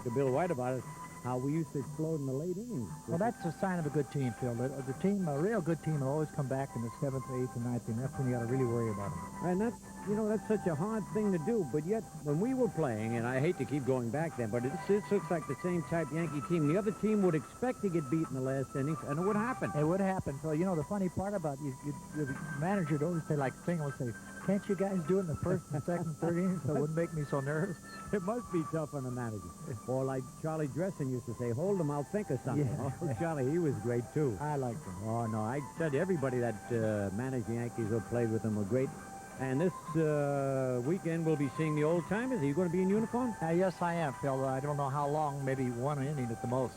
to Bill White about it, how we used to explode in the late innings. Well, that's a sign of a good team, Phil. The team, a real good team, will always come back in the 7th, 8th, and 9th inning. That's when you got to really worry about them. And that's, you know, that's such a hard thing to do. But yet, when we were playing, and I hate to keep going back then, but this looks like the same type Yankee team. The other team would expect to get beat in the last innings, and it would happen. It would happen, Phil. You know, the funny part about the manager would always say, like Singh would say, can't you guys do it in the 1st and 2nd, 3rd innings so it wouldn't make me so nervous? It must be tough on the manager. Or like Charlie Dressen used to say, hold him, I'll think of something. Yeah. Oh, Charlie, he was great, too. I liked him. Oh, no, I said everybody that managed the Yankees or played with them were great. And this weekend, we'll be seeing the old-timers. Are you going to be in uniform? Yes, I am, Phil. I don't know how long, maybe 1 inning at the most.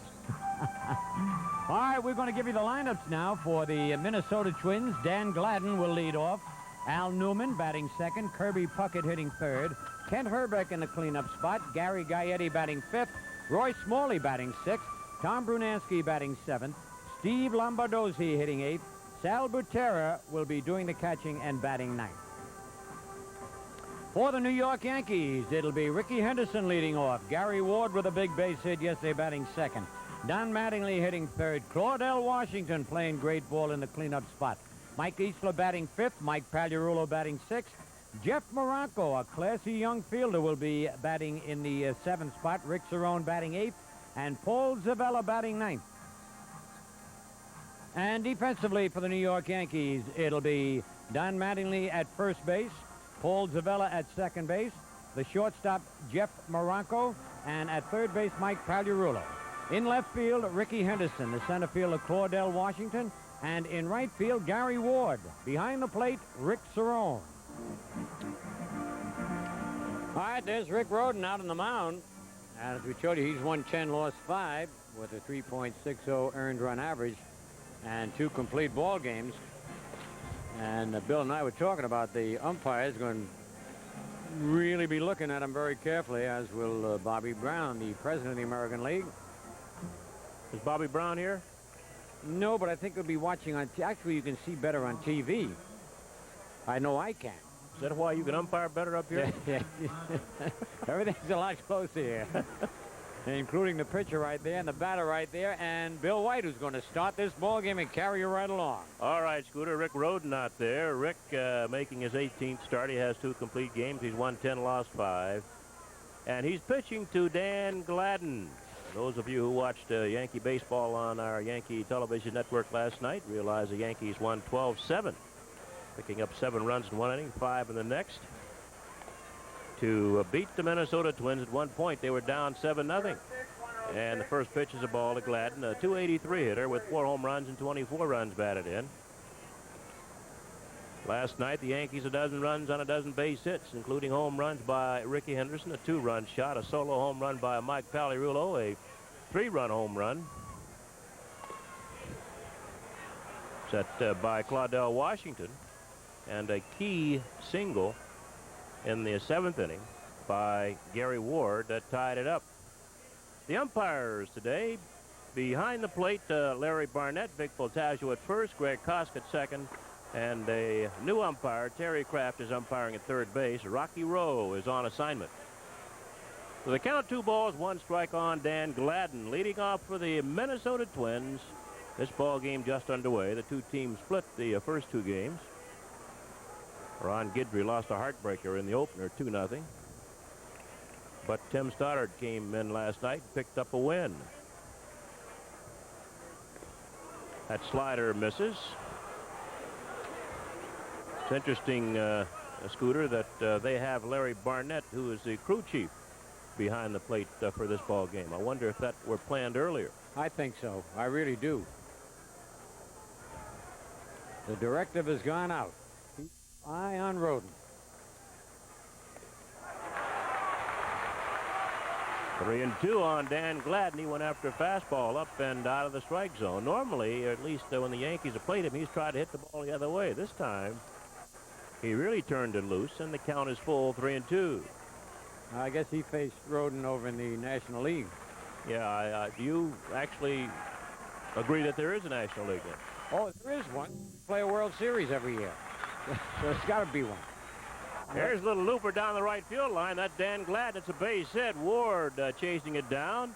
All right, we're going to give you the lineups now for the Minnesota Twins. Dan Gladden will lead off. Al Newman batting second. Kirby Puckett hitting third. Kent Herbeck in the cleanup spot. Gary Gaetti batting fifth. Roy Smalley batting sixth. Tom Brunansky batting seventh. Steve Lombardozzi hitting eighth. Sal Butera will be doing the catching and batting ninth. For the New York Yankees, it'll be Ricky Henderson leading off. Gary Ward with a big base hit yesterday batting second. Don Mattingly hitting third. Claudell Washington playing great ball in the cleanup spot. Mike Easler batting fifth. Mike Pagliarulo batting sixth. Jeff Moranco, a classy young fielder, will be batting in the seventh spot. Rick Cerone batting eighth. And Paul Zavella batting ninth. And defensively for the New York Yankees, it'll be Don Mattingly at first base. Paul Zavella at second base. The shortstop, Jeff Moranco. And at third base, Mike Pagliarulo. In left field, Ricky Henderson. The center fielder, Claudell Washington. And in right field, Gary Ward. Behind the plate, Rick Cerone. All right, there's Rick Rhoden out on the mound. And as we showed you, he's won 10, lost 5 with a 3.60 earned run average and 2 complete ball games. And Bill and I were talking about the umpires going to really be looking at him very carefully, as will Bobby Brown, the president of the American League. Is Bobby Brown here? No, but I think he'll be watching on... Actually, you can see better on TV. I know I can. Is that why you can umpire better up here? Yeah. Everything's a lot closer here. Including the pitcher right there and the batter right there, and Bill White, who's going to start this ball game and carry you right along. All right, Scooter. Rick Rhoden out there. Rick making his 18th start. He has 2 complete games. He's won 10, lost 5. And he's pitching to Dan Gladden. Those of you who watched Yankee baseball on our Yankee television network last night realize the Yankees won 12-7, picking up 7 runs in 1 inning, 5 in the next, to beat the Minnesota Twins. At one point, they were down 7-0. And the first pitch is a ball to Gladden, a .283 hitter with 4 home runs and 24 runs batted in. Last night, the Yankees a dozen runs on a dozen base hits, including home runs by Ricky Henderson, a 2-run shot, a solo home run by Mike Pagliarulo, a 3-run home run set by Claudell Washington, and a key single in the 7th inning by Gary Ward that tied it up. The umpires today, behind the plate, Larry Barnett, Vic Voltaggio at first, Greg Kosk at second, and a new umpire, Terry Kraft, is umpiring at third base. Rocky Rowe is on assignment. So the count, 2 balls, 1 strike on Dan Gladden, leading off for the Minnesota Twins. This ball game just underway. The 2 teams split the first 2 games. Ron Guidry lost a heartbreaker in the opener, 2-0. But Tim Stoddard came in last night, picked up a win. That slider misses. It's interesting, Scooter, that they have Larry Barnett, who is the crew chief, behind the plate for this ball game. I wonder if that were planned earlier. I think so. I really do. The directive has gone out. Eye on Rhoden. 3-2 on Dan Gladden. He went after a fastball up and out of the strike zone. Normally, or at least when the Yankees have played him, he's tried to hit the ball the other way. This time, he really turned it loose, and the count is full, 3-2. I guess he faced Rhoden over in the National League. Yeah, do you actually agree that there is a National League then? Oh, there is one. Play a World Series every year. So it's got to be one. There's a little looper down the right field line. That's Dan Gladden. It's a base hit. Ward chasing it down.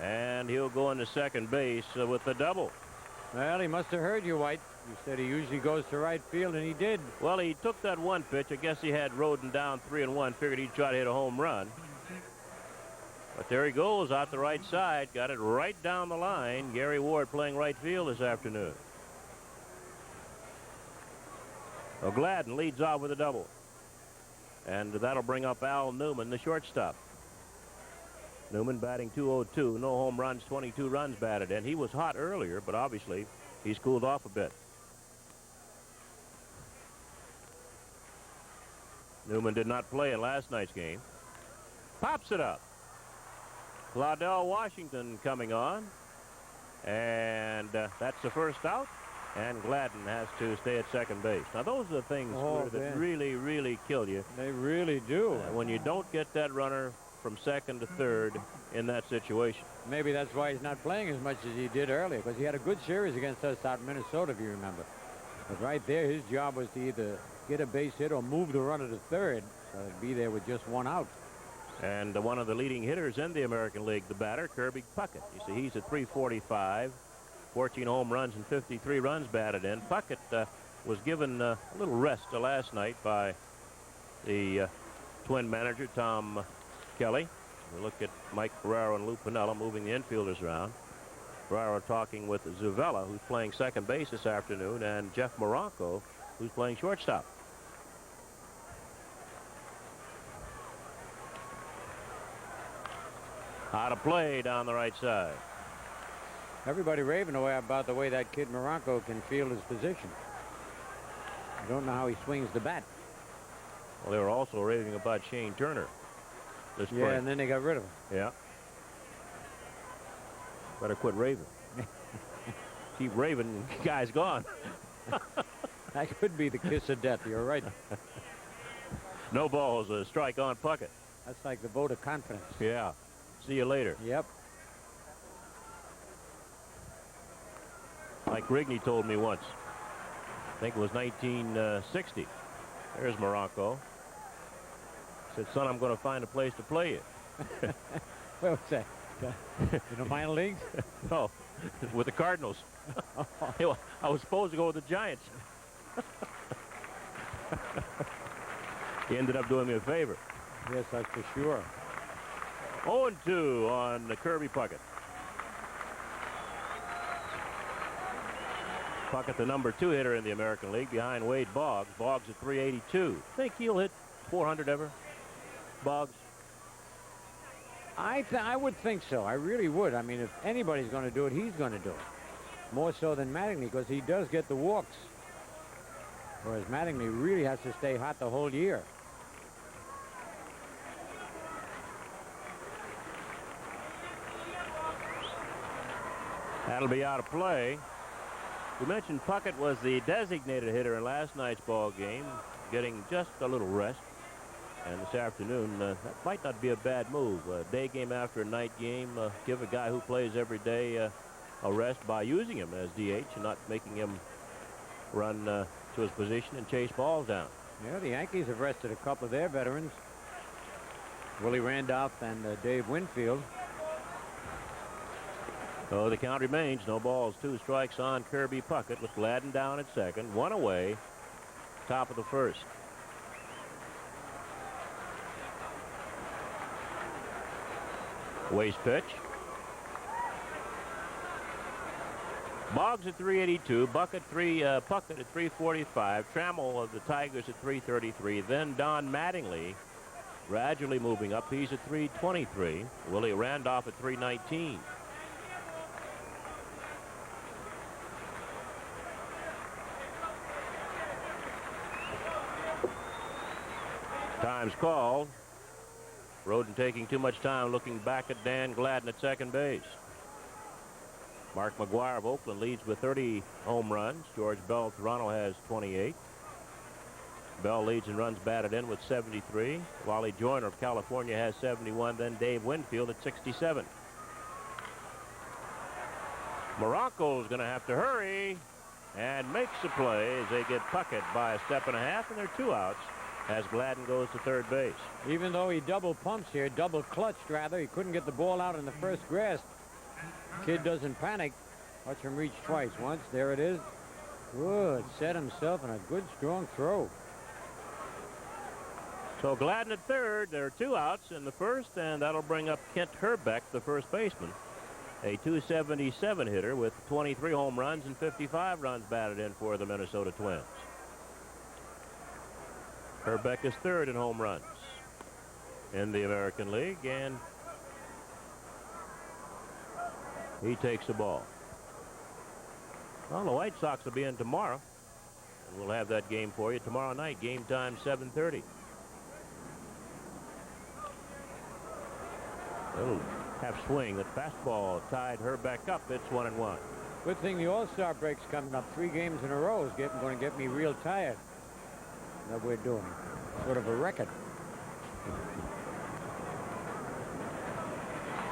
And he'll go into second base with the double. Well, he must have heard you, White. You said he usually goes to right field, and he did. Well, he took that one pitch. I guess he had Roden down 3-1. Figured he'd try to hit a home run. But there he goes out the right side. Got it right down the line. Gary Ward playing right field this afternoon. Well, Gladden leads off with a double. And that'll bring up Al Newman, the shortstop. Newman batting .202. No home runs, 22 runs batted in. He was hot earlier, but obviously he's cooled off a bit. Newman did not play in last night's game. Pops it up. Claudell Washington coming on. And that's the first out. And Gladden has to stay at second base. Now, those are the things that really, really kill you. They really do. When you don't get that runner from second to third in that situation. Maybe that's why he's not playing as much as he did earlier, because he had a good series against us out in Minnesota, if you remember. But right there, his job was to either get a base hit or move the runner to third, so he'd be there with just one out. And one of the leading hitters in the American League, the batter, Kirby Puckett. You see, he's at .345, 14 home runs and 53 runs batted in. Puckett was given a little rest last night by the Twin manager, Tom Kelly. We look at Mike Ferraro and Lou Piniella moving the infielders around. Ferraro talking with Zavella, who's playing second base this afternoon, and Jeff Moronco, who's playing shortstop. Out of play down the right side. Everybody raving away about the way that kid Moronco can field his position. I don't know how he swings the bat. Well, they were also raving about Shane Turner this spring. Yeah, and then they got rid of him. Yeah. Better quit raving. Keep raving, the guy's gone. That could be the kiss of death. You're right. No balls, a strike on Puckett. That's like the vote of confidence. Yeah. See you later. Yep. Like Grigney told me once. I think it was 1960. There's Moronco. Said, son, I'm going to find a place to play you. What was that? In the minor leagues? No, with the Cardinals. I was supposed to go with the Giants. He ended up doing me a favor. Yes, that's for sure. 0-2 on the Kirby Puckett. Puckett, the number 2 hitter in the American League, behind Wade Boggs. Boggs at .382. Think he'll hit 400 ever? Boggs? I would think so. I really would. I mean, if anybody's going to do it, he's going to do it. More so than Mattingly, because he does get the walks. Whereas Mattingly really has to stay hot the whole year. That'll be out of play. We mentioned Puckett was the designated hitter in last night's ball game, getting just a little rest. And this afternoon, that might not be a bad move. A day game after a night game, give a guy who plays every day a rest by using him as DH and not making him run to his position and chase balls down. Yeah, the Yankees have rested a couple of their veterans, Willie Randolph and Dave Winfield. So the count remains no balls, 2 strikes on Kirby Puckett with Gladden down at second, 1 away, top of the first. Waste pitch. Boggs at .382, Puckett at .345, Trammell of the Tigers at .333, then Don Mattingly gradually moving up. He's at .323. Willie Randolph at .319. Time's called. Roden taking too much time looking back at Dan Gladden at second base. Mark McGuire of Oakland leads with 30 home runs. George Bell of Toronto has 28. Bell leads in runs batted in with 73. Wally Joyner of California has 71. Then Dave Winfield at 67. Moronco's going to have to hurry and makes the play as they get Puckett by a step and a half, and they're 2 outs. as Gladden goes to third base. Even though he double pumps here, double clutched rather, he couldn't get the ball out in the first grasp. Kid doesn't panic. Watch him reach twice. Once, there it is. Good, set himself in a good strong throw. So Gladden at third. There are 2 outs in the first, and that'll bring up Kent Herbeck, the first baseman. A .277 hitter with 23 home runs and 55 runs batted in for the Minnesota Twins. Herbeck is third in home runs in the American League, and he takes the ball. Well, the White Sox will be in tomorrow, and we'll have that game for you tomorrow night. Game time 7:30. Little half swing. That fastball tied Herbeck up. It's 1-1. Good thing the All-Star break's coming up. 3 games in a row is going to get me real tired. That we're doing sort of a record.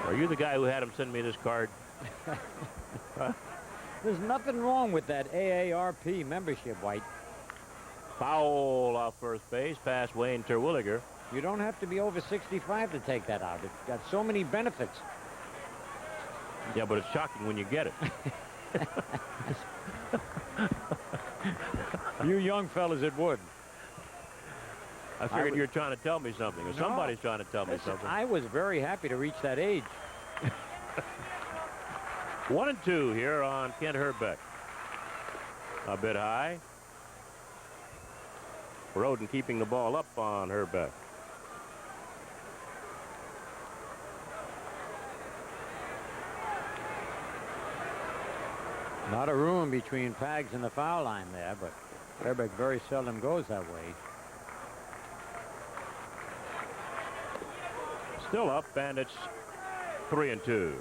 Are you the guy who had him send me this card? There's nothing wrong with that AARP membership, White. Foul off first base past Wayne Terwilliger. You don't have to be over 65 to take that out. It's got so many benefits. Yeah, but it's shocking when you get it. You young fellas, it would. I figured you were trying to tell me something, or No. somebody's trying to tell me Listen, something. I was very happy to reach that age. 1-2 here on Kent Herbeck. A bit high. Roden keeping the ball up on Herbeck. Not a room between Pags and the foul line there, but Herbeck very seldom goes that way. Still up, and it's 3-2.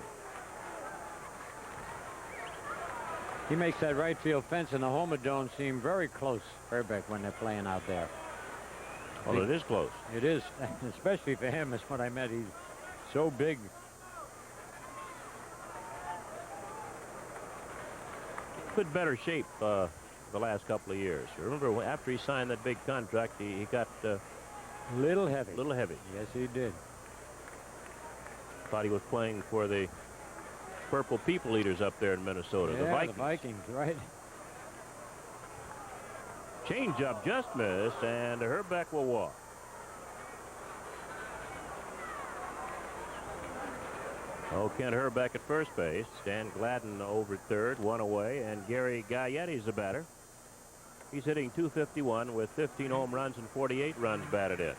He makes that right field fence in the Homerdome seem very close, Herbeck, when they're playing out there. Well, it is close. It is, especially for him, is what I meant. He's so big. Good, better shape the last couple of years. You remember after he signed that big contract, he got Little heavy. a little heavy. Yes, he did. Thought he was playing for the Purple People Eaters up there in Minnesota, Yeah, the Vikings. right? Changeup just missed, and Herbeck will walk. Oh, Kent Herbeck at first base. Dan Gladden over third, 1 away, and Gary Gayetti's the batter. He's hitting .251 with 15 home runs and 48 runs batted in.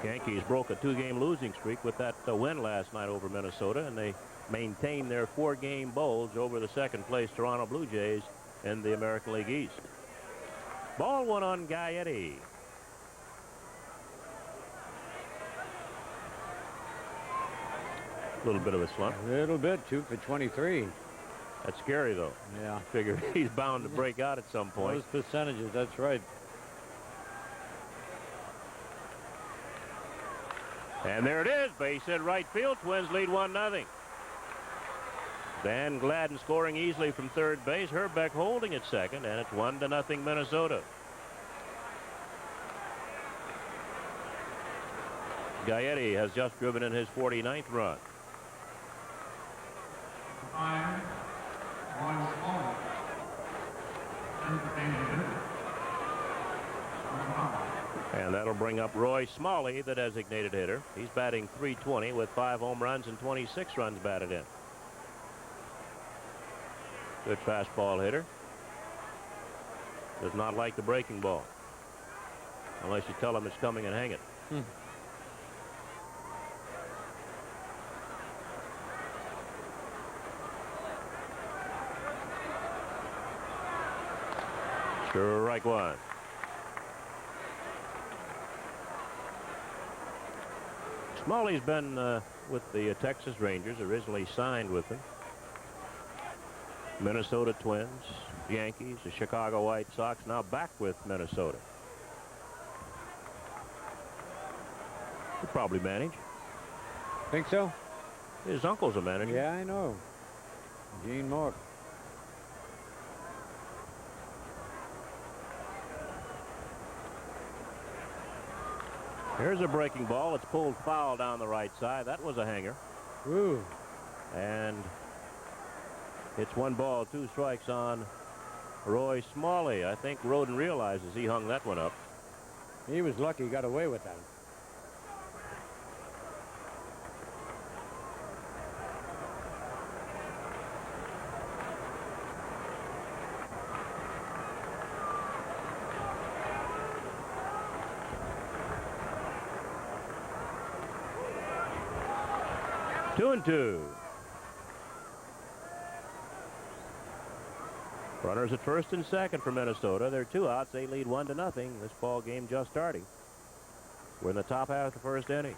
Yankees broke a 2-game losing streak with that win last night over Minnesota, and they maintained their 4-game bulge over the second-place Toronto Blue Jays in the American League East. Ball 1 on Gaetti. A little bit of a slump. A little bit, 2 for 23. That's scary, though. Yeah. Figure he's bound to break out at some point. Those percentages, that's right. And there it is. Base hit right field. Twins lead 1-0. Dan Gladden scoring easily from third base. Herbeck holding at second, and it's 1-0 Minnesota. Gaetti has just driven in his 49th run. And that'll bring up Roy Smalley, the designated hitter. He's batting .320 with 5 home runs and 26 runs batted in. Good fastball hitter. Does not like the breaking ball. Unless you tell him it's coming and hang it. Strike 1. Smalley's been with the Texas Rangers, originally signed with them. Minnesota Twins, Yankees, the Chicago White Sox, now back with Minnesota. He'll probably manage. Think so? His uncle's a manager. Yeah, I know. Gene Moore. Here's a breaking ball. It's pulled foul down the right side. That was a hanger. Ooh. And it's 1 ball, 2 strikes on Roy Smalley. I think Roden realizes he hung that one up. He was lucky he got away with that. Two and two. Runners at first and second for Minnesota. They're 2 outs. They lead 1-0. This ball game just starting. We're in the top half of the first inning.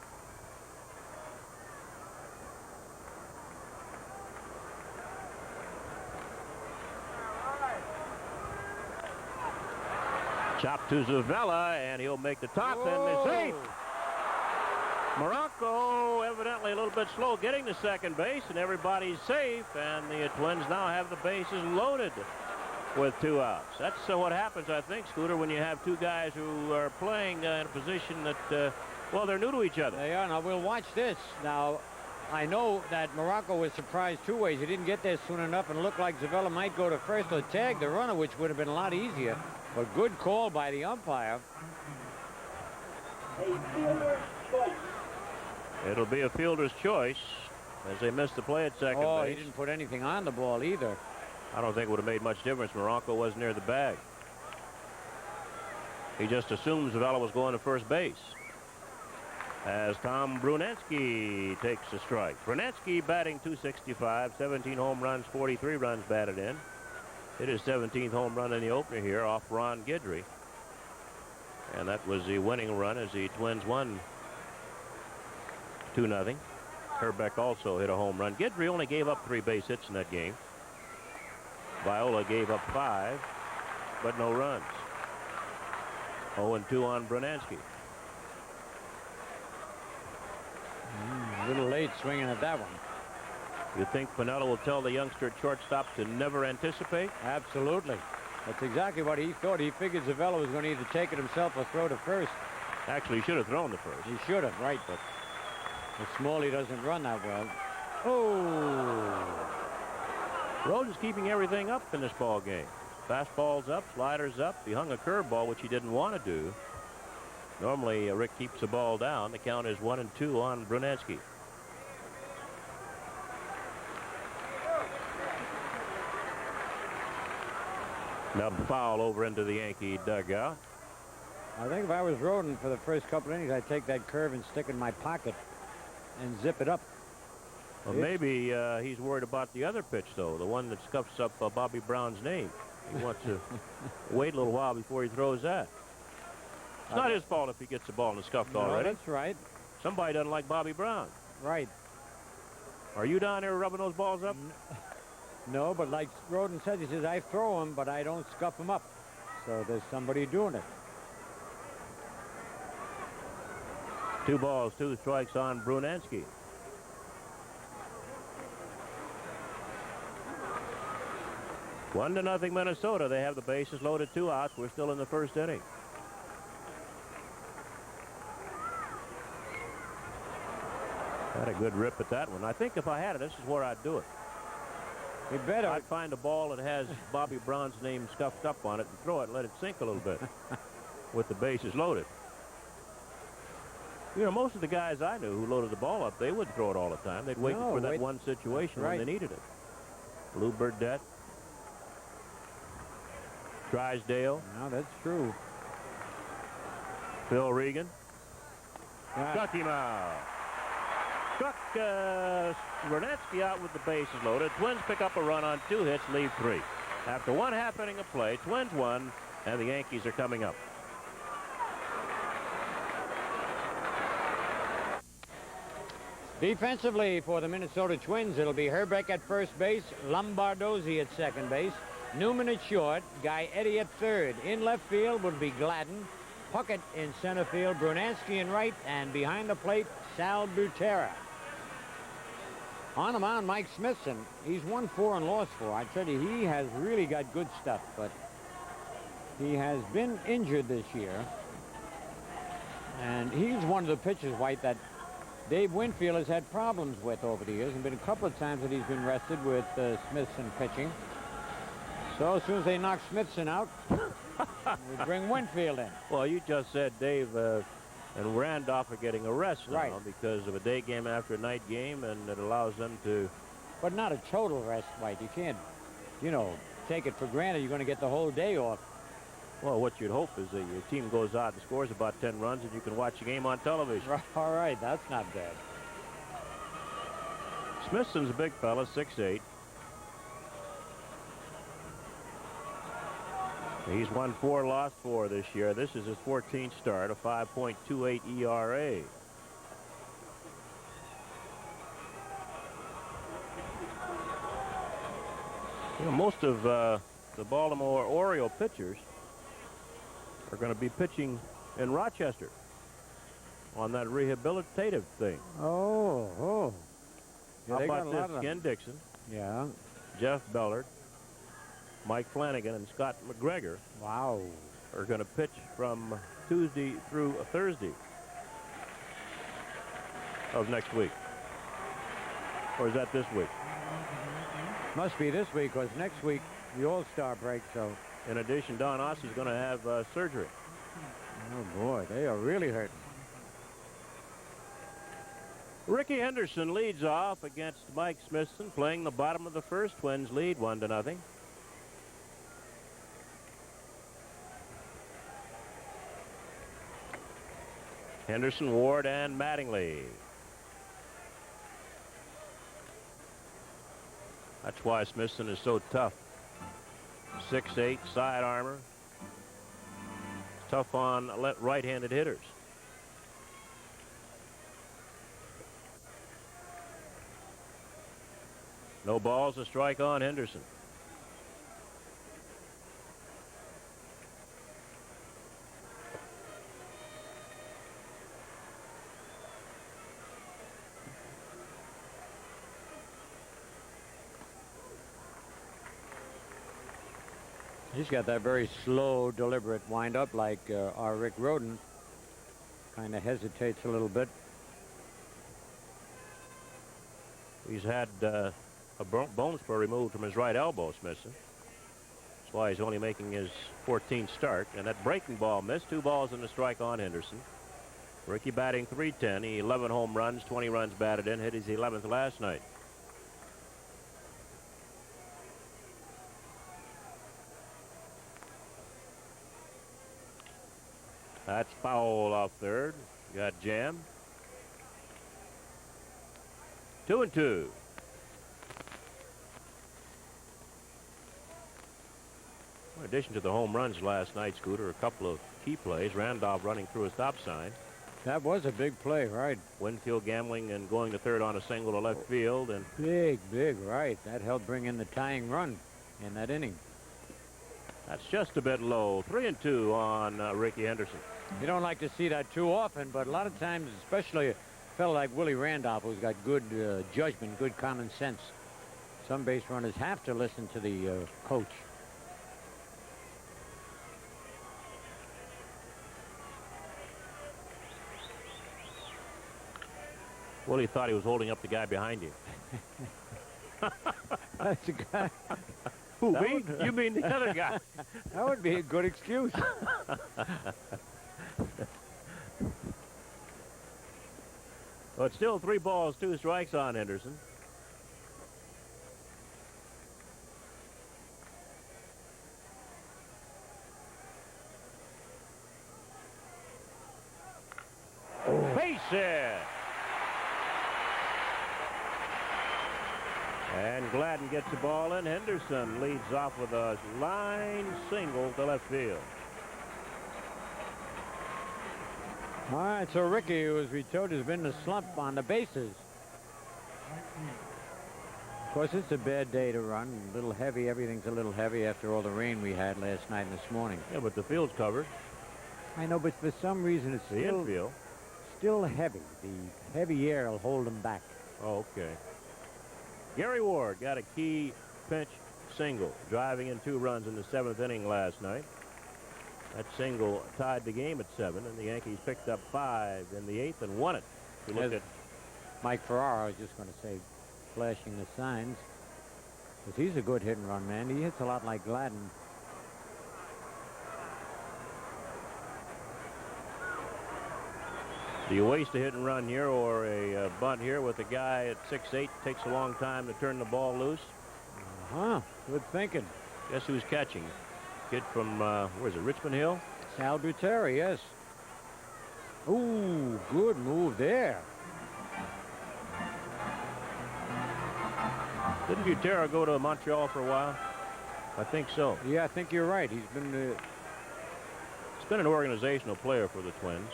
Chop to Zavella, and he'll make the top, and they're safe. Morocco evidently a little bit slow getting to second base, and everybody's safe, and the Twins now have the bases loaded with 2 outs. That's what happens, I think, Scooter, when you have 2 guys who are playing in a position that, well, they're new to each other. They are. Now, we'll watch this. Now, I know that Morocco was surprised 2 ways. He didn't get there soon enough, and it looked like Zavella might go to first or tag the runner, which would have been a lot easier. But good call by the umpire. It'll be a fielder's choice as they missed the play at second Oh, base. he didn't put anything on the ball either. I don't think it would have made much difference. Morocco wasn't near the bag. He just assumed Zavella was going to first base. As Tom Brunansky takes a strike. Brunansky batting .265, 17 home runs, 43 runs batted in. Hit his 17th home run in the opener here off Ron Guidry. And that was the winning run as the Twins won 2-0. Herbeck also hit a home run. Guidry only gave up 3 base hits in that game. Viola gave up 5, but no runs. 0-2 on Brunansky. A little late swinging at that one. You think Piniella will tell the youngster at shortstop to never anticipate? Absolutely. That's exactly what he thought. He figured Zavella was going to either take it himself or throw to first. Actually, he should have thrown the first. He should have, right, but Smalley doesn't run that well. Oh! Rhodes is keeping everything up in this ball game. Fastballs up, sliders up. He hung a curveball, which he didn't want to do. Normally, Rick keeps the ball down. The count is 1-2 on Brunansky. Now foul over into the Yankee dugout. I think if I was Roden for the first couple innings, I'd take that curve and stick it in my pocket and zip it up. Well, maybe he's worried about the other pitch, though, the one that scuffs up Bobby Brown's name. He wants to wait a little while before he throws that. It's not his fault if he gets the ball and it's scuffed already. That's right. Somebody doesn't like Bobby Brown. Right. Are you down there rubbing those balls up? No, but like Roden said, he says, I throw them, but I don't scuff them up. So there's somebody doing it. 2 balls, 2 strikes on Brunansky. One to nothing Minnesota. They have the bases loaded, 2 outs. We're still in the first inning. Had a good rip at that one. I think if I had it, this is where I'd do it. You better. I'd find a ball that has Bobby Brown's name scuffed up on it and throw it and let it sink a little bit with the bases loaded. You know, most of the guys I knew who loaded the ball up, they wouldn't throw it all the time. They'd wait for that one situation when they needed it. Lou Burdette. Drysdale. No, that's true. Phil Regan. Struck him out. Struck Brunansky out with the bases loaded. Twins pick up a run on 2 hits, leave 3. After 1/2 inning of play, Twins won, and the Yankees are coming up. Defensively for the Minnesota Twins, it'll be Herbeck at first base, Lombardozzi at second base, Newman at short, Guy Eddie at third. In left field would be Gladden, Puckett in center field, Brunansky in right, and behind the plate, Sal Butera. On the mound, Mike Smithson. He's won 4 and lost 4. I tell you, he has really got good stuff, but he has been injured this year. And he's one of the pitchers, White, that Dave Winfield has had problems with over the years. And been a couple of times that he's been rested with Smithson pitching. So as soon as they knock Smithson out, we bring Winfield in. Well, you just said Dave and Randolph are getting a rest now Right. because of a day game after a night game, and it allows them to. But not a total rest, White. You can't, you know, take it for granted you're going to get the whole day off. Well, what you'd hope is that your team goes out and scores about 10 runs, and you can watch the game on television. Right, all right, that's not bad. Smithson's a big fella, 6'8". He's won 4, lost 4 this year. This is his 14th start, a 5.28 ERA. You know, most of the Baltimore Oriole pitchers are going to be pitching in Rochester on that rehabilitative thing. Oh. Yeah, How they got about a lot this? of them. Ken Dixon, Yeah. Jeff Bellard, Mike Flanagan, and Scott McGregor Wow. are going to pitch from Tuesday through Thursday of next week. Or is that this week? Must be this week, because next week, the All-Star break, so. In addition, Don Ossie's going to have surgery. Oh, boy, they are really hurting. Ricky Henderson leads off against Mike Smithson, playing the bottom of the first. Twins lead 1-0. Henderson, Ward, and Mattingly. That's why Smithson is so tough. 6'8", side armor. Tough on right-handed hitters. No balls, a strike on Henderson. He's got that very slow, deliberate wind-up like our Rick Rhoden. Kind of hesitates a little bit. He's had a bone spur removed from his right elbow, Smithson. That's why he's only making his 14th start. And that breaking ball missed. 2 balls and a strike on Henderson. Ricky batting .310. He 11 home runs, 20 runs batted in. Hit his 11th last night. That's foul off third. Got jammed. 2-2. In addition to the home runs last night, Scooter, a couple of key plays. Randolph running through a stop sign. That was a big play, right? Winfield gambling and going to third on a single to left field. And Big, right. That helped bring in the tying run in that inning. that's just a bit low. 3-2 on Ricky Henderson. You don't like to see that too often, but a lot of times, especially a fellow like Willie Randolph, who's got good judgment, good common sense, some base runners have to listen to the coach. Willie thought he was holding up the guy behind him. That's a guy. Who, That me? would- You mean the other guy? That would be a good excuse. Well, it's still 3 balls, 2 strikes on Henderson. Base hit. And Gladden gets the ball in. Henderson leads off with a line single to left field. All right, so Ricky, who as we told, has been in a slump on the bases. Of course, it's a bad day to run. A little heavy. Everything's a little heavy after all the rain we had last night and this morning. Yeah, but the field's covered. I know, but for some reason it's The infield. still heavy. The heavy air will hold them back. Oh, okay. Gary Ward got a key pinch single, driving in 2 runs in the 7th inning last night. That single tied the game at 7, and the Yankees picked up 5 in the 8th and won it. If you look As at Mike Ferrara, I was just going to say, flashing the signs. Because he's a good hit and run man. He hits a lot like Gladden. do you waste a hit and run here or a bunt here with a guy at 6'8", takes a long time to turn the ball loose? Good thinking. Guess who's catching? Kid from, where is it, Richmond Hill? Sal Butera, yes. Ooh, good move there. Didn't Butera go to Montreal for a while? I think so. Yeah, I think you're right. He's been... He's been an organizational player for the Twins.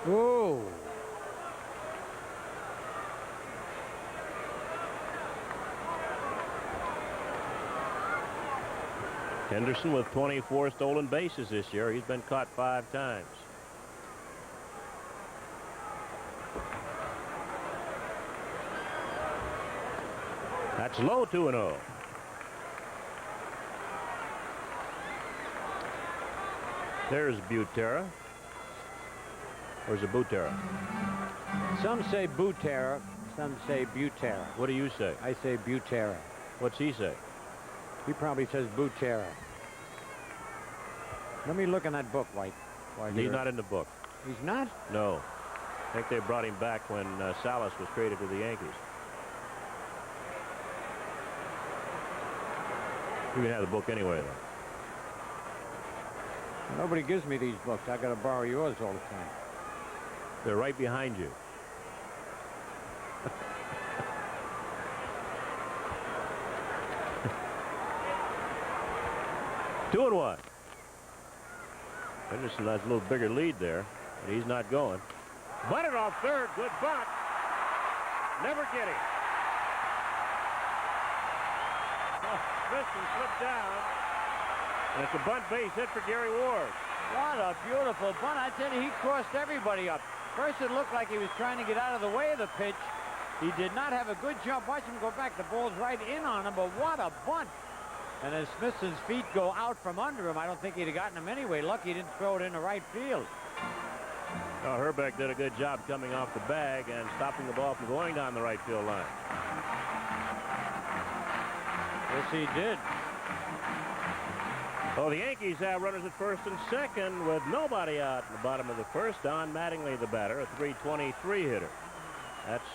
Oh. Henderson with 24 stolen bases this year. He's been caught 5 times. That's low, 2-0. There's Butera. Or is it Butera? Some say Butera, some say Butera. What do you say? I say Butera. What's he say? He probably says Butera. Let me look in that book, White. He's not in the book. He's not? No. I think they brought him back when Salas was traded to the Yankees. You can have the book anyway, though. Nobody gives me these books. I got to borrow yours all the time. They're right behind you. Two and one. Henderson has a little bigger lead there, but he's not going. Bunted off third. Good bunt. Never get him. Smithson slipped down. And it's a bunt base hit for Gary Ward. What a beautiful bunt. I tell you, he crossed everybody up. First, it looked like he was trying to get out of the way of the pitch. He did not have a good jump. Watch him go back. The ball's right in on him, but what a bunt. And as Smithson's feet go out from under him, I don't think he'd have gotten him anyway. Lucky he didn't throw it into right field. Well, Herbeck did a good job coming off the bag and stopping the ball from going down the right field line. Yes, he did. Well, the Yankees have runners at first and second with nobody out in the bottom of the first. Don Mattingly, the batter, a .323 hitter. That's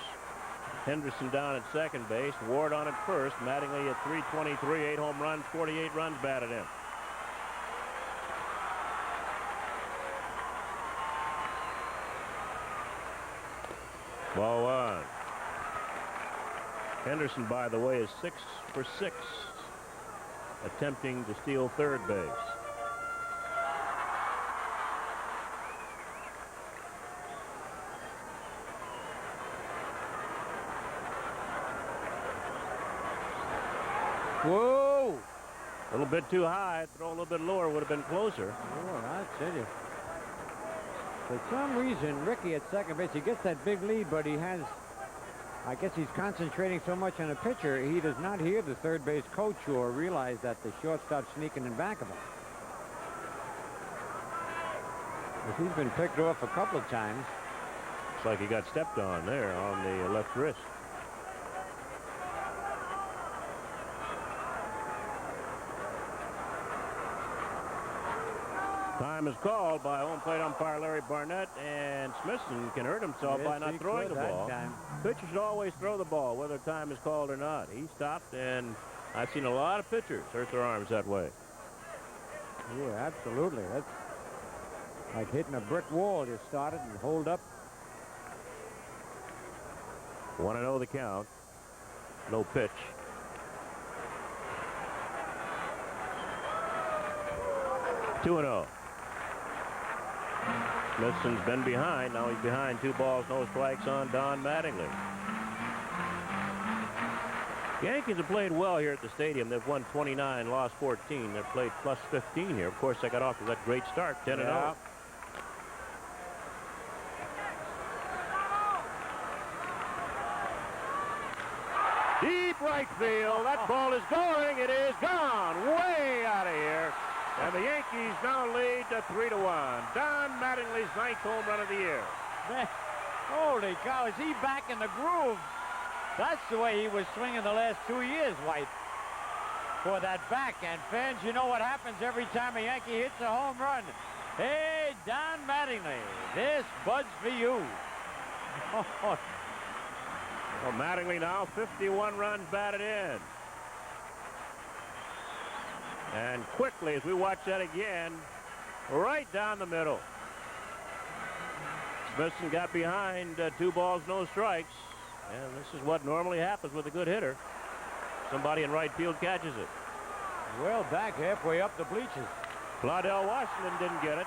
Henderson down at second base, Ward on at first. Mattingly at .323, 8 home runs, 48 runs batted in. Ball 1. Henderson, by the way, is 6 for 6. Attempting to steal third base. Whoa! A little bit too high. Throw a little bit lower would have been closer. Oh, I tell you. For some reason, Rickey at second base, he gets that big lead, but he has, I guess he's concentrating so much on a pitcher, he does not hear the third base coach or realize that the shortstop's sneaking in back of him. But he's been picked off a couple of times. Looks like he got stepped on there on the left wrist. Time is called by home plate umpire Larry Barnett, and Smithson can hurt himself by not throwing the ball. Pitcher should always throw the ball, whether time is called or not. He stopped, and I've seen a lot of pitchers hurt their arms that way. Yeah, absolutely. That's like hitting a brick wall. You start it and hold up. 1-0 the count. No pitch. Two and 0. Smithson's been behind. Now he's behind 2 balls, no strikes on Don Mattingly. The Yankees have played well here at the stadium. They've won 29, lost 14. They've played plus 15 here. Of course, they got off to that great start, 10-0. Deep right field. That ball is going. It is gone. Way out of here. And the Yankees now lead to 3-1. Don Mattingly's 9th home run of the year. Man, holy cow, is he back in the groove? That's the way he was swinging the last 2 years, White, for that backhand. Fans, you know what happens every time a Yankee hits a home run. Hey, Don Mattingly, this Bud's for you. Well, Mattingly now 51 runs batted in. And quickly, as we watch that again, right down the middle. Smithson got behind 2 balls, no strikes. And this is what normally happens with a good hitter. Somebody in right field catches it. Well, back halfway up the bleachers. Claudell Washington didn't get it.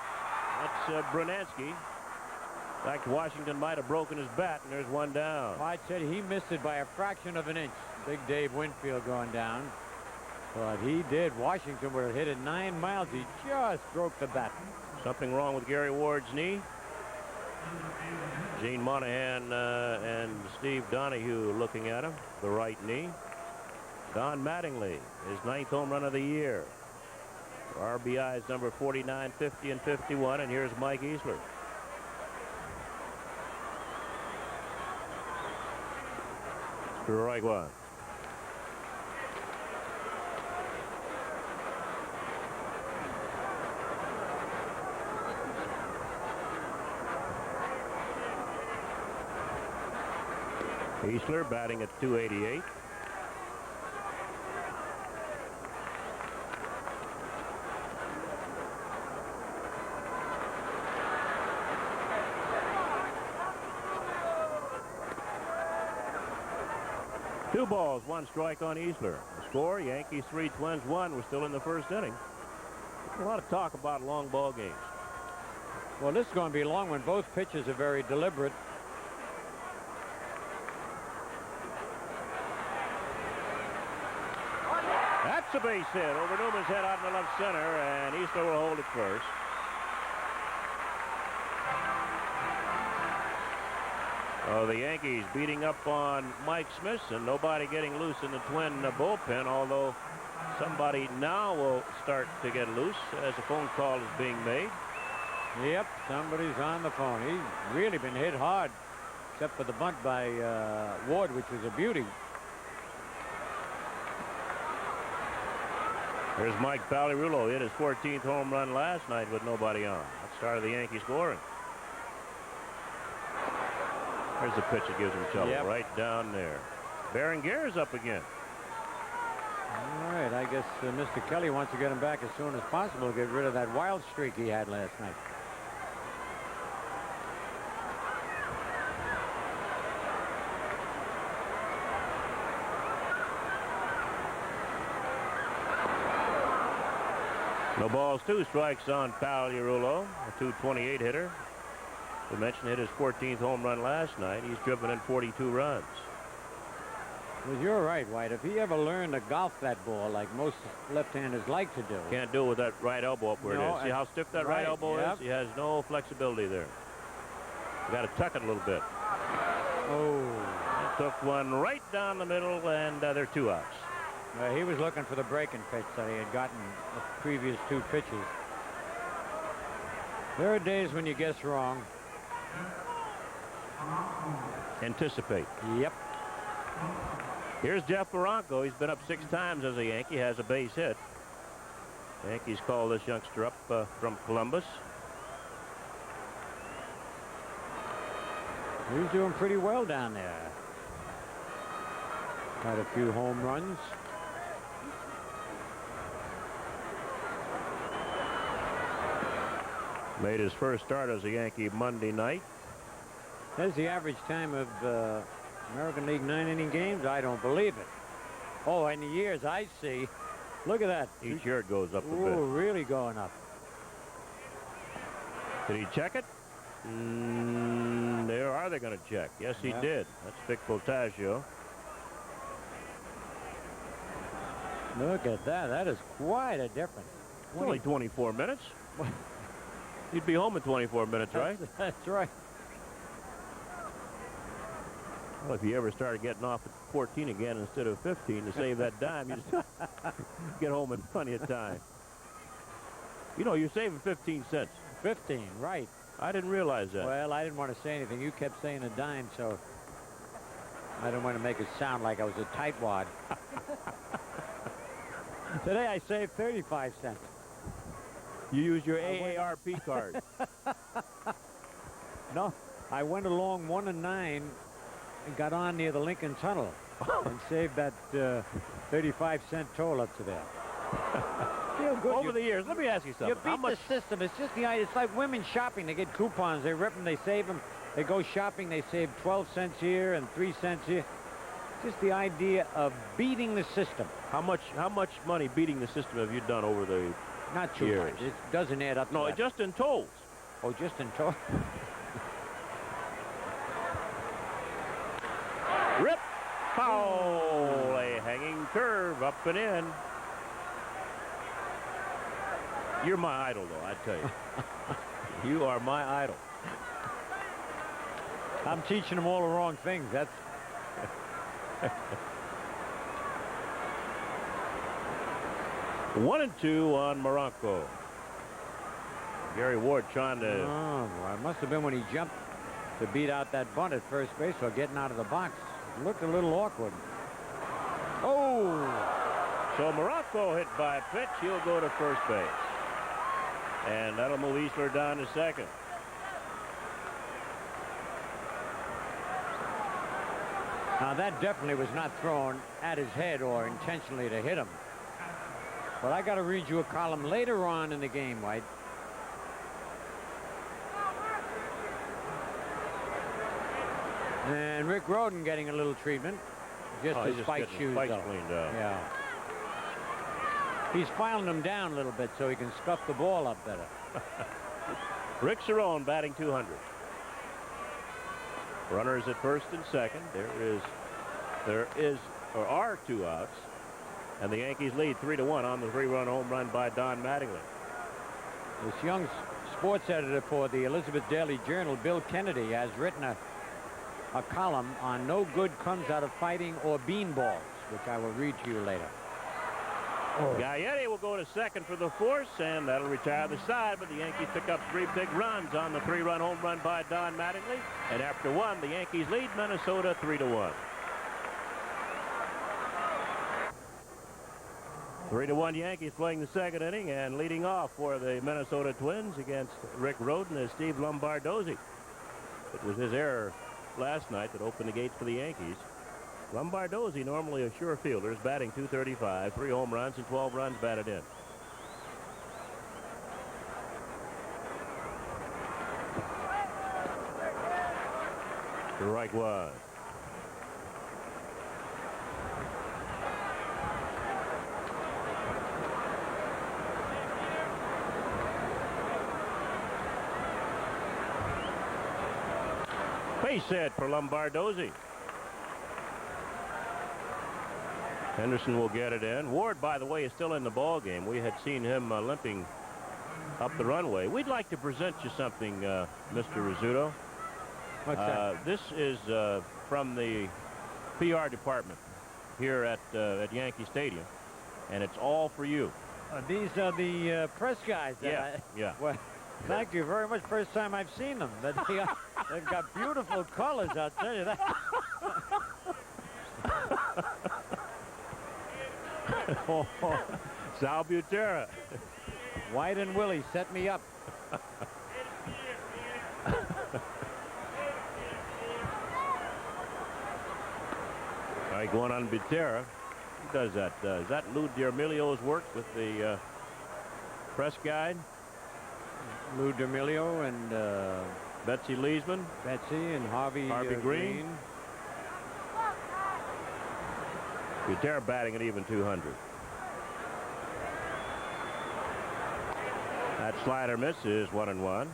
That's Brunansky. In fact, Washington might have broken his bat, and there's one down. White said he missed it by a fraction of an inch. Big Dave Winfield going down. But he did. Washington would have hit it 9 miles. He just broke the bat. Something wrong with Gary Ward's knee. Gene Monahan and Steve Donahue looking at him. The right knee. Don Mattingly, his 9th home run of the year. RBIs number 49, 50, and 51. And here's Mike Easler. Strike one. Easler batting at 288. Two balls, 1 strike on Easler. The score, Yankees 3, Twins 1. We're still in the first inning. A lot of talk about long ball games. Well, this is going to be long when both pitches are very deliberate. That's a base hit over Newman's head out in the left center, and Easler will hold it first. Oh, the Yankees beating up on Mike Smithson. Nobody getting loose in the Twin bullpen, although somebody now will start to get loose as a phone call is being made. Yep, somebody's on the phone. He's really been hit hard, except for the bunt by Ward, which was a beauty. There's Mike Pagliarulo. Hit his 14th home run last night with nobody on. That started the Yankee scoring. There's the pitch that gives him trouble. Yep. Right down there. Berenguer's up again. All right, I guess Mr. Kelly wants to get him back as soon as possible to get rid of that wild streak he had last night. No balls, 2 strikes on Pagliarulo, a 228 hitter. We mentioned hit his 14th home run last night. He's driven in 42 runs. Well, you're right, White. If he ever learned to golf that ball like most left-handers like to do. Can't do it with that right elbow up where No, it is. See how stiff that right elbow yep. is? He has no flexibility there. You got to tuck it a little bit. Oh. Took one right down the middle, and they're 2 outs. He was looking for the breaking pitch that he had gotten the previous 2 pitches. There are days when you guess wrong. Anticipate. Yep. Here's Jeff Barranco. He's been up 6 times as a Yankee, has a base hit. Yankees call this youngster up from Columbus. He's doing pretty well down there. Had a few home runs. Made his first start as a Yankee Monday night. That's the average time of American League 9-inning games. I don't believe it. Oh, in the years I see. Look at that. Each year it goes up a Oh, bit. really going up. Did he check it? There are they going to check? Yes, he Yeah. did. That's Vic Voltaggio. Look at that. That is quite a difference. It's only 24 minutes. He'd be home in 24 minutes, right? That's right. Well, if you ever started getting off at 14 again instead of 15 to save that dime, you just get home in plenty of time. You know, you're saving 15 cents. 15, right. I didn't realize that. Well, I didn't want to say anything. You kept saying a dime, so I didn't want to make it sound like I was a tightwad. Today I saved 35 cents. You used your AARP card. No, I went along 1 and 9 and got on near the Lincoln Tunnel and saved that 35-cent toll up to there. Feel good. Over the years, let me ask you You something. beat the system. It's just the idea. It's like women shopping. They get coupons. They rip them. They save them. They go shopping. They save 12 cents here and 3 cents here. Just the idea of beating the system. How much money beating the system have you done over the Not too years? much. It doesn't add up to No, that. just in tolls. Oh, just in total. Rip! Foul! A hanging curve up and in. You're my idol, though, I tell you. You are my idol. I'm teaching them all the wrong things. That's 1 and 2 on Morocco. Gary Ward trying to... Oh, boy. It must have been when he jumped to beat out that bunt at first base or getting out of the box. It looked a little awkward. Oh! So Morocco hit by a pitch. He'll go to first base. And that'll move Easler down to second. Now, that definitely was not thrown at his head or intentionally to hit him. But I got to read you a column later on in the game, White. And Rick Rhoden getting a little treatment. Just Oh, his he's spike getting shoes, spikes though. cleaned up. Yeah. He's filing them down a little bit so he can scuff the ball up better. Rick Cerrone batting 200. Runners at first and second. There are 2 outs. And the Yankees lead 3-1 on the 3-run home run by Don Mattingly. This young sports editor for the Elizabeth Daily Journal, Bill Kennedy, has written a column on no good comes out of fighting or beanballs, which I will read to you later. Gaetti will go to second for the force, and that'll retire the side, but the Yankees pick up 3 big runs on the 3-run home run by Don Mattingly. And after 1, the Yankees lead Minnesota 3-1. 3-1 Yankees playing the second inning, and leading off for the Minnesota Twins against Rick Rhoden is Steve Lombardozzi. It was his error last night that opened the gates for the Yankees. Lombardozzi, normally a sure fielder, is batting .235, 3 home runs and 12 runs batted in. Strike 1. Base hit for Lombardozzi. Henderson will get it in. Ward, by the way, is still in the ball game. We had seen him limping up the runway. We'd like to present you something, Mr. Rizzuto. What's that? This is from the PR department here at Yankee Stadium, and it's all for you. These are the press guys. Yeah. Well, thank you very much. First time I've seen them. They've got beautiful colors, I'll tell you that. Sal Butera. White and Willie set me up. All right, going on Butera. Who does that? Is that Lou D'Amelio's work with the press guide? Lou D'Amelio and Betsy Leesman. Betsy and Harvey Green. Butera batting at even 200. That slider misses, 1-1.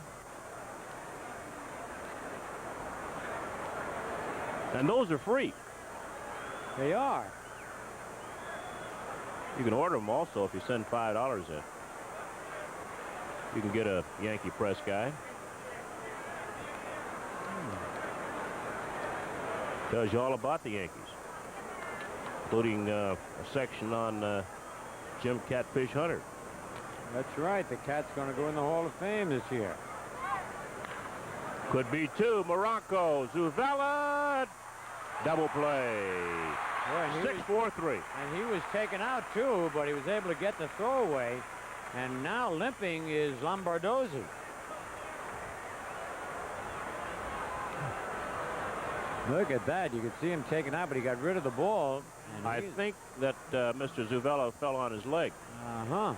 And those are free. They are. You can order them also if you send $5 in. You can get a Yankee press guide. Tells you all about the Yankees, including a section on Jim Catfish Hunter. That's right. The Cat's going to go in the Hall of Fame this year. Could be two. Morocco, Zuvela, double play. Boy, 6-4-3. And he was taken out, too, but he was able to get the throwaway. And now limping is Lombardozzi. Look at that. You could see him taken out, but he got rid of the ball. And I think that Mr. Zuvela fell on his leg, Uh-huh.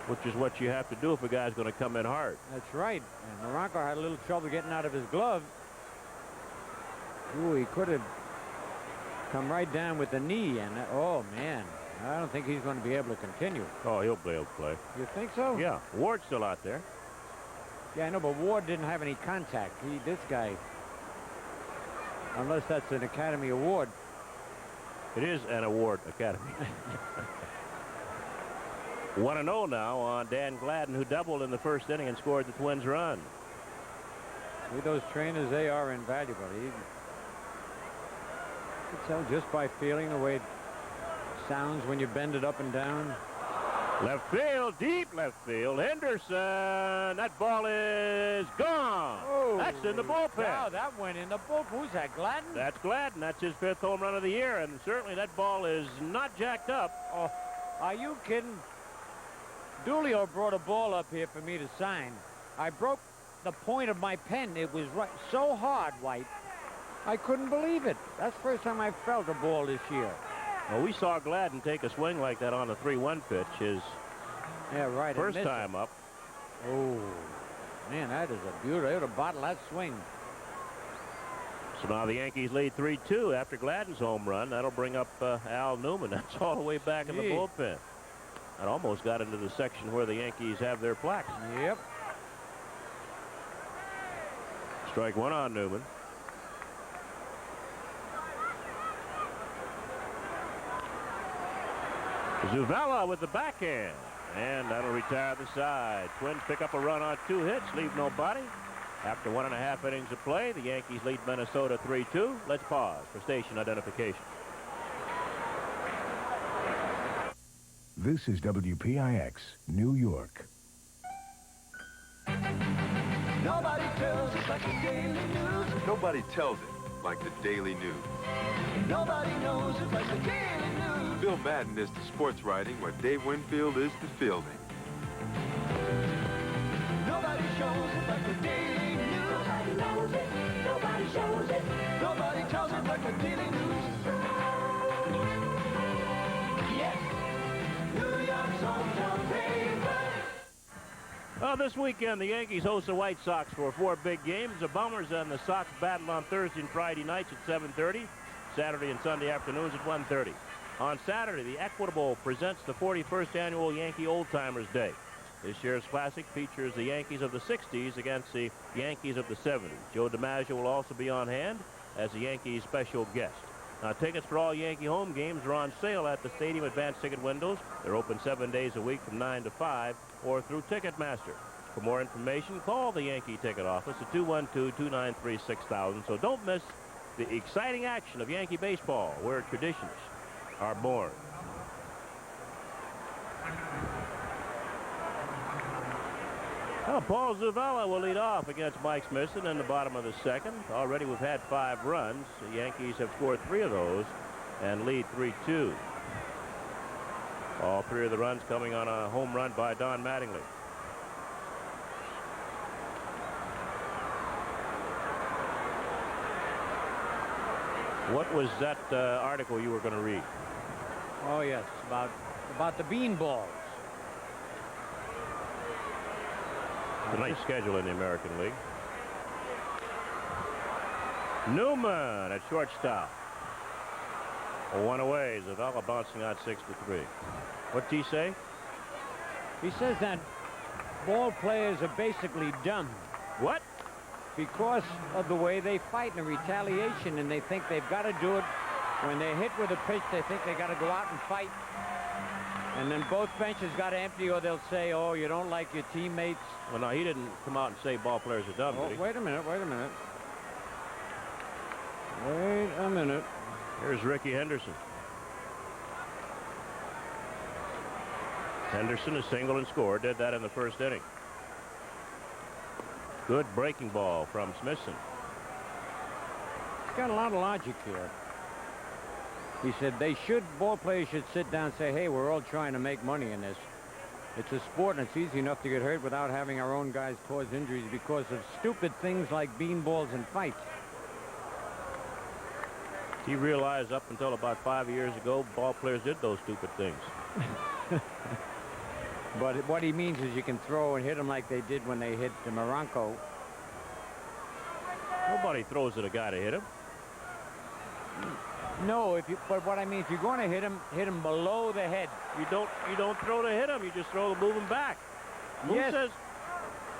which is what you have to do if a guy's going to come in hard. That's right. And Morocco had a little trouble getting out of his glove. Ooh, he could have come right down with the knee. And oh, man. I don't think he's going to be able to continue. Oh, he'll be able to play. You think so? Yeah, Ward's still out there. Yeah, I know, but Ward didn't have any contact. This guy, unless that's an Academy Award. It is an award academy. 1-0 now on Dan Gladden, who doubled in the first inning and scored the Twins' run. With those trainers, they are invaluable. You can tell just by feeling the way it sounds when you bend it up and down. Left field, deep left field. Henderson. That ball is gone. Oh, That's in the bullpen. Wow, that went in the bullpen. Who's that, Gladden? That's Gladden. That's his 5th home run of the year, and certainly that ball is not jacked up. Oh, are you kidding? Dulio brought a ball up here for me to sign. I broke the point of my pen. It was right, so hard, White. I couldn't believe it. That's the first time I felt a ball this year. Well, we saw Gladden take a swing like that on the 3-1 pitch. His first time up. Oh, man, that is a beauty. They would have bottled that swing. So now the Yankees lead 3-2 after Gladden's home run. That'll bring up Al Newman. That's all the way back in the bullpen. That almost got into the section where the Yankees have their plaques. Yep. Strike one on Newman. Zuvela with the backhand, and that'll retire the side. Twins pick up a run on 2 hits, leave nobody. After 1.5 innings of play, the Yankees lead Minnesota 3-2. Let's pause for station identification. This is WPIX, New York. Nobody tells it like the Daily News. Nobody tells it like the Daily News. Nobody knows it like the Daily News. Bill Madden is the sports writing, where Dave Winfield is the fielding. Nobody shows it like the Daily News. Nobody knows it. Nobody shows it. Nobody tells it like the Daily News. Yes. New York's hometown paper. This weekend, the Yankees host the White Sox for 4 big games. The Bombers and the Sox battle on Thursday and Friday nights at 7:30. Saturday and Sunday afternoons at 1:30. On Saturday, the Equitable presents the 41st annual Yankee Old Timers Day. This year's classic features the Yankees of the 60s against the Yankees of the 70s. Joe DiMaggio will also be on hand as the Yankees' special guest. Now, tickets for all Yankee home games are on sale at the stadium advance ticket windows. They're open 7 days a week from 9 to 5 or through Ticketmaster. For more information, call the Yankee ticket office at 212-293-6000. So don't miss the exciting action of Yankee baseball, where traditions are born. Well, Paul Zuvela will lead off against Mike Smithson in the bottom of the second. Already we've had 5 runs. The Yankees have scored 3 of those and lead 3-2. All 3 of the runs coming on a home run by Don Mattingly. What was that article you were going to read? Oh, yes, about the bean balls. Tonight's schedule in the American League. Newman at shortstop. 1 away. Zavala bouncing out 6-3. What did he say? He says that ball players are basically dumb What? because of the way they fight in the retaliation, and they think they've got to do it. When they're hit with a pitch, they think they got to go out and fight. And then both benches got to empty, or they'll say, oh, you don't like your teammates. Well, no, he didn't come out and say ball players are dumb, Oh, did he? wait a minute, wait a minute. Wait a minute. Here's Ricky Henderson. Henderson is single and scored. Did that in the first inning. Good breaking ball from Smithson. He's got a lot of logic here. He said ball players should sit down and say, hey, we're all trying to make money in this. It's a sport, and it's easy enough to get hurt without having our own guys cause injuries because of stupid things like beanballs and fights. He realized up until about 5 years ago, ball players did those stupid things. But what he means is you can throw and hit them like they did when they hit the Moronco. Nobody throws at a guy to hit him. No, but what I mean, if you're going to hit him below the head. You don't throw to hit him. You just throw to move him back. Who Yes. says?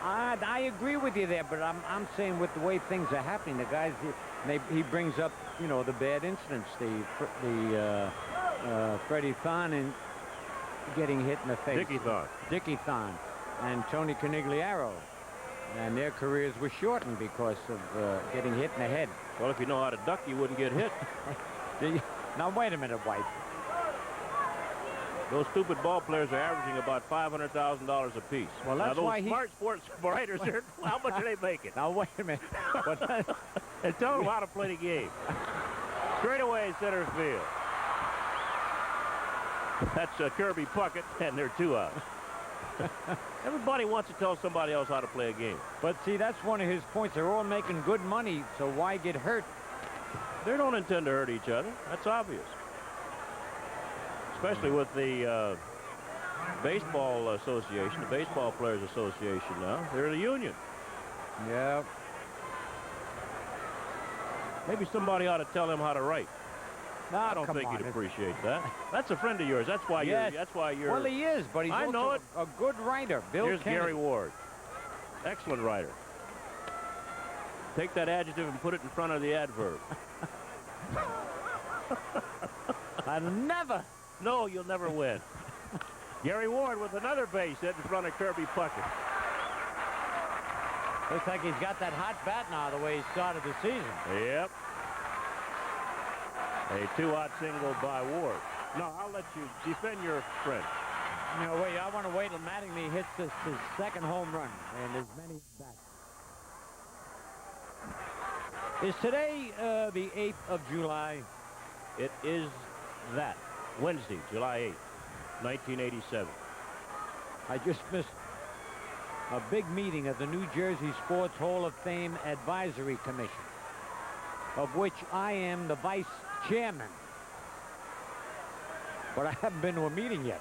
I agree with you there, but I'm saying with the way things are happening, the guys he brings up, you know, the bad incidents, the Freddie Thon and getting hit in the face. Dickie Thon and Tony Conigliaro, and their careers were shortened because of getting hit in the head. Well, if you know how to duck, you wouldn't get hit. Now wait a minute, White. Those stupid ball players are averaging about $500,000 apiece. Well, that's now, those why smart sports writers, how much are they making? Now wait a minute. And tell them how to play the game. Straight away in center field. That's Kirby Puckett, and they're 2 outs. Everybody wants to tell somebody else how to play a game. But see, that's one of his points. They're all making good money, so why get hurt? They don't intend to hurt each other. That's obvious. Especially with the Baseball Association, the Baseball Players Association now. They're the union. Yeah. Maybe somebody ought to tell him how to write. No, I don't think he'd appreciate that. That's a friend of yours. That's why Yes. you're. Well, he is, but he's I know also a good writer. Bill Here's Kennedy. Gary Ward. Excellent writer. Take that adjective and put it in front of the adverb. I'll never. No, you'll never win. Gary Ward with another base hit in front of Kirby Puckett. Looks like he's got that hot bat now the way he started the season. Yep. A 2-out single by Ward. No, I'll let you defend your friend. No, wait, I want to wait till Mattingly hits his second home run, and there's many back. Is today the 8th of July? It is that. Wednesday, July 8th, 1987. I just missed a big meeting of the New Jersey Sports Hall of Fame Advisory Commission, of which I am the vice chairman. But I haven't been to a meeting yet.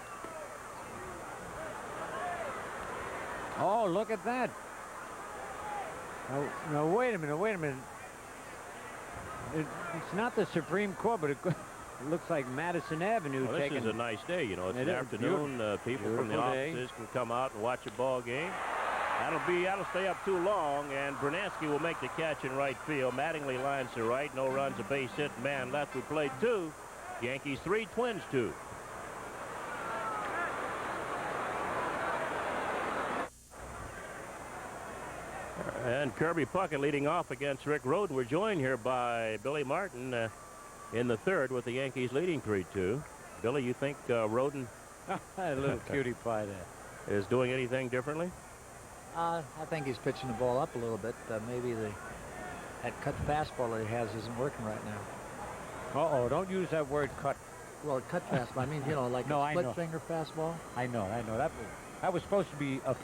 Oh, look at that. Now wait a minute. It's not the Supreme Court, but it looks like Madison Avenue. Well, this is a nice day, you know. It's It an is afternoon. People from the Beautiful day. offices can come out and watch a ball game. That'll stay up too long, and Bernansky will make the catch in right field. Mattingly lines to right. No runs, a base hit, man left. We played 2. Yankees 3, Twins 2. And Kirby Puckett leading off against Rick Rhoden. We're joined here by Billy Martin in the third with the Yankees leading 3-2. Billy, you think Rhoden A little cutie pie there. is doing anything differently? I think he's pitching the ball up a little bit. Maybe that cut fastball that he has isn't working right now. Uh-oh, don't use that word cut. Well, cut fastball. I mean, you know, like No, I a know. split finger fastball. I know. That was supposed to be a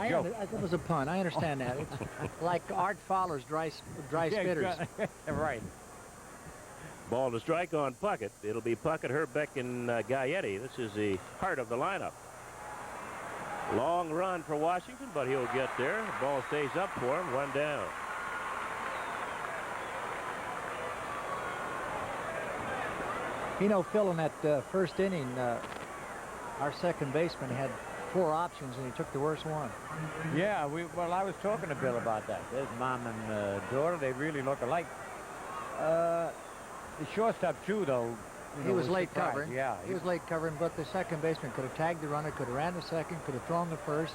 joke. That was a pun. I understand that. It's like Art Fowler's dry spitters. Right. Ball to strike on Puckett. It'll be Puckett, Herbeck, and Gaetti. This is the heart of the lineup. Long run for Washington, but he'll get there. The ball stays up for him. 1 down. You know, Phil, in that first inning, our second baseman had 4 options, and he took the worst one. Yeah, well, I was talking to Bill about that. There's mom and daughter. They really look alike. The shortstop, too, though. He was late surprised. covering. Yeah. He was late covering, but the second baseman could have tagged the runner, could have ran the second, could have thrown the first,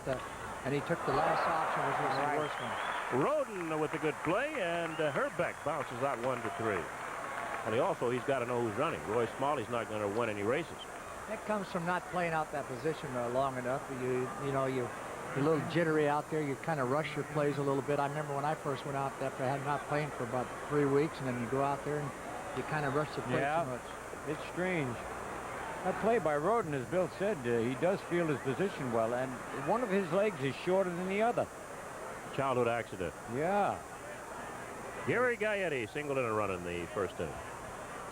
and he took the last option, which was Right. the worst one. Roden with a good play, and Herbeck bounces out 1-3. And he's got to know who's running. Roy Smalley's not going to win any races. That comes from not playing out that position long enough. You know, you're a little jittery out there. You kind of rush your plays a little bit. I remember when I first went out after I had not playing for about 3 weeks, and then you go out there and you kind of rush the play Yeah. too much. It's strange. That play by Roden, as Bill said, he does feel his position well, and one of his legs is shorter than the other. Childhood accident. Yeah. Gary Gaetti singled in a run in the first inning.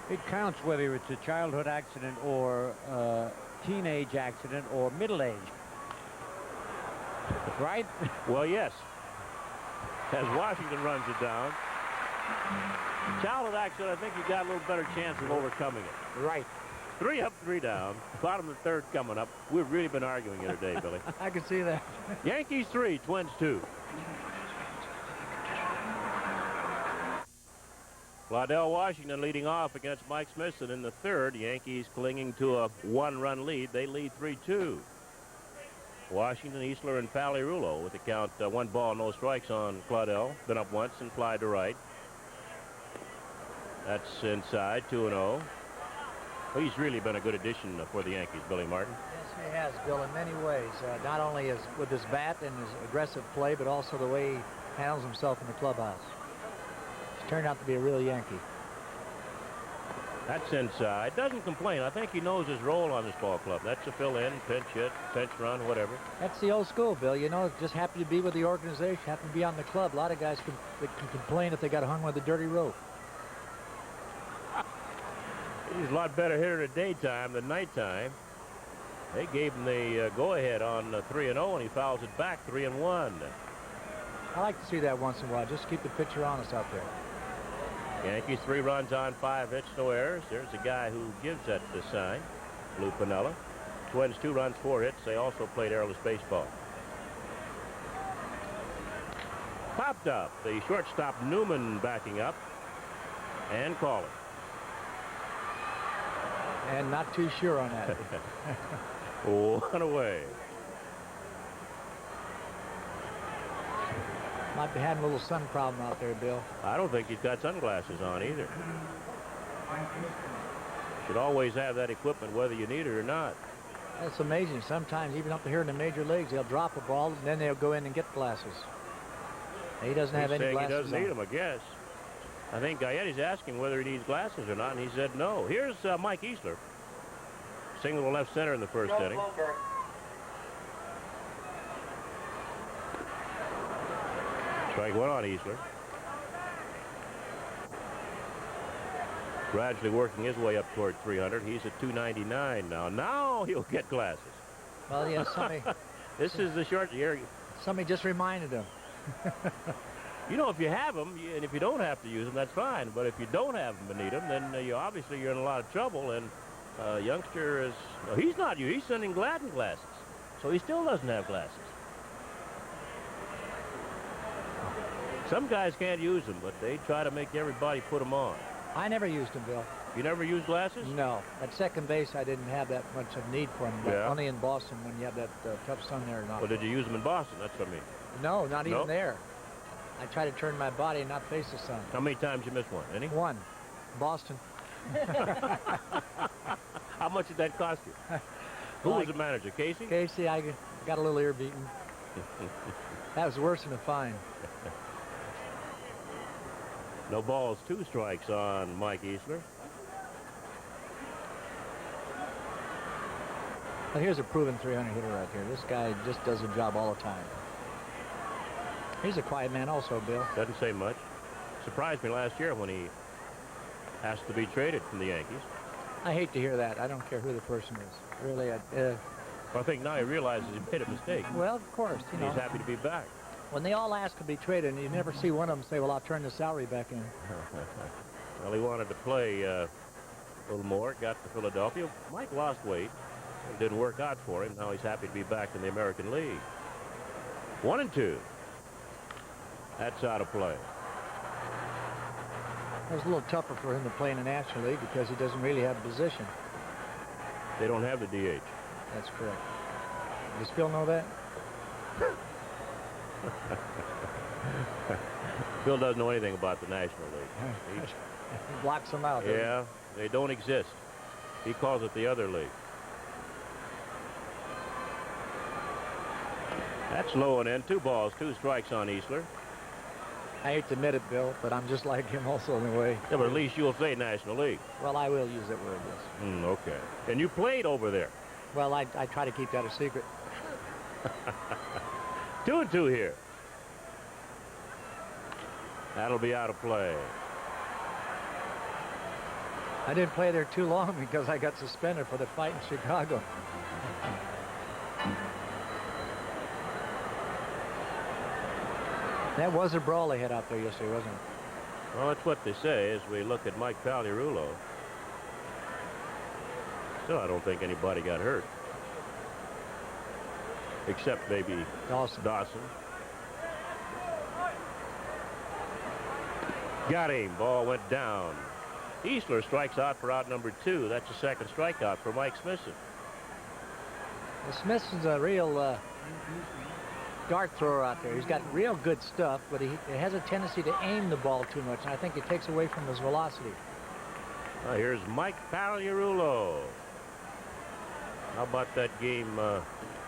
It counts whether it's a childhood accident or teenage accident or middle age. Right? Well, yes. As Washington runs it down. Childhood accident, I think you got a little better chance of overcoming it. Right. 3 up, 3 down. Bottom of the third coming up. We've really been arguing here today, Billy. I can see that. Yankees 3, Twins 2. Claudell Washington leading off against Mike Smithson in the third. Yankees clinging to a 1-run lead. They lead 3-2. Washington, Easler, and Palirulo with the count 1 ball, no strikes on Claudell. Been up once and fly to right. That's inside, 2-0. Well, he's really been a good addition for the Yankees, Billy Martin. Yes, he has, Bill, in many ways. Not only with his bat and his aggressive play, but also the way he handles himself in the clubhouse. He's turned out to be a real Yankee. That's inside. Doesn't complain. I think he knows his role on this ball club. That's a fill-in, pinch hit, pinch run, whatever. That's the old school, Bill. You know, just happy to be with the organization, happy to be on the club. A lot of guys can complain if they got hung with a dirty rope. He's a lot better hitter at daytime than nighttime. They gave him the go-ahead on 3-0, and he fouls it back 3-1. I like to see that once in a while. Just keep the pitcher honest out there. Yankees 3 runs on 5 hits, no errors. There's the guy who gives that the sign, Lou Piniella. Twins 2 runs, 4 hits. They also played airless baseball. Popped up. The shortstop Newman backing up and calling. And not too sure on that. 1 away. Might be having a little sun problem out there, Bill. I don't think he's got sunglasses on either. Should always have that equipment whether you need it or not. That's amazing. Sometimes, even up here in the major leagues, they'll drop a ball, and then they'll go in and get glasses. He doesn't have He's any saying glasses he doesn't need them, I guess. I think Gaetti's asking whether he needs glasses or not, and he said no. Here's Mike Easler. Single to left center in the first inning. Strike 1 on Easler. Gradually working his way up toward 300. He's at 299 now. Now he'll get glasses. Well, yeah, This is the short year. somebody just reminded him. You know, if you have them, and if you don't have to use them, that's fine. But if you don't have them and need them, then you obviously you're in a lot of trouble. And youngster is, no, he's not you. He's sending Gladden glasses. So he still doesn't have glasses. Some guys can't use them, but they try to make everybody put them on. I never used them, Bill. You never use glasses? No. At second base, I didn't have that much of need for them. Yeah. Only in Boston when you have that tough sun there. Well, did you use them in Boston? That's what I mean. No, not even Nope. there. I try to turn my body and not face the sun. How many times you missed one? Any? One. Boston. How much did that cost you? Who Well, was the manager, Casey? Casey, I got a little ear beaten. That was worse than a fine. No balls, 2 strikes on Mike Easler. Well, here's a proven 300 hitter right here. This guy just does a job all the time. He's a quiet man also, Bill. Doesn't say much. Surprised me last year when he asked to be traded from the Yankees. I hate to hear that. I don't care who the person is. Really, I think now he realizes he made a mistake. well, of course, you know. He's happy to be back. When they all ask to be traded, and you never see one of them say, well, I'll turn the salary back in. Well, he wanted to play a little more, got to Philadelphia. Mike lost weight. It didn't work out for him. Now he's happy to be back in the American League. 1-2. That's out of play. It was a little tougher for him to play in the National League because he doesn't really have a position. They don't have the DH. That's correct. You still know that? Phil doesn't know anything about the National League. He blocks them out. doesn't he? Yeah, they don't exist. He calls it the other league. That's low and in. 2 balls, 2 strikes on Easler. I hate to admit it, Bill, but I'm just like him also in a way. Yeah, but at least you'll say National League. Well, I will use that word, yes. Okay. And you played over there. Well, I try to keep that a secret. 2-2 here. That'll be out of play. I didn't play there too long because I got suspended for the fight in Chicago. That was a brawl they had out there yesterday, wasn't it? Well, that's what they say as we look at Mike Pagliarulo. Still, I don't think anybody got hurt. Except maybe Dawson. Got him. Ball went down. Easler strikes out for out number 2. That's the second strikeout for Mike Smithson. Well, Smithson's a real dart thrower out there. He's got real good stuff, but he has a tendency to aim the ball too much, and I think it takes away from his velocity. Here's Mike Pagliarulo. How about that game,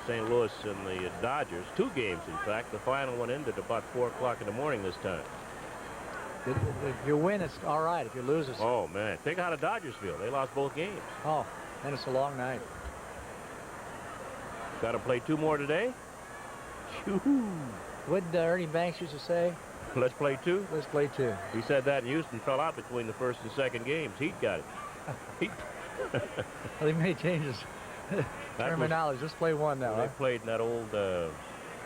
St. Louis and the Dodgers? 2 games, in fact. The final one ended about 4 o'clock in the morning this time. If you win, it's all right. If you lose, it's... Oh, man. Think how the Dodgers feel. They lost both games. Oh, then it's a long night. Got to play 2 more today? Shoo-hoo. What did Ernie Banks used to say? Let's play 2? Let's play 2. He said that in Houston, fell out between the first and second games. Heat got it. Heat. Well, he made changes. Terminology. Let's play 1 now. They played in that old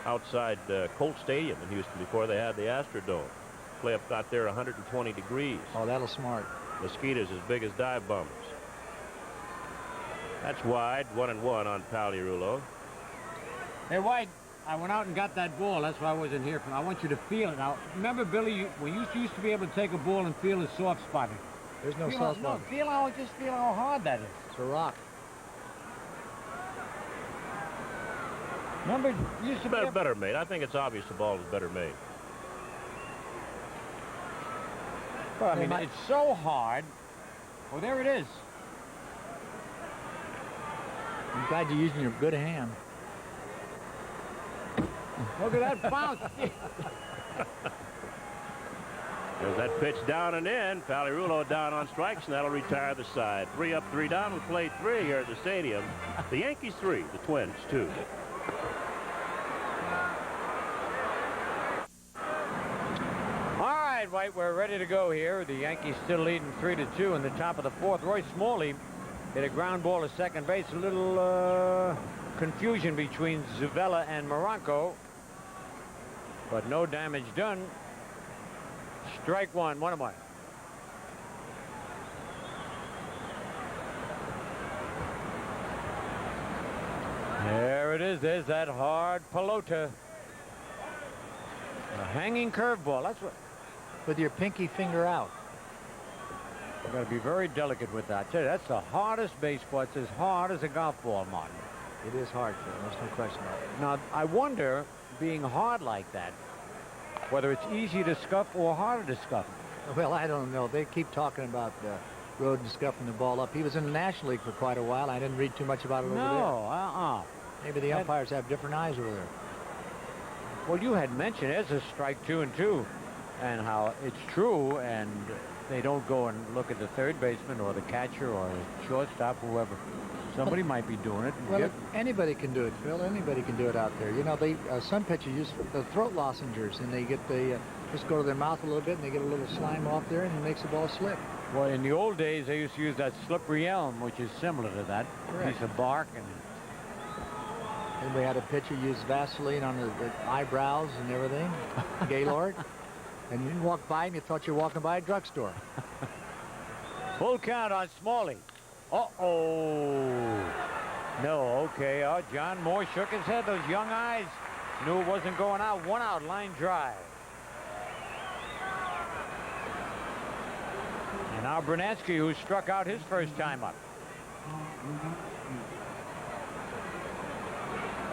outside Colt Stadium in Houston before they had the Astrodome. Play up out there 120 degrees. Oh, that'll smart. Mosquitoes as big as dive bombers. That's wide. 1-1 on Pagliarulo. Hey, White, I went out and got that ball. That's why I wasn't here. I want you to feel it. Now, remember, Billy, when you used to be able to take a ball and feel the soft spot. There's no Feel soft how, spot. no, just feel how hard that is. It's a rock. Remember, you used to be Better made. I think it's obvious the ball is better made. Well, I mean, it's so hard. Well, there it is. I'm glad you're using your good hand. Look at that bounce. There's that pitch down and in. Pagliarulo down on strikes, and that'll retire the side. 3 up, 3 down. We played 3 here at the stadium. The Yankees 3, the Twins 2. All right, White, we're ready to go here. The Yankees still leading 3-2 in the top of the 4th. Roy Smalley hit a ground ball to second base. A little confusion between Zuvella and Moronco, but no damage done. Strike 1, 1-1. There it is. There's that hard pelota. A hanging curveball. That's what. With your pinky finger out. You've got to be very delicate with that. Tell you, that's the hardest baseball. It's as hard as a golf ball, Martin. It is hard, Phil. There's no question about it. Now, I wonder, being hard like that, whether it's easy to scuff or harder to scuff. Well, I don't know. They keep talking about Roden scuffing the ball up. He was in the National League for quite a while. I didn't read too much about it over there. No, Maybe the umpires have different eyes over there. Well, you had mentioned it's a strike 2 and 2, and how it's true, and they don't go and look at the third baseman or the catcher or the shortstop, whoever. Somebody might be doing it. Well, anybody can do it, Phil. Anybody can do it out there. You know, they some pitchers use the throat lozenges, and they get just go to their mouth a little bit, and they get a little slime off there, and it makes the ball slick. Well, in the old days, they used to use that slippery elm, which is similar to that. Correct. Piece of bark. And we had a pitcher use Vaseline on the eyebrows and everything, Gaylord. And you walk by and you thought you were walking by a drugstore. Full count on Smalley. Uh-oh. No, okay. Oh, John Moore shook his head. Those young eyes knew it wasn't going out. 1 out, line drive. And now Brunansky, who struck out his first time up.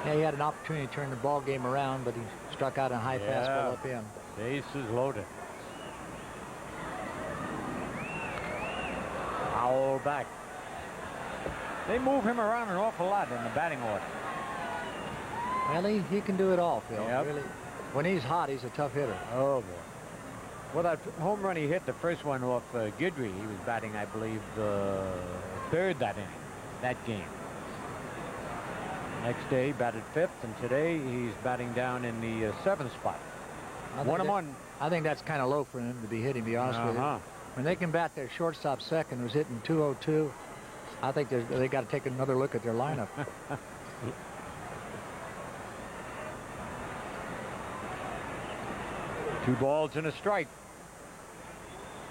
Yeah, he had an opportunity to turn the ball game around, but he struck out a high fastball up in. Bases loaded. Foul back. They move him around an awful lot in the batting order. Well, he can do it all, Phil. Yep. Really. When he's hot, he's a tough hitter. Oh, boy. Well, that home run he hit, the first one off Guidry, he was batting, I believe, the third that inning, that game. Next day, he batted fifth, and today he's batting down in the seventh spot. I think that's kind of low for him to be hitting, to be honest with you. When they can bat their shortstop second, who's hitting 202, I think they got to take another look at their lineup. 2 balls and a strike.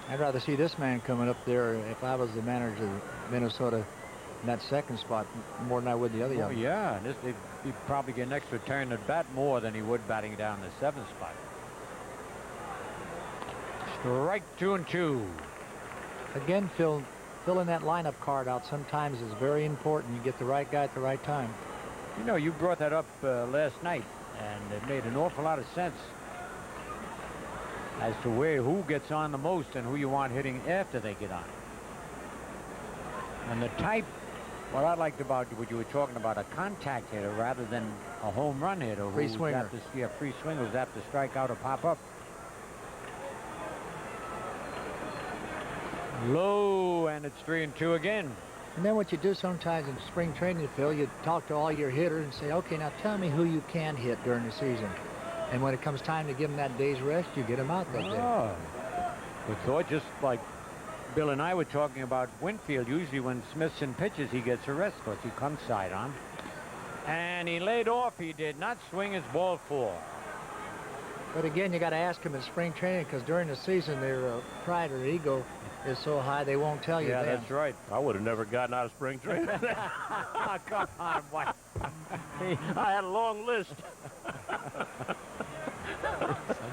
I'd rather see this man coming up there if I was the manager of Minnesota in that second spot more than I would the other young. Yeah, and he'd probably get an extra turn at bat more than he would batting down the seventh spot. Strike 2 and 2. Again, filling that lineup card out sometimes is very important. You get the right guy at the right time. You know, you brought that up last night, and it made an awful lot of sense as to who gets on the most and who you want hitting after they get on. And the type, what I liked about what you were talking about, a contact hitter rather than a home run hitter. Free swinger. Free swingers have to strike out or pop up. Low, and it's 3 and 2 again. And then what you do sometimes in spring training, Phil, you talk to all your hitters and say, okay, now tell me who you can hit during the season. And when it comes time to give them that day's rest, you get them out that day. Oh, good thought. Just like Bill and I were talking about Winfield. Usually when Smithson pitches, he gets a rest because he comes side on. And he laid off. He did not swing his ball 4. But again, you got to ask him in spring training because during the season, their pride or ego is so high they won't tell you. Yeah, then. that's right. I would have never gotten out of spring training. Oh, come on, White. I had a long list.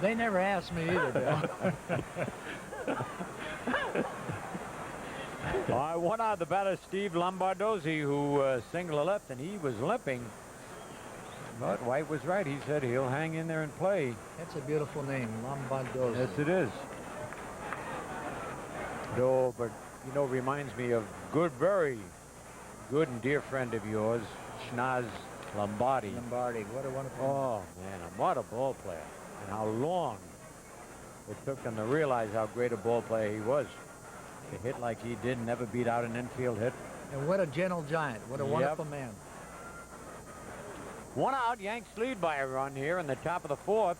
They never asked me either, Bill. One out of the batter, Steve Lombardozzi, who single left, and he was limping. But White was right. He said he'll hang in there and play. That's a beautiful name, Lombardozzi. Yes, it is. No, but, you know, reminds me of very good and dear friend of yours, Schnaz Lombardi. Lombardi, what a wonderful Oh, man, what a ball player. And how long it took them to realize how great a ball player he was. To hit like he did, never beat out an infield hit. And what a gentle giant. What a wonderful man. 1 out, Yanks lead by a run here in the top of the 4th.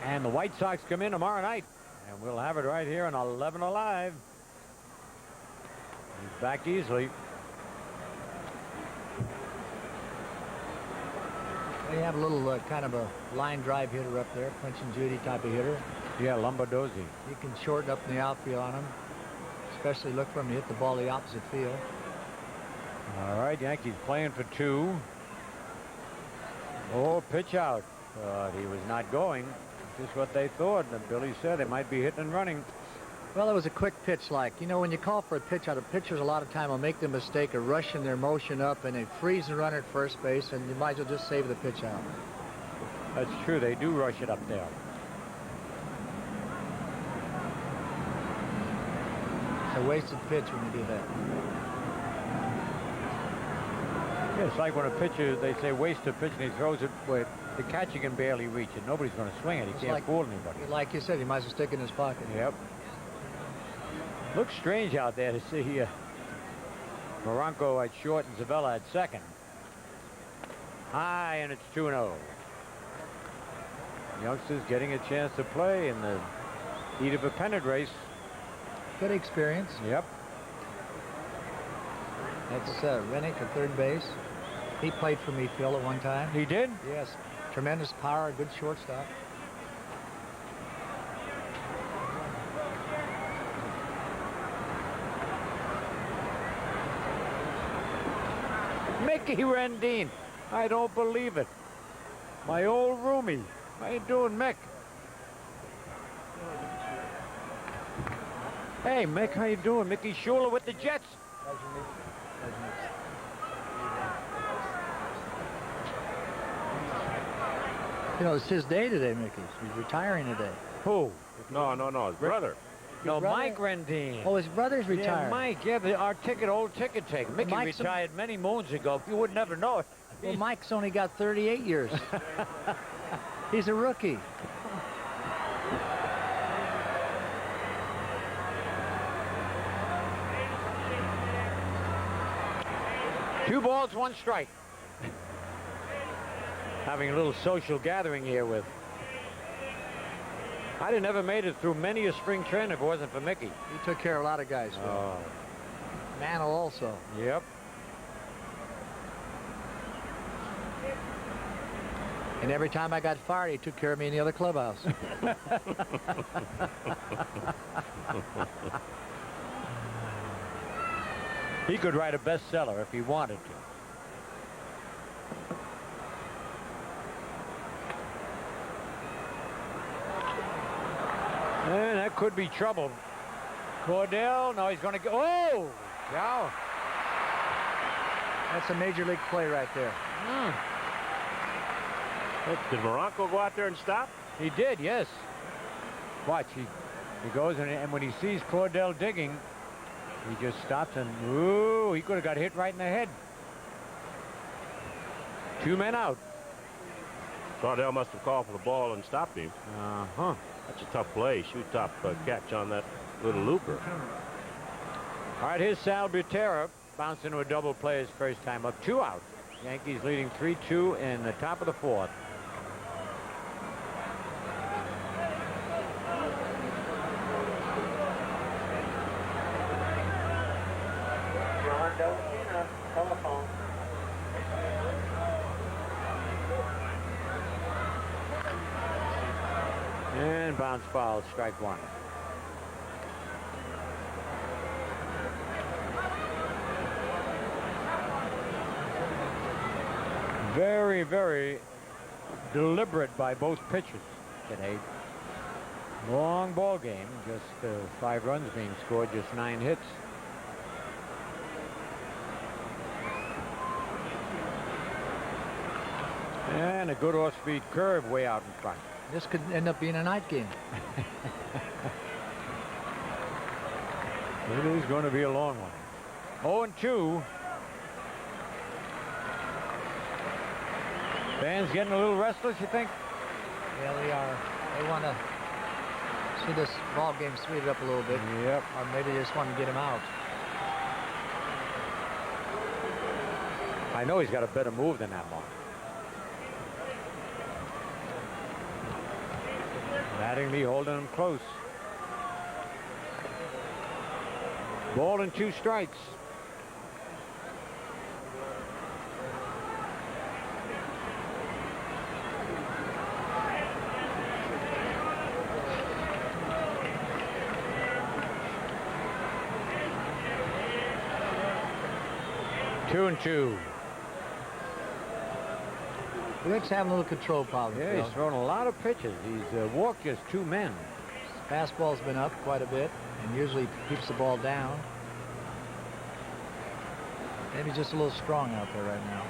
And the White Sox come in tomorrow night. And we'll have it right here on 11 Alive. He's back easily. They have a little kind of a line drive hitter up there, Punch and Judy type of hitter. Yeah, Lombardozzi. You can shorten up in the outfield on him, especially look for him to hit the ball the opposite field. All right, Yankees playing for 2. Oh, pitch out. He was not going. Just what they thought. And Billy said it might be hitting and running. Well, it was a quick pitch like. You know, when you call for a pitch out, pitchers a lot of time will make the mistake of rushing their motion up and they freeze the runner at first base, and you might as well just save the pitch out. That's true. They do rush it up there. It's a wasted pitch when you do that. Yeah, it's like when a pitcher, they say waste a pitch and he throws it where the catcher can barely reach it. Nobody's going to swing it. He can't fool anybody. Like you said, he might as well stick it in his pocket. Yep. Looks strange out there to see Moronco at short and Zavella at second. High, and it's 2-0. Youngsters getting a chance to play in the heat of a pennant race. Good experience. Yep. That's Rennick at third base. He played for me, Phil, at one time. He did? Yes. Tremendous power, good shortstop. Mickey Rendine. I don't believe it. My old roomie. How you doing, Mick? Hey, Mick, how you doing? Mickey Schuler with the Jets. You know, it's his day today, Mickey. He's retiring today. Who? No, his brother. No, brother? Mike Rendine. Oh, his brother's yeah, retired. Mike. Yeah, our old ticket taker. Mickey Mike's a- retired many moons ago. You would never know it. Well, Mike's only got 38 years. He's a rookie. Two balls, one strike. Having a little social gathering here with. I'd have never made it through many a spring training if it wasn't for Mickey. He took care of a lot of guys. Phil. Oh, Mantle also. yep. And every time I got fired, he took care of me in the other clubhouse. He could write a bestseller if he wanted to. And that could be trouble. Cordell, no, he's going to go. Oh! Wow. That's a major league play right there. Did Moronco go out there and stop? He did, yes. Watch, he goes and when he sees Cordell digging, he just stops and, ooh, he could have got hit right in the head. 2 men out. Cordell must have called for the ball and stopped him. Uh-huh. That's a tough play. Shoot top catch on that little looper. All right, here's Sal Butera. Bounced into a double play his first time up. 2 out. Yankees leading 3-2 in the top of the 4th. And bounce foul, strike 1. Very, very deliberate by both pitchers today. Long ball game, just 5 runs being scored, just 9 hits. And a good off-speed curve way out in front. This could end up being a night game. It is going to be a long one. 0-2. Fans getting a little restless, you think? Yeah, they are. They want to see this ball game speeded up a little bit. Yep. Or maybe they just want to get him out. I know he's got a better move than that ball. Mattingly holding him close. Ball and 2 strikes. Two and 2. Rick's having a little control problem. Yeah, Phil. he's thrown a lot of pitches. He's walked just 2 men. Fastball's been up quite a bit and usually keeps the ball down. Maybe just a little strong out there right now.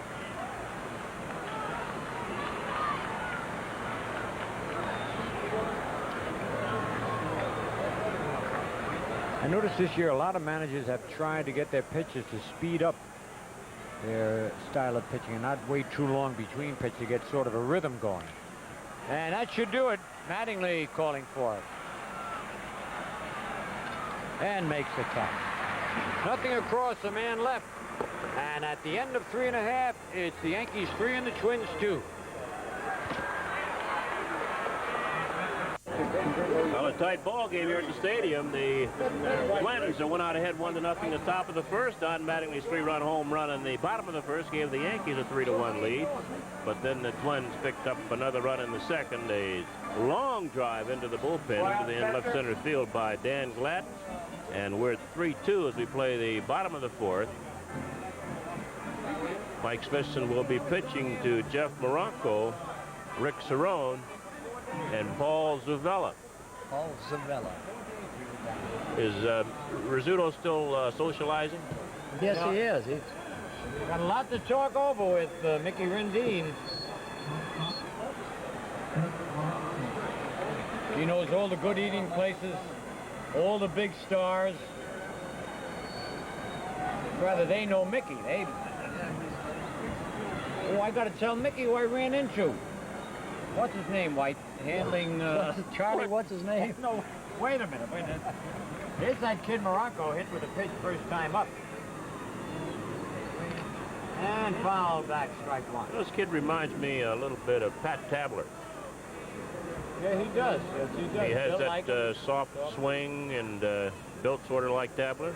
I noticed this year a lot of managers have tried to get their pitchers to speed up their style of pitching and not wait too long between pitches to get sort of a rhythm going. And that should do it. Mattingly calling for it. And makes the catch. Nothing across, a man left. And at the end of 3.5, it's the Yankees 3 and the Twins 2. Well, a tight ball game here at the stadium. The Twins went out ahead 1-0 the top of the first. Don Mattingly's 3-run home run in the bottom of the first gave the Yankees a 3-1 lead. But then the Twins picked up another run in the second. A long drive into the bullpen into the end left center field by Dan Gladden. And we're at 3-2 as we play the bottom of the 4th. Mike Smithson will be pitching to Jeff Moronco, Rick Cerrone, and Paul Zavella. Paul Zavella. Is Rizzuto still socializing? Yes, he is. He's Got a lot to talk over with Mickey Rendine. He knows all the good eating places all the big stars. Rather, they know Mickey. Oh, I got to tell Mickey who I ran into. What's his name, White? Handling, Charlie, what's his name? No, wait a minute. Here's that kid Morocco hit with a pitch first time up. And foul back, strike one. This kid reminds me a little bit of Pat Tabler. Yeah, he does. Yes, he does. He has Built that like soft swing and built sort of like Tabler.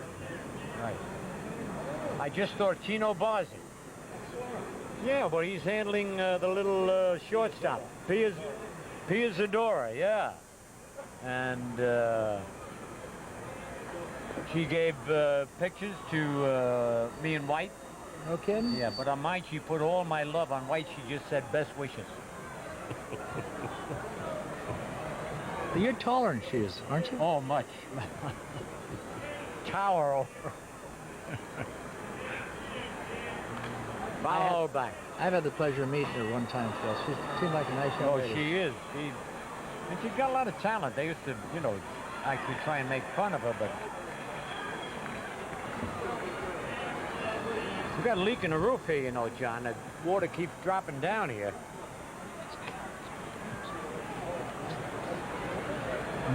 Right. I just thought Chino Bozzi. Yeah, but he's handling the little shortstop. Pia Zadora, yeah. And she gave pictures to me and White. No kidding? Yeah, but on mine she put all my love. On White she just said best wishes. But you're taller than she is, aren't you? Oh, much. Tower over. Foul back. I've had the pleasure of meeting her one time, Phil. She seemed like a nice young Oh, lady. she is. And she's got a lot of talent. They used to, you know, actually try and make fun of her, but we got a leak in the roof here, you know, John. The water keeps dropping down here.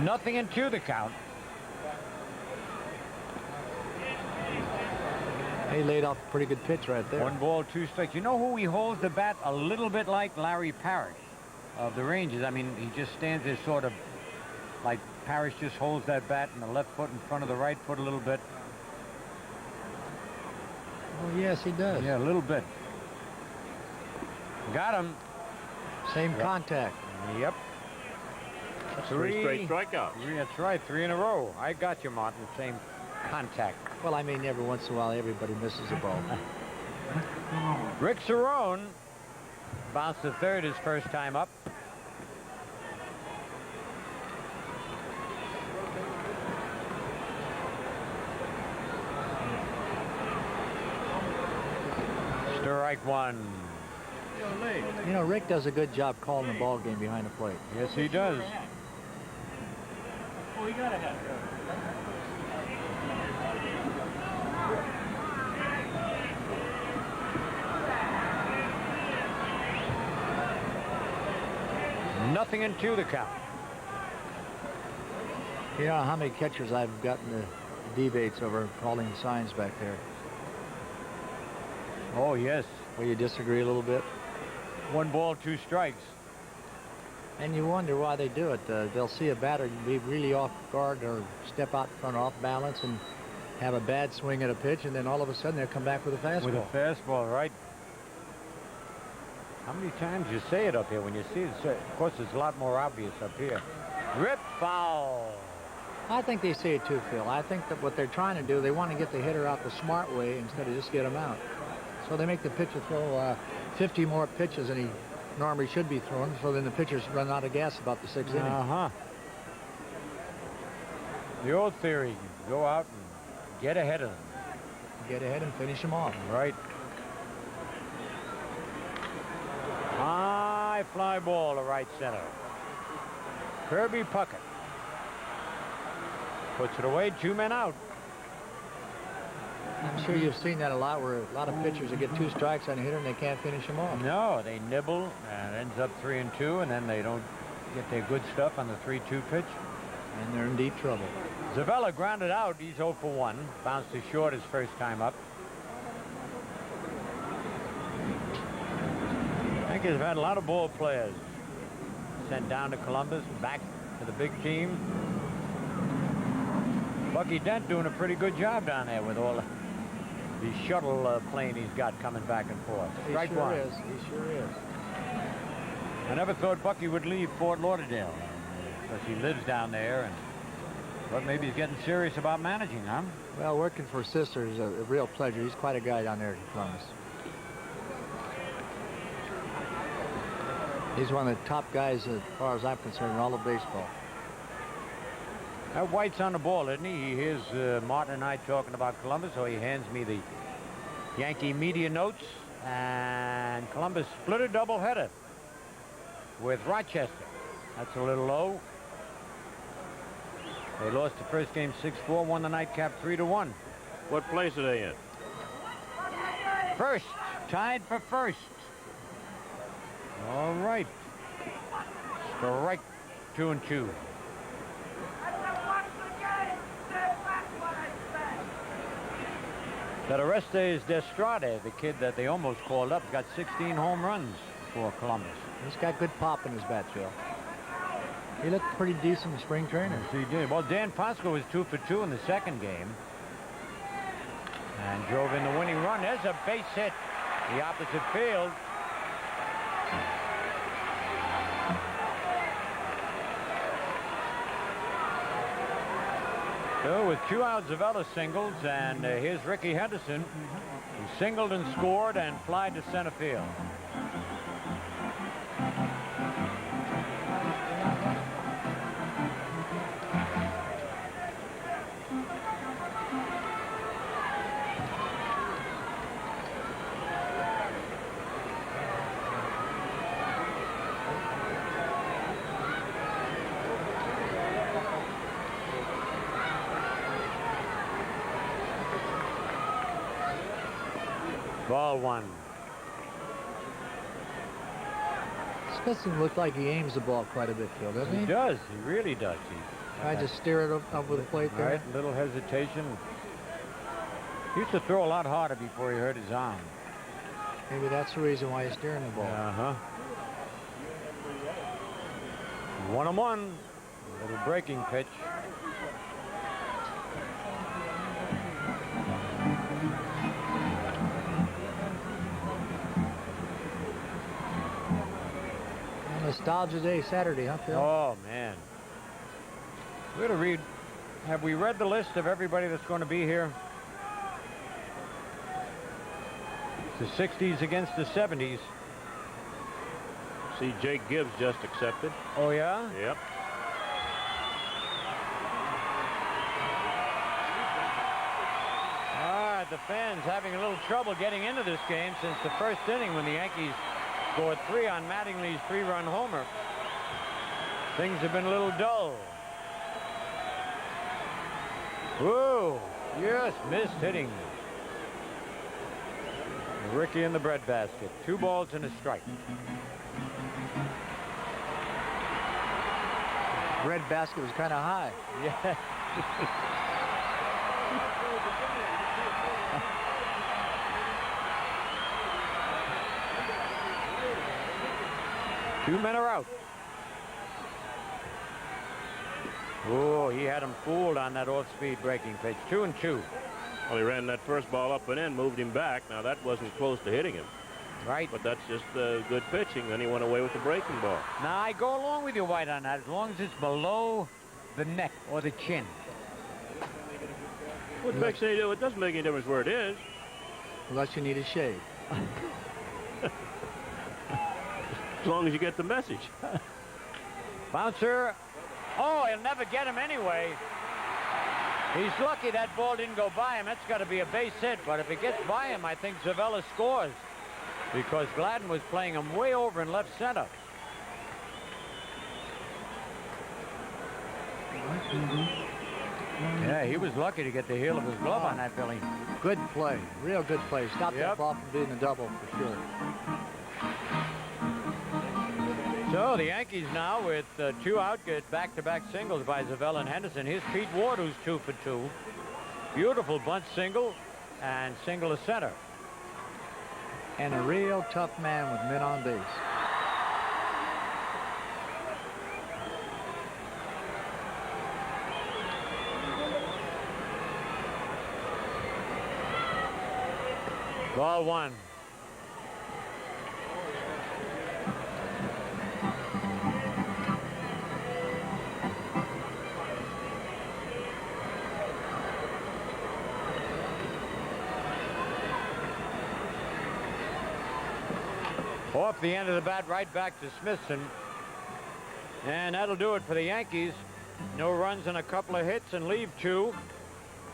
Nothing in two the count. He laid off a pretty good pitch right there. 1 ball, 2 strikes. You know who he holds the bat a little bit like? Larry Parrish of the Rangers. I mean, he just stands there sort of like Parrish just holds that bat in the left foot in front of the right foot a little bit. Oh, yes, he does. Yeah, a little bit. Got him. Same contact. Yep. Three straight strikeouts. That's right, 3 in a row. I got you, Martin. Same contact. Well, I mean, every once in a while, everybody misses a ball. Rick Cerrone bounced to third his first time up. Strike one. You know, Rick does a good job calling the ball game behind the plate. Yes, he does. Oh, he got ahead. Nothing in 2 the count. You know how many catchers I've gotten the debates over calling signs back there? Oh, yes. Where you disagree a little bit? 1 ball, 2 strikes. And you wonder why they do it. They'll see a batter be really off guard or step out in front off balance and have a bad swing at a pitch, and then all of a sudden they'll come back with a fastball. With a fastball, right? How many times you say it up here when you see it? Of course, it's a lot more obvious up here. Rip foul. I think they see it too, Phil. I think that what they're trying to do, they want to get the hitter out the smart way instead of just get him out. So they make the pitcher throw 50 more pitches than he normally should be throwing, so then the pitchers run out of gas about the 6th inning. Uh-huh. The old theory, go out and get ahead of them. Get ahead and finish him off. Right. High fly ball to right center. Kirby Puckett puts it away, 2 men out. I'm sure you've seen that a lot, where a lot of pitchers will get 2 strikes on a hitter and they can't finish him off. No, they nibble and it ends up 3 and 2, and then they don't get their good stuff on the 3-2 pitch. And they're in deep trouble. Zavella grounded out. He's 0 for 1. Bounced to short his first time up. I think they've had a lot of ball players sent down to Columbus, back to the big team. Bucky Dent doing a pretty good job down there with all the shuttle plane he's got coming back and forth. He Strike sure one. is. He sure is. I never thought Bucky would leave Fort Lauderdale because he lives down there, but maybe he's getting serious about managing, huh? Well, working for Sister is a real pleasure. He's quite a guy down there in Columbus. He's one of the top guys, as far as I'm concerned, in all of baseball. That White's on the ball, isn't he? He hears Martin and I talking about Columbus, so he hands me the Yankee media notes. And Columbus split a doubleheader with Rochester. That's a little low. They lost the first game 6-4, won the nightcap 3-1. What place are they in? First, tied for first. All right. Strike 2-2. But Orestes Destrade, the kid that they almost called up, got 16 home runs for Columbus. He's got good pop in his bat, Phil. He looked pretty decent in spring training. Yes, he did. Well, Dan Fosco was 2 for 2 in the second game. And drove in the winning run. There's a base hit. The opposite field. So with 2 outs, Zavella singles, and here's Ricky Henderson, who singled and scored and flied to center field. Ball 1. Smithson looked like he aims the ball quite a bit, Phil, doesn't he? He does. He really does. I just steer it up with the plate All there. right, little hesitation. He used to throw a lot harder before he hurt his arm. Maybe that's the reason why he's steering the ball. Uh-huh. 1-1. Little breaking pitch. Nostalgia Day Saturday, huh, Phil? Oh, man. We're to read. Have we read the list of everybody that's going to be here? The 60s against the 70s. See, Jake Gibbs just accepted. Oh, yeah? Yep. All right, the fans having a little trouble getting into this game since the first inning when the Yankees scored 3 on Mattingly's 3-run homer. Things have been a little dull. Whoa, yes, missed hitting. Ricky in the breadbasket. 2 balls and a strike. Red basket was kind of high. Yeah. Two men are out. Oh, he had him fooled on that off-speed breaking pitch. 2-2. Well, he ran that first ball up and in, moved him back. Now, that wasn't close to hitting him. Right. But that's just good pitching. Then he went away with the breaking ball. Now, I go along with you, White, on that, as long as it's below the neck or the chin. What makes any difference? It doesn't make any difference where it is. Unless you need a shave. As long as you get the message. Bouncer. Oh, he'll never get him anyway. He's lucky that ball didn't go by him. That's got to be a base hit. But if it gets by him, I think Zavella scores. Because Gladden was playing him way over in left center. Yeah, he was lucky to get the heel of his glove on that, Billy. Good play. Real good play. Stop Yep. that ball from being a double for sure. So the Yankees now with 2 out, get back-to-back singles by Zavella and Henderson. Here's Pete Ward, who's 2 for 2. Beautiful bunt single and single to center. And a real tough man with men on base. Ball 1. Off the end of the bat, right back to Smithson. And that'll do it for the Yankees. No runs and a couple of hits and leave 2.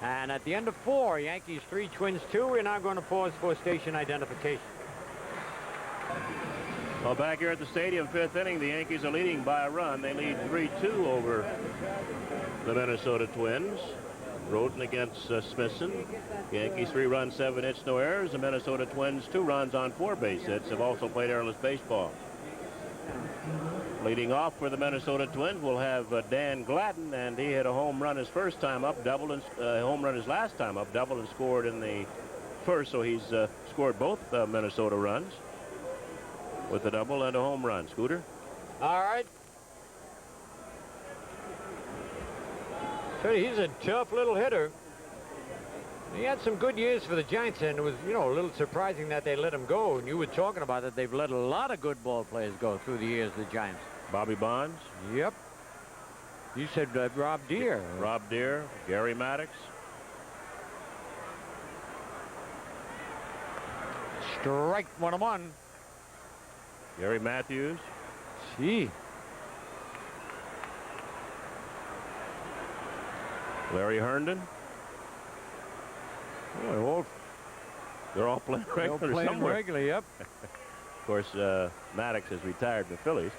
And at the end of 4, Yankees 3, Twins 2. We're now going to pause for station identification. Well, back here at the stadium, fifth inning, the Yankees are leading by a run. They lead 3-2 over the Minnesota Twins. Roden against Smithson. Yankees 3 runs, 7 hits, no errors. The Minnesota Twins 2 runs on 4 base hits, have also played airless baseball. Leading off for the Minnesota Twins, we'll have Dan Gladden, and he hit a home run his first time up, doubled, and home run his last time up, doubled and scored in the first, so he's scored both Minnesota runs with a double and a home run. Scooter? All right. So he's a tough little hitter. He had some good years for the Giants, and it was, you know, a little surprising that they let him go. And you were talking about that they've let a lot of good ball players go through the years, the Giants. Bobby Bonds? Yep. You said Rob Deere. Rob Deere, Gary Maddox. Strike 1-1. Gary Matthews. Gee. Larry Herndon. Oh, They're all playing they're regular playing somewhere. regularly, yep. Of course, Maddox has retired from the Phillies.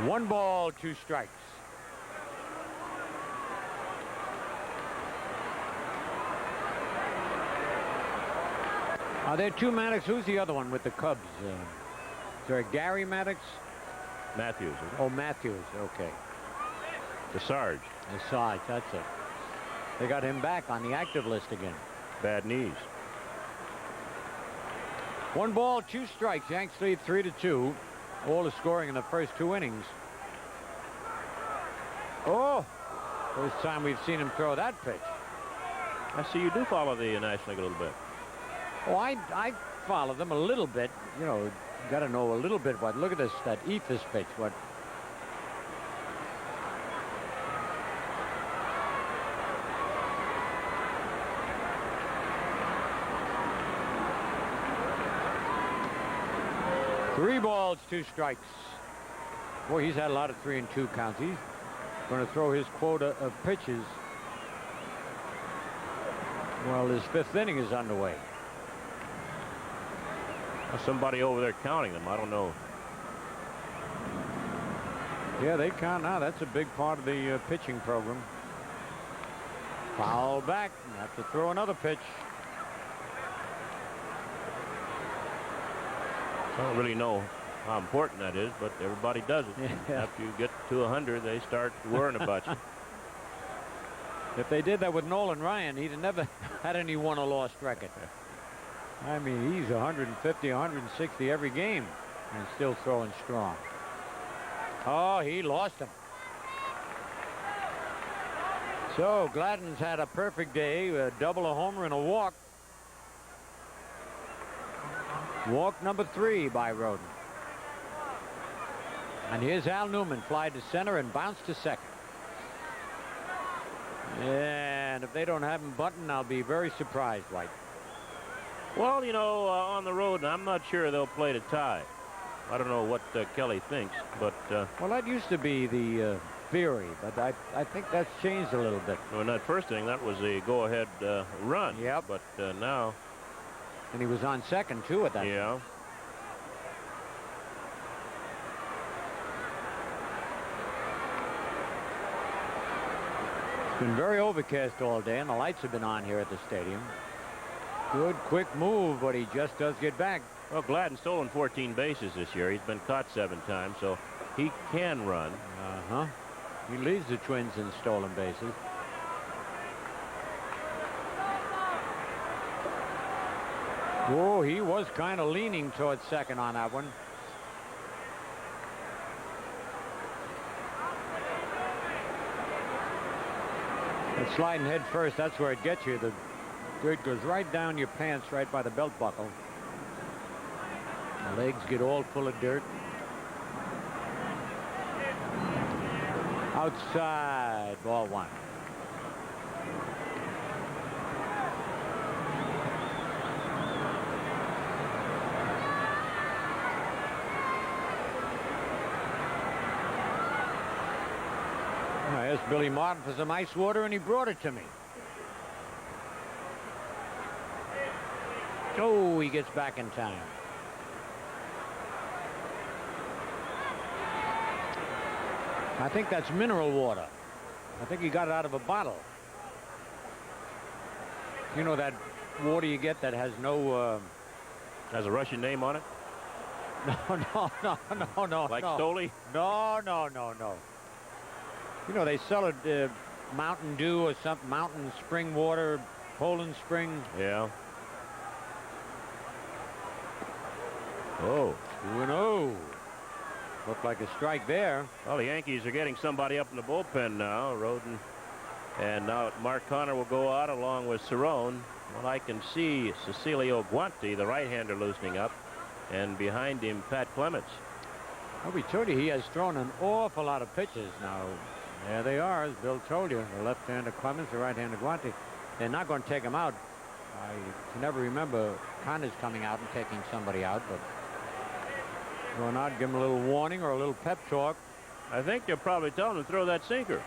1 ball, 2 strikes. Are there 2 Maddox? Who's the other one with the Cubs? Is there a Gary Maddox? Matthews. Isn't it? Oh, Matthews. Okay. The Sarge. Sarge, that's it. They got him back on the active list again. Bad knees. 1 ball, 2 strikes. Yanks lead 3-2. All the scoring in the first 2 innings. Oh, first time we've seen him throw that pitch. I see you do follow the National League a little bit. Oh, I follow them a little bit. You know, got to know a little bit what. Look at this, that Ethos pitch. What? Three balls, 2 strikes. Boy, he's had a lot of 3-2 counts. He's going to throw his quota of pitches. Well, his 5th inning is underway. There's somebody over there counting them. I don't know. Yeah, they count now. That's a big part of the pitching program. Foul back. Have to throw another pitch. I don't really know how important that is, but everybody does it. Yeah. After you get to 100, they start worrying about you. If they did that with Nolan Ryan, he'd have never had any won or lost record. I mean, he's 150, 160 every game and still throwing strong. Oh, he lost him. So Gladden's had a perfect day, a double, a homer, and a walk. Walk number 3 by Roden. And here's Al Newman, fly to center and bounce to second. And if they don't have him bunting, I'll be very surprised, White. Well, you know, on the road, I'm not sure they'll play to tie. I don't know what Kelly thinks, but Well, that used to be the theory, but I think that's changed a little bit. in that first inning, that was a go-ahead run. Yep. But now, And he was on second, too, at that time. yeah. It's been very overcast all day, and the lights have been on here at the stadium. Good, quick move, but he just does get back. Well, Gladden's stolen 14 bases this year. He's been caught 7 times, so he can run. Uh-huh. He leads the Twins in stolen bases. Oh, he was kind of leaning towards second on that one. But sliding head first, that's where it gets you. The dirt goes right down your pants, right by the belt buckle. The legs get all full of dirt. Outside, ball 1. I asked Billy Martin for some ice water, and he brought it to me. Oh, he gets back in time. I think that's mineral water. I think he got it out of a bottle. You know that water you get that has no... Has a Russian name on it? No. Like no. Stoli? No. You know, they sell it Mountain Dew or something, Mountain Spring Water, Poland Spring. Yeah. Oh. 2-0. Looked like a strike there. Well, the Yankees are getting somebody up in the bullpen now. Roden. And now Mark Connor will go out along with Cerrone. Well, I can see Cecilio Guanti, the right-hander, loosening up. And behind him, Pat Clements. Well, we told you he has thrown an awful lot of pitches now. There they are, as Bill told you. The left-hander Clements, the right-hander Guanti. They're not going to take him out. I can never remember Connors coming out and taking somebody out, but going out, give him a little warning or a little pep talk. I think they're probably telling him to throw that sinker.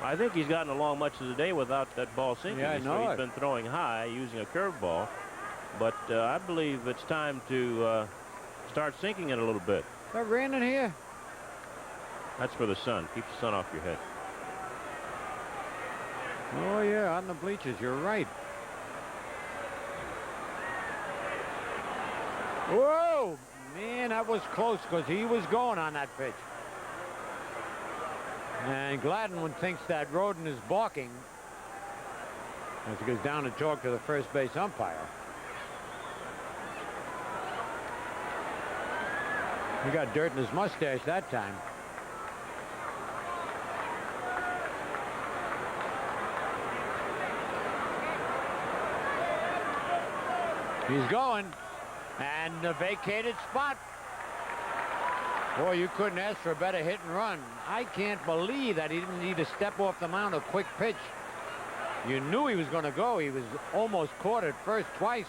I think he's gotten along much of the day without that ball sinking. Yeah, I know He's it. been throwing high using a curveball. But I believe it's time to start sinking it a little bit. Is that rain in here? That's for the sun. Keep the sun off your head. Oh, yeah, on the bleachers. You're right. Whoa! Man, that was close because he was going on that pitch. And Gladden thinks that Roden is balking as he goes down to talk to the first base umpire. He got dirt in his mustache that time. He's going. And a vacated spot. Boy, you couldn't ask for a better hit and run. I can't believe that he didn't need to step off the mound a quick pitch. You knew he was going to go. He was almost caught at first twice.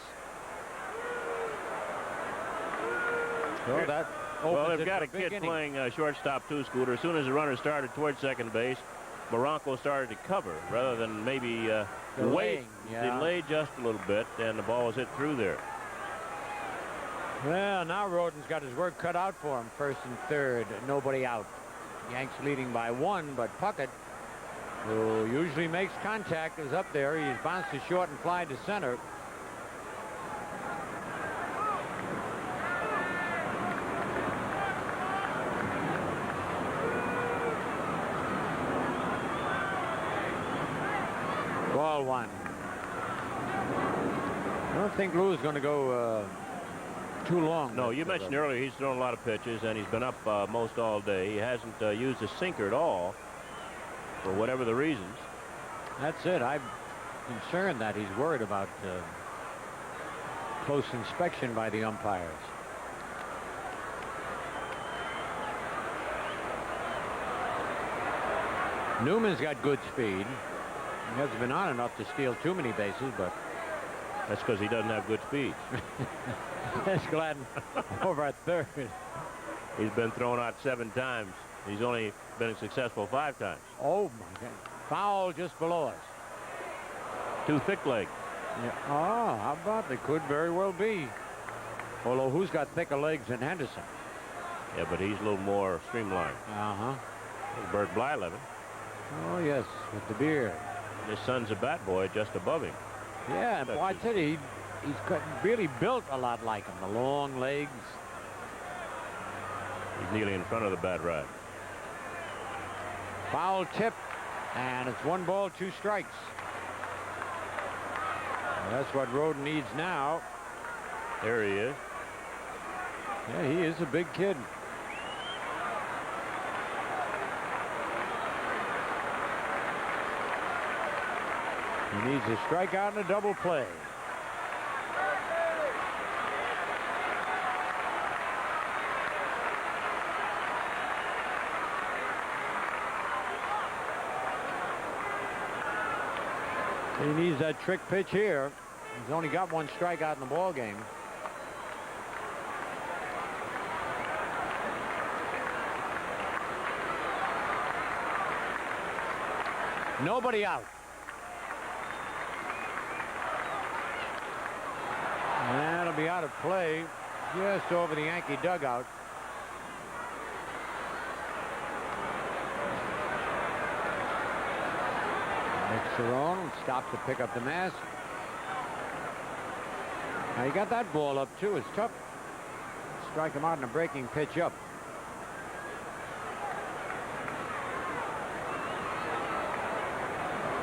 So that Well, opens they've it got for a big kid inning. playing shortstop too, Scooter. As soon as the runner started towards second base, Barranco started to cover rather than maybe wait, delay just a little bit, and the ball was hit through there. Well, now Roden's got his work cut out for him. First and third, nobody out. Yanks leading by 1, but Puckett, who usually makes contact, is up there. He's bounced to short and fly to center. Ball 1. I don't think Lou is going to go too long. No, you mentioned earlier he's thrown a lot of pitches, and he's been up most all day. He hasn't used a sinker at all, for whatever the reasons. That's it. I'm concerned that he's worried about close inspection by the umpires. Newman's got good speed. He hasn't been on enough to steal too many bases, but That's because he doesn't have good speed. that's Gladden over at third. He's been thrown out 7 times. He's only been successful 5 times. Oh, my God. Foul just below us. 2 thick legs. Yeah. Oh, how about they could very well be. Although who's got thicker legs than Henderson? Yeah, but he's a little more streamlined. Uh-huh. There's Bert Blyleven. Oh, yes, with the beard. His son's a bat boy just above him. Yeah, and boy, I tell you, he's really built a lot like him. The long legs. He's kneeling in front of the bat rod. Foul tip, and it's 1 ball, 2 strikes. Well, that's what Roden needs now. There he is. Yeah, he is a big kid. He needs a strikeout and a double play. He needs that trick pitch here. He's only got 1 strikeout in the ball game. Nobody out. That'll be out of play just over the Yankee dugout. Nick Cerrone stops to pick up the mask. Now he got that ball up too. It's tough. Strike him out in a breaking pitch up.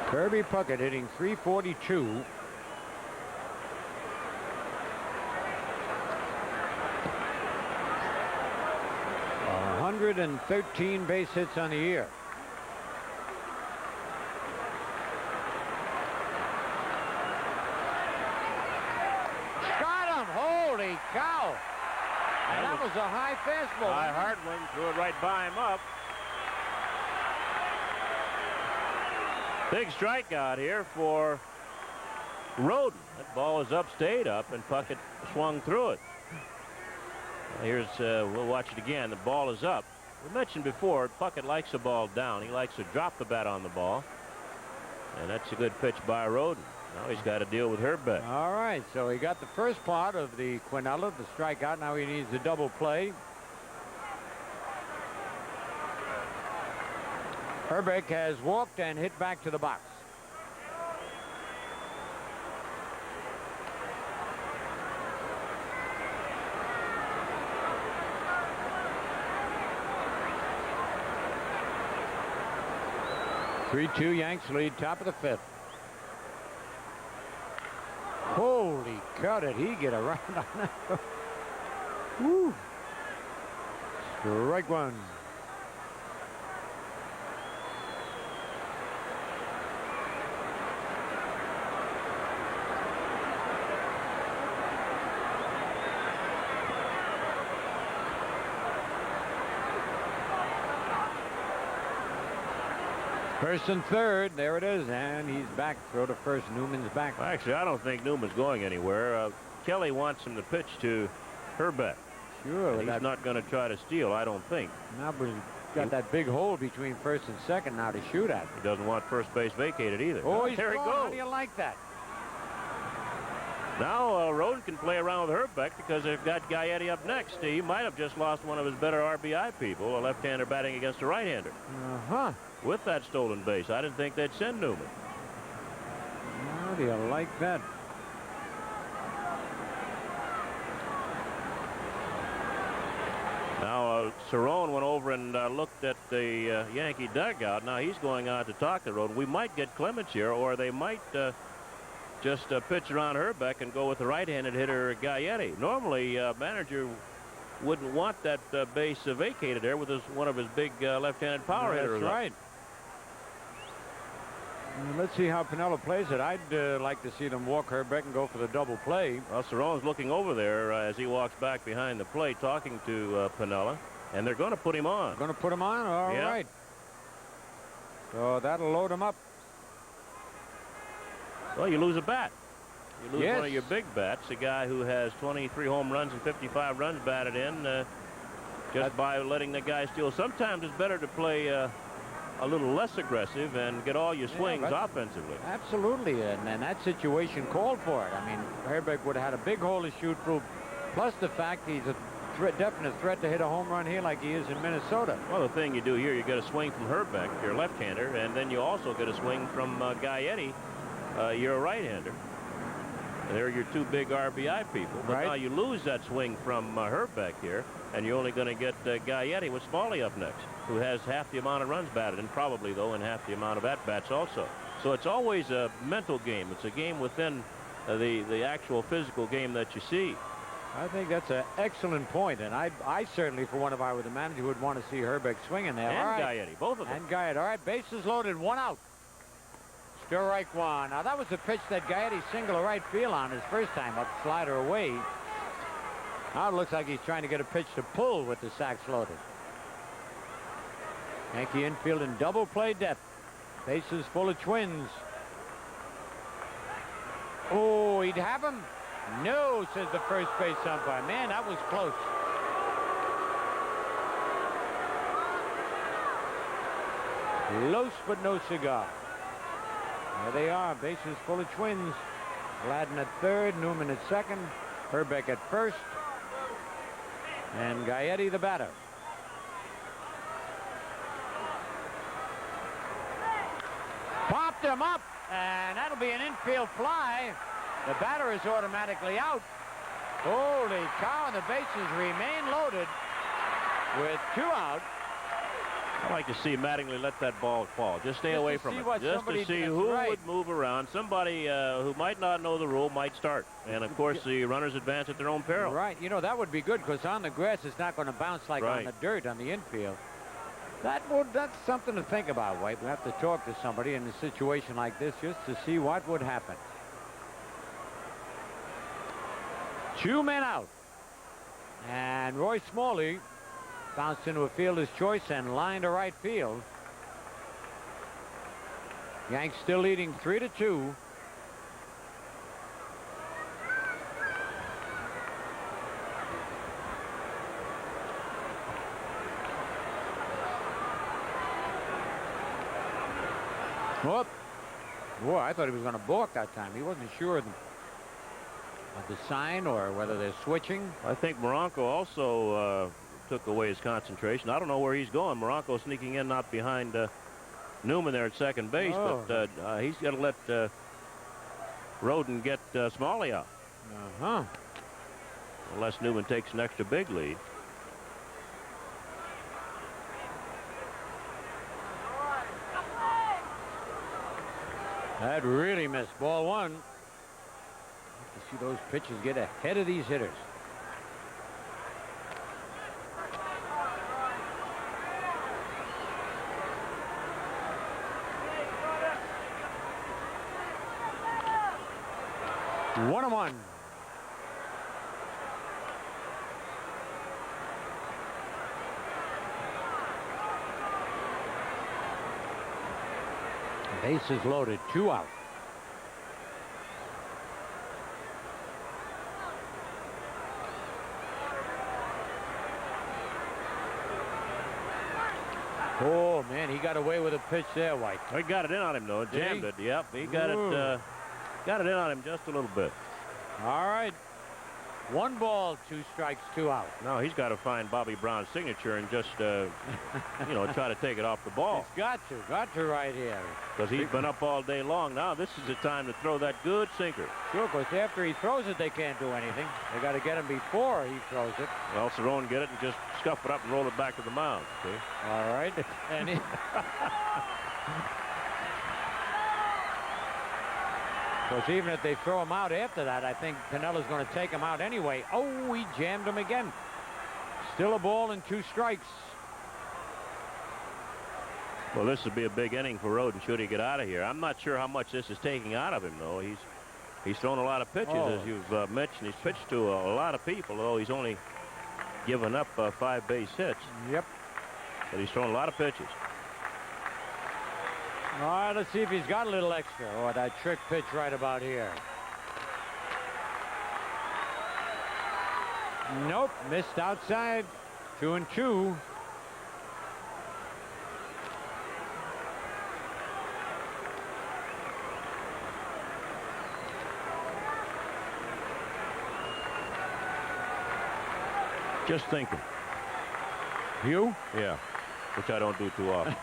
Kirby Puckett hitting .342. 113 base hits on the year. Got him! Holy cow! And that was a high fastball. High hard one, threw it right by him up. Big strikeout here for Roden. That ball was up, stayed up, and Puckett swung through it. Here's, we'll watch it again. The ball is up. We mentioned before, Puckett likes the ball down. He likes to drop the bat on the ball. And that's a good pitch by Roden. Now he's got to deal with Herbeck. All right, so he got the first part of the Quinella, the strikeout. Now he needs a double play. Herbeck has walked and hit back to the box. Three-two Yanks lead, top of the fifth. Holy cow, did he get around on that? Woo. Strike one. First and third, there it is, and he's back. Throw to first. Newman's back. Actually, I don't think Newman's going anywhere. Kelly wants him to pitch to Herbeck. Sure. He's not going to try to steal, I don't think. Now, but he's got that big hole between first and second now to shoot at. He doesn't want first base vacated either. Oh, he's there he gone. goes. How do you like that? Now Roden can play around with Herbeck because they've got Gaetti up next. He might have just lost one of his better RBI people, a left-hander batting against a right-hander. Uh-huh. With that stolen base, I didn't think they'd send Newman. How do you like that? Now, Cerrone went over and looked at the Yankee dugout. Now he's going out to talk to Roden. We might get Clemens here, or they might just pitch around Herbeck and go with the right-handed hitter Gaetti. Normally, manager wouldn't want that base vacated there with one of his big left-handed power hitters. That's right. Let's see how Piniella plays it. I'd like to see them walk Herbeck and go for the double play. Well, Cerrone's looking over there as he walks back behind the plate talking to Piniella, and they're going to put him on. Going to put him on? All right. So that'll load him up. Well, you lose a bat. You lose Yes. one of your big bats, a guy who has 23 home runs and 55 runs batted in just by letting the guy steal. Sometimes it's better to play a little less aggressive and get all your swings offensively. Absolutely, and that situation called for it. I mean, Herbeck would have had a big hole to shoot through, plus the fact he's a definite threat to hit a home run here like he is in Minnesota. Well, the thing you do here, you get a swing from Herbeck, your left-hander, and then you also get a swing from Gaetti, your right-hander. They're your two big RBI people. But Right. now you lose that swing from Herbeck here, and you're only going to get Gaetti with Smalley up next, who has half the amount of runs batted, and probably, though, in half the amount of at-bats also. So it's always a mental game. It's a game within the actual physical game that you see. I think that's an excellent point, and I certainly, for one, if I were the manager, would want to see Herbeck swinging there. And All right. Gaetti, both of them. And Gaetti. All right, bases loaded, one out. Strike one. Now, that was the pitch that Gaetti singled right field on his first time up, slider away. Now it looks like he's trying to get a pitch to pull with the sacks loaded. Yankee infield in double play depth. Bases full of Twins. Oh, he'd have him? No, says the first base umpire. Man, that was close. Close, but no cigar. There they are, bases full of Twins. Gladden at third, Newman at second, Herbeck at first, and Gaetti the batter. Popped him! him up, and that'll be an infield fly. The batter is automatically out. Holy cow, and the bases remain loaded with 2 out. I like to see Mattingly let that ball fall. Just stay away from it. Just to see who would move around. Somebody who might not know the rule might start. And, of course, the runners advance at their own peril. Right. You know, that would be good because on the grass it's not going to bounce like on the dirt on the infield. That's something to think about, White. We have to talk to somebody in a situation like this just to see what would happen. 2 men out. And Roy Smalley bounced into a fielder's choice and line to right field. Yanks still leading 3-2. Whoop. Boy, I thought he was going to balk that time. He wasn't sure of the sign or whether they're switching. I think Moronco also took away his concentration. I don't know where he's going. Moronco sneaking in, not behind Newman there at second base, but he's got to let Roden get Smalley out. Unless Newman takes an extra big lead. That really missed. Ball 1. You see those pitches get ahead of these hitters. One and one. Bases loaded, 2 out. Oh man, he got away with a pitch there, White. He got it in on him though. Jammed it. Yep, he got it in on him just a little bit. All right. 1 ball, 2 strikes, 2 out. Now he's got to find Bobby Brown's signature and just, you know, try to take it off the ball. He's got to right here. Because he's been up all day long. Now this is the time to throw that good sinker. Sure, because after he throws it, they can't do anything. They got to get him before he throws it. Well, Cerrone get it and just scuff it up and roll it back to the mound. See? All right. And because even if they throw him out after that, I think Pinella's going to take him out anyway. Oh, he jammed him again. Still a ball and 2 strikes. Well, this would be a big inning for Roden should he get out of here. I'm not sure how much this is taking out of him, though. He's thrown a lot of pitches, as you've mentioned. He's pitched to a lot of people, although he's only given up 5 base hits. Yep. But he's thrown a lot of pitches. All right, let's see if he's got a little extra. Oh, that trick pitch right about here. Nope, missed outside. 2-2. Just thinking. You? Yeah, which I don't do too often.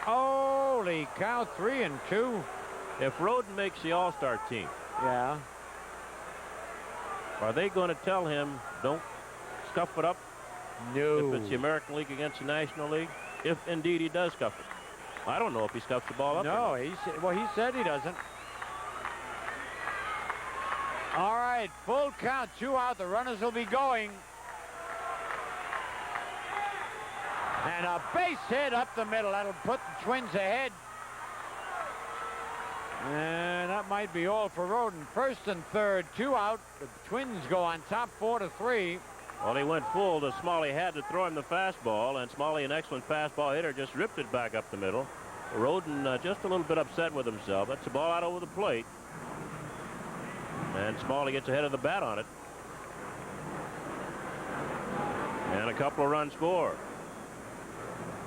Holy cow, 3-2. If Roden makes the All-Star team, Yeah. are they going to tell him, don't scuff it up? No. If it's the American League against the National League? If indeed he does scuff it. I don't know if he scuffs the ball up. No, he said he doesn't. All right, full count, 2 out. The runners will be going. And a base hit up the middle. That'll put the Twins ahead. And that might be all for Roden. First and third, 2 out. The Twins go on top 4-3. Well, he went full. Smalley had to throw him the fastball, and Smalley, an excellent fastball hitter, just ripped it back up the middle. Roden just a little bit upset with himself. That's the ball out over the plate. And Smalley gets ahead of the bat on it. And a couple of runs score.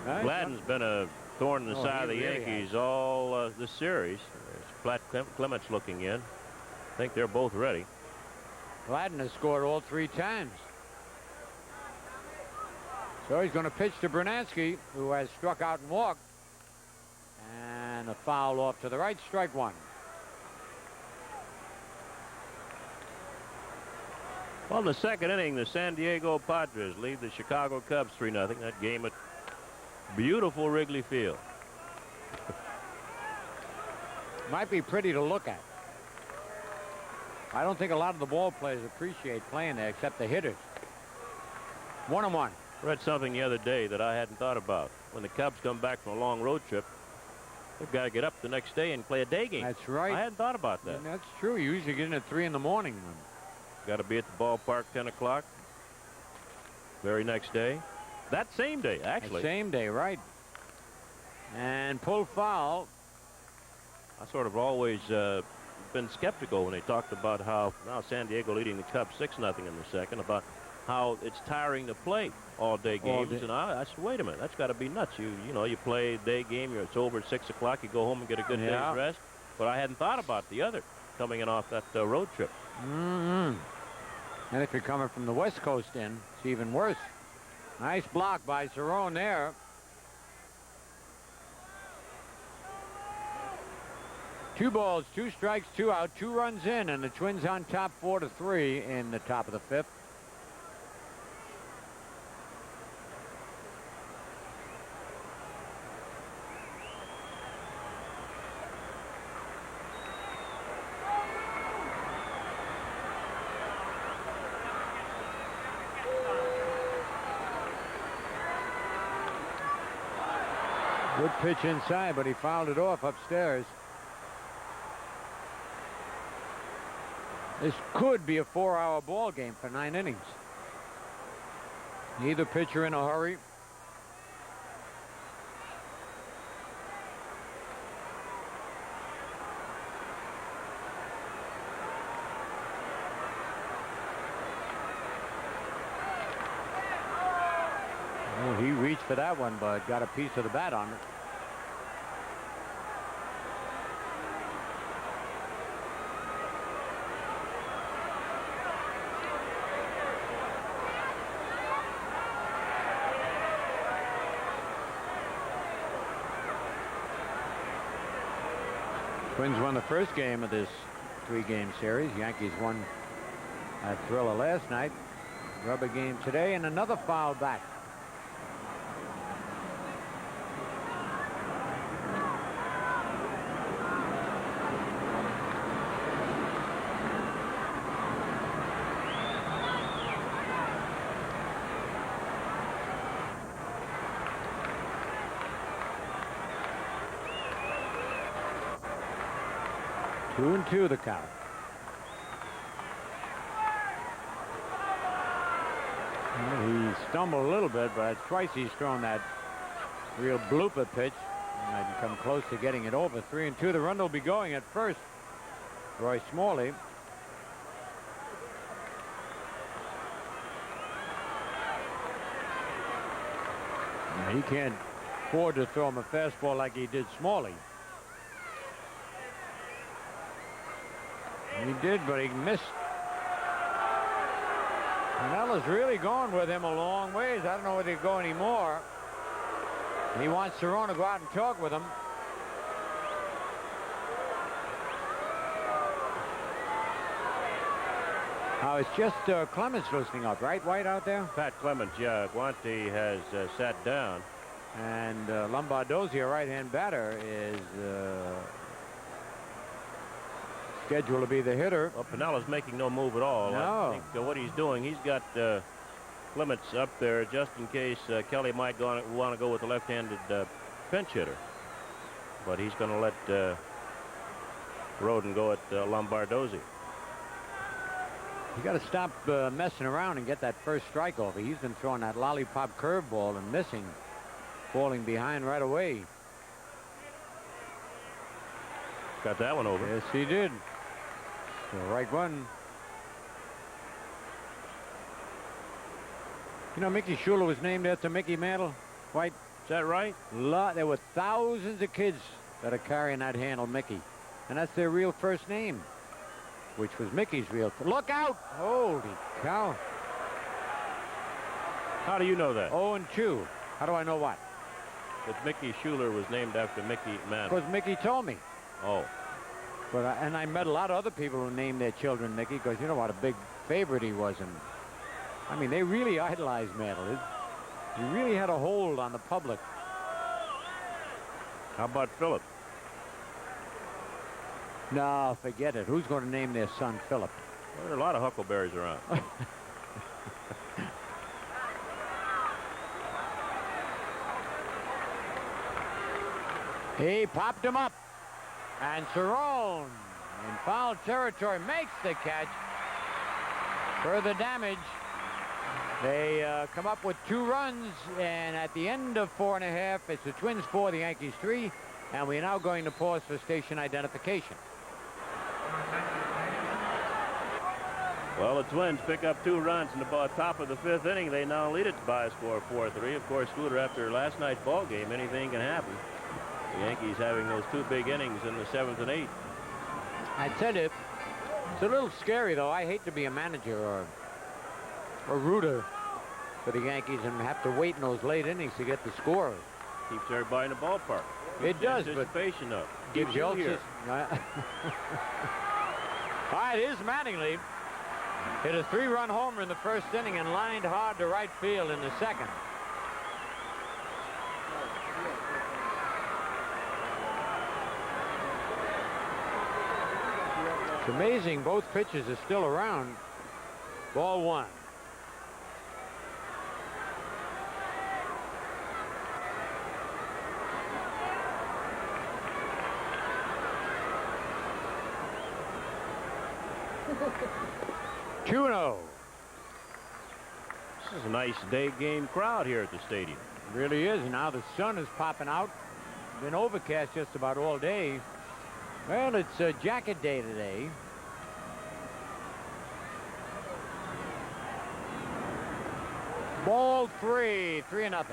Gladden's been a thorn in the side of the Yankees all this series. There's Platt Clements looking in. I think they're both ready. Gladden has scored all 3 times. So he's going to pitch to Brunansky, who has struck out and walked. And a foul off to the right. Strike one. Well, in the second inning, the San Diego Padres lead the Chicago Cubs 3-0. That game at beautiful Wrigley Field. Might be pretty to look at. I don't think a lot of the ball players appreciate playing there except the hitters. 1-1. Read something the other day that I hadn't thought about. When the Cubs come back from a long road trip, they've got to get up the next day and play a day game. That's right. I hadn't thought about that. And that's true. You usually get in at 3 in the morning. Got to be at the ballpark 10 o'clock. Very next day. That same day, actually. That same day, right. And pull foul. I sort of always been skeptical when they talked about how now San Diego leading the Cubs 6-0 in the second, about how it's tiring to play all-day games. And I said, wait a minute, that's got to be nuts. You know, you play a day game, it's over at 6 o'clock, you go home and get a good day's rest. But I hadn't thought about the other coming in off that road trip. Mm-hmm. And if you're coming from the West Coast in, it's even worse. Nice block by Cerrone there. Two balls, 2 strikes, 2 out, 2 runs in, and the Twins on top 4-3 in the top of the 5th. Good pitch inside, but he fouled it off upstairs. This could be a 4-hour ball game for 9 innings. Neither pitcher in a hurry. Oh, he reached for that one, but got a piece of the bat on it. Twins won the first game of this 3-game series. Yankees won that thriller last night. Rubber game today, and another foul back. Two and two the count. Well, he stumbled a little bit, but twice he's thrown that real blooper pitch and come close to getting it over. 3 and 2. The run will be going at first. Roy Smalley. Now, he can't afford to throw him a fastball like he did Smalley. He did, but he missed. Pinella's really going with him a long ways. I don't know whether he'll go anymore. He wants Cerrone to go out and talk with him. Oh, it's just Clemens loosening up, right, White, out there? Pat Clemens, yeah. Guante has sat down. And Lombardozzi, a right-hand batter, is scheduled to be the hitter. Well, Pinella's making no move at all. No. I think what he's doing, he's got Clemens up there just in case Kelly might want to go with the left-handed pinch hitter. But he's going to let Roden go at Lombardozzi. You got to stop messing around and get that first strike over. He's been throwing that lollipop curveball and missing, falling behind right away. Got that one over. Yes, he did. The right one. You know, Mickey Schuler was named after Mickey Mantle. White. Is that right? There were thousands of kids that are carrying that handle, Mickey. And that's their real first name, which was Mickey's real. Look out! Holy cow. How do you know that? 0 and 2. How do I know what? that Mickey Schuler was named after Mickey Mantle. Because Mickey told me. Oh. But and I met a lot of other people who named their children Mickey because you know what a big favorite he was. And I mean, they really idolized Mantle. He really had a hold on the public. How about Philip? No, forget it. Who's going to name their son Philip? Well, there are a lot of Huckleberries around. He popped him up. And Cerrone in foul territory makes the catch. Further damage. They come up with 2 runs, and at the end of 4.5, it's the Twins 4, the Yankees 3, and we're now going to pause for station identification. Well, the Twins pick up 2 runs in the top of the 5th inning. They now lead it by a score of 4-3. Of course, Scooter, after last night's ball game, anything can happen. The Yankees having those 2 big innings in the 7th and 8th. I tell you, it's a little scary, though. I hate to be a manager or a rooter for the Yankees and have to wait in those late innings to get the score. Keeps everybody in the ballpark. It does, but anticipation up. gives Keeps you you all here. All right, here's Mattingly. Hit a 3-run homer in the 1st inning and lined hard to right field in the 2nd. It's amazing both pitches are still around. Ball 1. Two-0. This is a nice day game crowd here at the stadium. Really is. Now the sun is popping out. Been overcast just about all day. Well, it's a jacket day today. Ball 3, 3-0.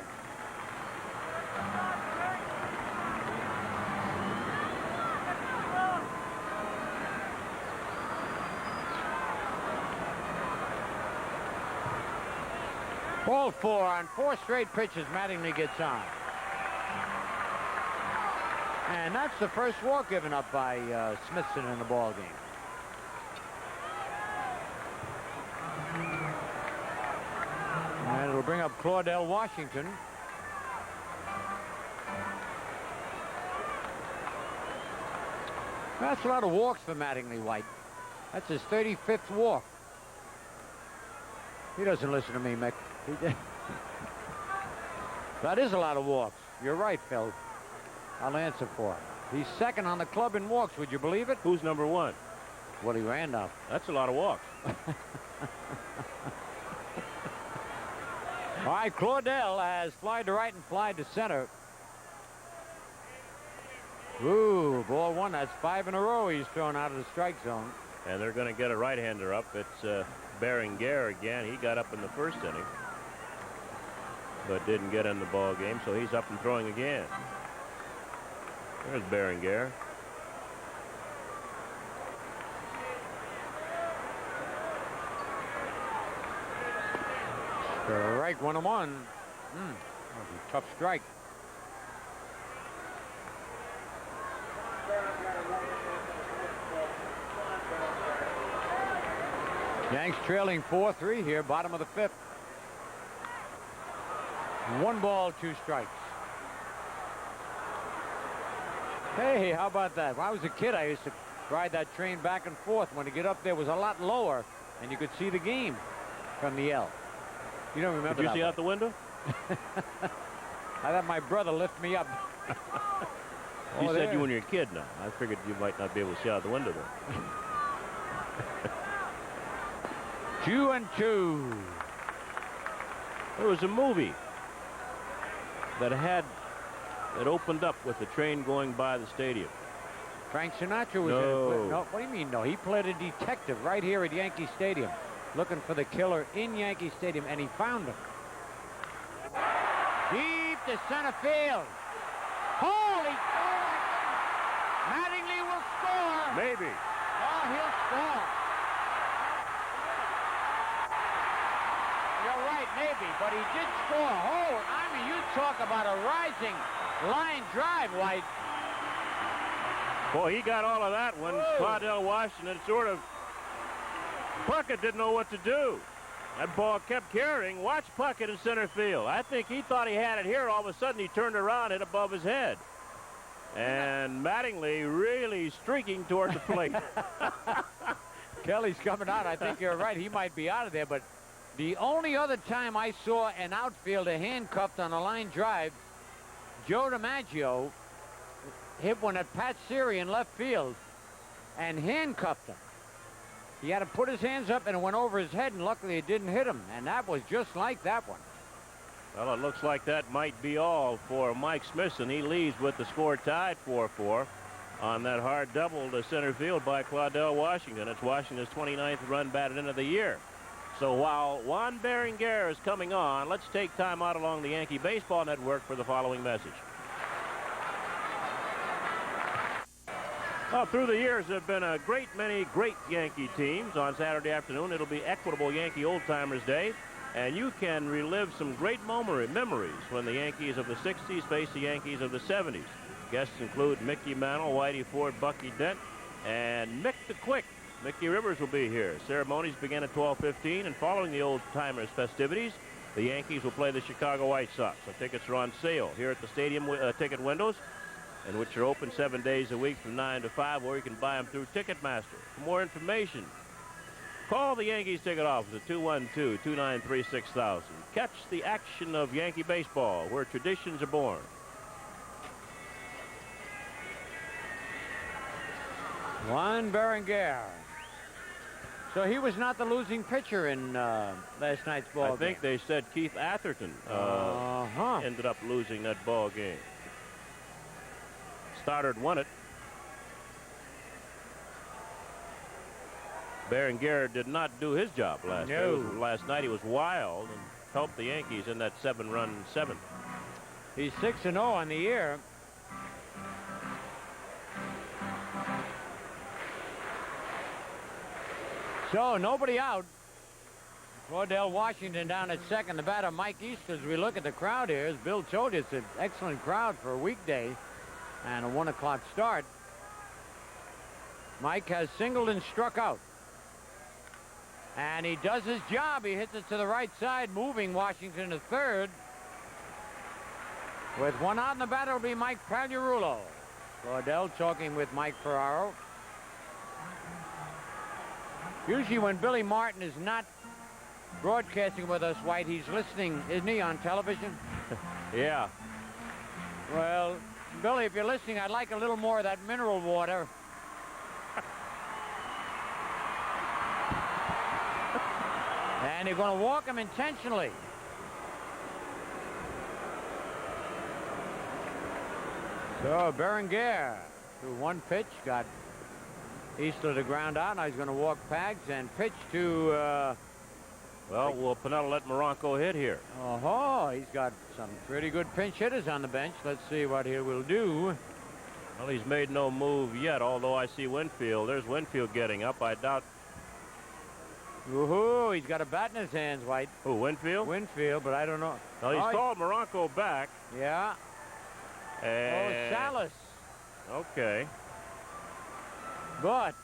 Ball 4 on 4 straight pitches. Mattingly gets on. And that's the first walk given up by Smithson in the ball game. And it'll bring up Claudell Washington. That's a lot of walks for Mattingly White. That's his 35th walk. He doesn't listen to me, Mick. That is a lot of walks. You're right, Phil. I'll answer for it. He's 2nd on the club in walks. Would you believe it? Who's number 1? Willie Randolph. That's a lot of walks. All right, Claudell has flied to right and flied to center. Ooh, ball 1. That's 5 in a row he's thrown out of the strike zone. And they're going to get a right-hander up. It's Berenguer again. He got up in the 1st inning, but didn't get in the ball game, so he's up and throwing again. There's Berenguer. Strike 1-1. That was a tough strike. Yanks trailing 4-3 here, bottom of the 5th. 1 ball, 2 strikes. Hey, how about that? When I was a kid, I used to ride that train back and forth. When you get up there, it was a lot lower, and you could see the game from the L. You don't remember Did you that see one? out the window? I had my brother lift me up. You Oh, said there. you when you were a kid now. I figured you might not be able to see out the window then. 2-2. There was a movie that opened up with the train going by the stadium. Frank Sinatra was No. in it. No, what do you mean, no? He played a detective right here at Yankee Stadium, looking for the killer in Yankee Stadium, and he found him. Deep to center field. Holy cow! Mattingly will score. Maybe. Oh, he'll score. Yo, all right, maybe, but he did score. Oh, I mean, you talk about a rising line drive, White. Boy, he got all of that when Claudell Washington sort of... Puckett didn't know what to do. That ball kept carrying. Watch Puckett in center field. I think he thought he had it here. All of a sudden, he turned around, hit above his head. And Mattingly really streaking toward the plate. Kelly's coming out. I think you're right. He might be out of there, but the only other time I saw an outfielder handcuffed on a line drive, Joe DiMaggio hit one at Pat Siri in left field and handcuffed him. He had to put his hands up, and it went over his head, and luckily it didn't hit him. And that was just like that one. Well, it looks like that might be all for Mike Smithson. He leaves with the score tied 4-4 on that hard double to center field by Claudell Washington. It's Washington's 29th run batted in of the year. So while Juan Berenguer is coming on, let's take time out along the Yankee Baseball Network for the following message. Well, through the years, there have been a great many great Yankee teams. On Saturday afternoon, it'll be Equitable Yankee Old Timers Day, and you can relive some great memories when the Yankees of the 60s face the Yankees of the 70s. Guests include Mickey Mantle, Whitey Ford, Bucky Dent, and Mick the Quick. Mickey Rivers will be here. Ceremonies begin at 12:15, and following the Old Timers festivities, the Yankees will play the Chicago White Sox. So tickets are on sale here at the stadium ticket windows, and which are open 7 days a week from 9 to 5, or you can buy them through Ticketmaster. For more information, call the Yankees ticket office at 212-293-6000. Catch the action of Yankee baseball, where traditions are born. Juan Berenguer. So he was not the losing pitcher in last night's ball game. I think they said Keith Atherton ended up losing that ball game. Stoddard won it. Berenguer did not do his job last night. Last night he was wild and helped the Yankees in that 7-run seventh. He's 6-0 on the year. So nobody out. Claudell Washington down at second. The batter, Mike Easter. As we look at the crowd here, as Bill told you, it's an excellent crowd for a weekday and a 1 o'clock start. Mike has singled and struck out. And he does his job. He hits it to the right side, moving Washington to third. With 1 out, and the batter will be Mike Pagliarulo. Claudell talking with Mike Ferraro. Usually when Billy Martin is not broadcasting with us, White, he's listening, isn't he, on television? Yeah. Well, Billy, if you're listening, I'd like a little more of that mineral water. And you're going to walk him intentionally. So Berenguer, through 1 pitch, got Easter to ground out. Now he's going to walk Pags and pitch to... well, will Piniella let Moronco hit here? Oh, he's got some pretty good pinch hitters on the bench. Let's see what he will do. Well, he's made no move yet, although I see Winfield. There's Winfield getting up. I doubt... Woohoo, he's got a bat in his hands, White. Who, Winfield? Winfield, but I don't know. Well, he's called Moronco back. Yeah. And... Oh, Salas. Okay. But...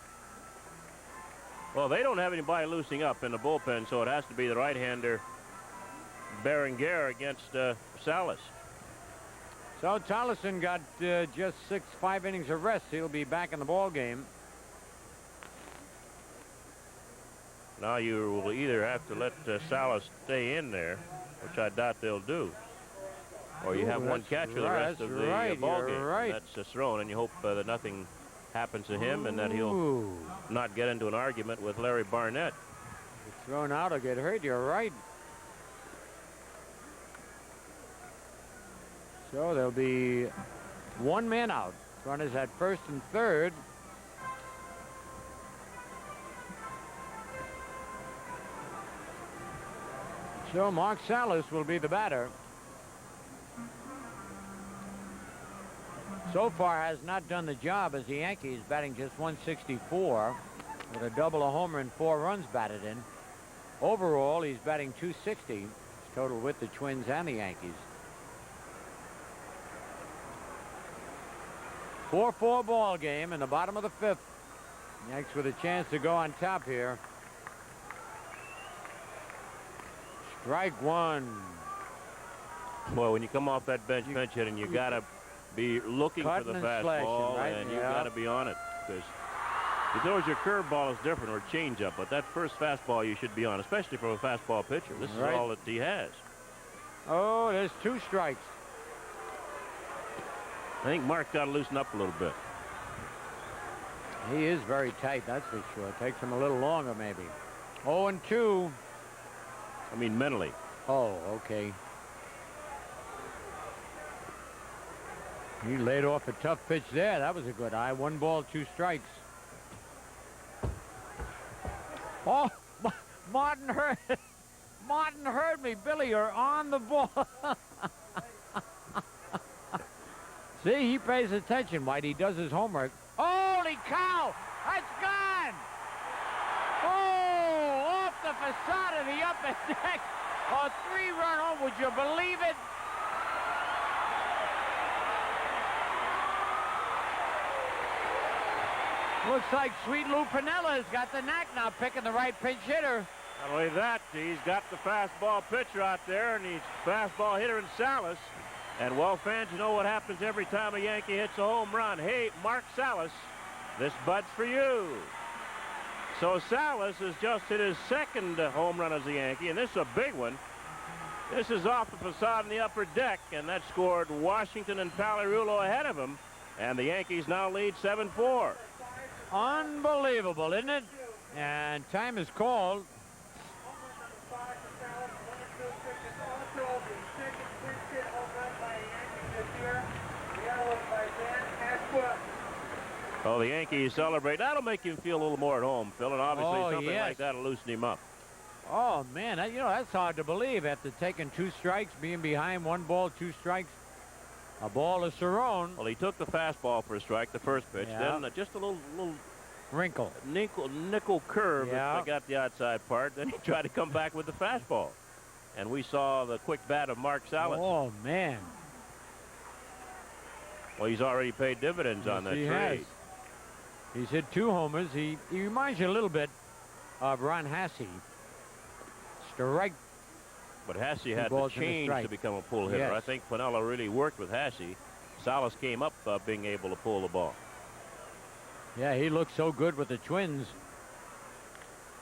Well, they don't have anybody loosening up in the bullpen, so it has to be the right-hander Berenguer against Salas. So Tollison got just 5 innings of rest. He'll be back in the ball game. Now you will either have to let Salas stay in there, which I doubt they'll do, or you have one catcher the rest of the ball game. Right. That's thrown, and you hope that nothing happens to him and that he'll not get into an argument with Larry Barnett. If thrown out or get hurt, you're right. So there'll be 1 man out. Runners at first and third. So Mark Salas will be the batter. So far has not done the job as the Yankees, batting just 164 with a double, a homer, and 4 runs batted in. Overall, he's batting .260. His total with the Twins and the Yankees. 4-4 ball game in the bottom of the 5th. Yanks with a chance to go on top here. Strike one. Boy, when you come off that bench hitting, you got to be looking for the Cutting and fastball, slashing, right? and you Yeah. got to be on it. Because if he throws your curveball is different, or changeup, but that first fastball you should be on, especially from a fastball pitcher. This Right. is all that he has. Oh, there's 2 strikes. I think Mark's got to loosen up a little bit. He is very tight, that's for sure. It takes him a little longer, maybe. 0-2. I mean, mentally. Oh, okay. He laid off a tough pitch there. That was a good eye. 1 ball, 2 strikes. Oh, Martin heard. Martin heard me. Billy, you're on the ball. See, he pays attention, White. He does his homework. Holy cow! That's gone! Oh, off the facade of the upper deck. A 3-run home. Would you believe it? Looks like Sweet Lou Pinella's got the knack now, picking the right pinch hitter. Not only that, he's got the fastball pitcher out there, and he's fastball hitter in Salas. And, well, fans, you know what happens every time a Yankee hits a home run. Hey, Mark Salas, this bud's for you. So Salas has just hit his 2nd home run as a Yankee, and this is a big one. This is off the facade in the upper deck, and that scored Washington and Palirulo ahead of him. And the Yankees now lead 7-4. Unbelievable, isn't it? And time is called. Oh, the Yankees celebrate. That'll make him feel a little more at home, Phil, and obviously Oh, something yes. like that will loosen him up. Oh, man, you know, that's hard to believe after taking 2 strikes, being behind 1 ball, 2 strikes. A ball to Cerrone. Well, he took the fastball for a strike, the first pitch, Yeah. then just a little Wrinkle. nickel curve Yeah. that got the outside part. Then he tried to come back with the fastball. And we saw the quick bat of Mark Salas. Oh, man. Well, he's already paid dividends on that Yes, he trade. has. He's hit 2 homers. He reminds you a little bit of Ron Hassey. Strike. But Hassey had to balls and a change strike. to become a pull hitter. Yes. I think Pinella really worked with Hassey. Salas came up being able to pull the ball. Yeah, he looks so good with the Twins.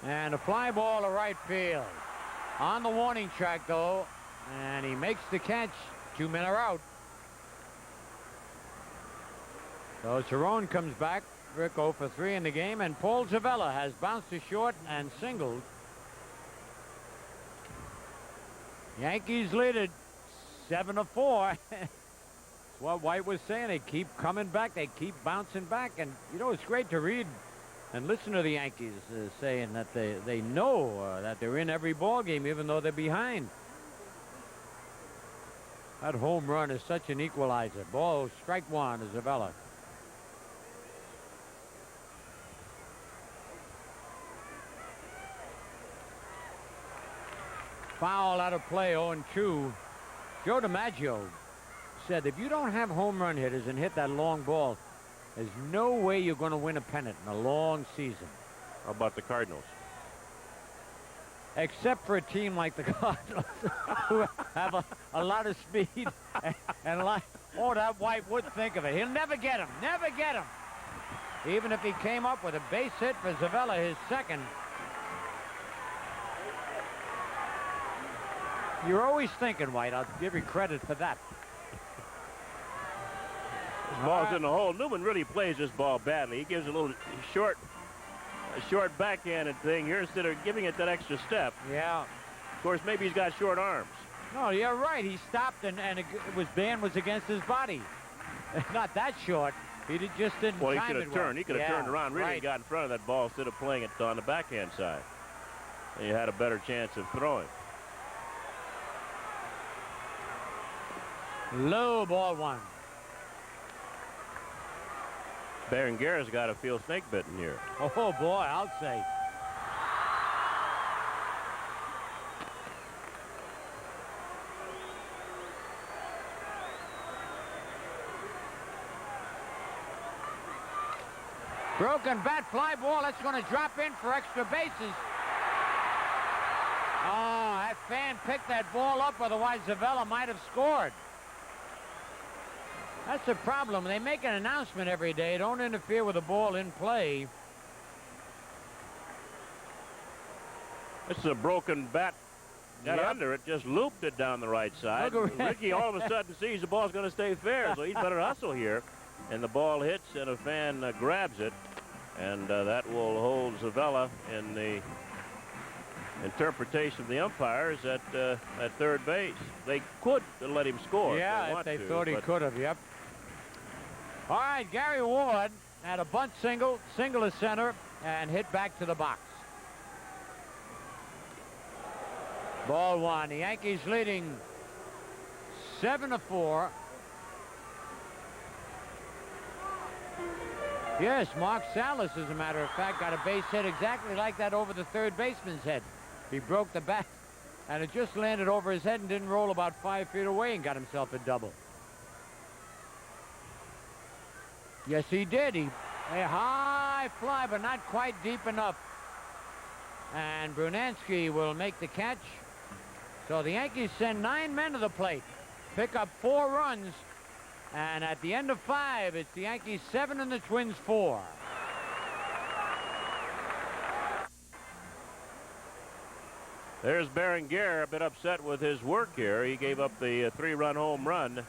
And a fly ball to right field. On the warning track, though. And he makes the catch. 2 men are out. So Cerrone comes back. Rick 0 for 3 in the game. And Paul Zavella has bounced to short and singled. Yankees lead it 7-4. That's what White was saying. They keep coming back. They keep bouncing back. And, you know, it's great to read and listen to the Yankees saying that they know that they're in every ball game, even though they're behind. That home run is such an equalizer. Ball, strike 1 to Zavella. Foul out of play, 0-2. Joe DiMaggio said if you don't have home run hitters and hit that long ball, there's no way you're going to win a pennant in a long season. How about the Cardinals? Except for a team like the Cardinals, who have a lot of speed and a lot. Oh, that White would think of it. He'll never get him. Never get him. Even if he came up with a base hit for Zavella, his 2nd. You're always thinking, White. I'll give you credit for that. This ball's in the hole. Newman really plays this ball badly. He gives a little short backhanded thing here instead of giving it that extra step. Yeah. Of course, maybe he's got short arms. No, you're right. He stopped and band was against his body. Not that short. Just didn't Well, he time could it have well. turned. He could have Yeah, turned around really right. and got in front of that ball instead of playing it on the backhand side. And you had a better chance of throwing. Low, ball 1. Berenguer's got to feel snake bitten here. Oh, boy, I'll say. Broken bat, fly ball. That's going to drop in for extra bases. Oh, that fan picked that ball up, otherwise Zavella might have scored. That's the problem. They make an announcement every day. Don't interfere with the ball in play. This is a broken bat. Got Yep. under it, just looped it down the right side. Look at- Ricky all of a sudden sees the ball's going to stay fair, so he's better hustle here. And the ball hits, and a fan grabs it, and that will hold Zavella in the interpretation of the umpires at third base. They could let him score. Yeah, if they thought he could have, yep. All right, Gary Ward had a bunt single to center, and hit back to the box. Ball one. The Yankees leading 7-4. Yes, Mark Salas, as a matter of fact, got a base hit exactly like that over the third baseman's head. He broke the bat, and it just landed over his head and didn't roll about 5 feet away and got himself a double. Yes, he did. A high fly, but not quite deep enough. And Brunansky will make the catch. So the Yankees send 9 men to the plate, pick up 4 runs, and at the end of 5, it's the Yankees 7 and the Twins 4. There's Berenguer, a bit upset with his work here. He gave up the 3-run home run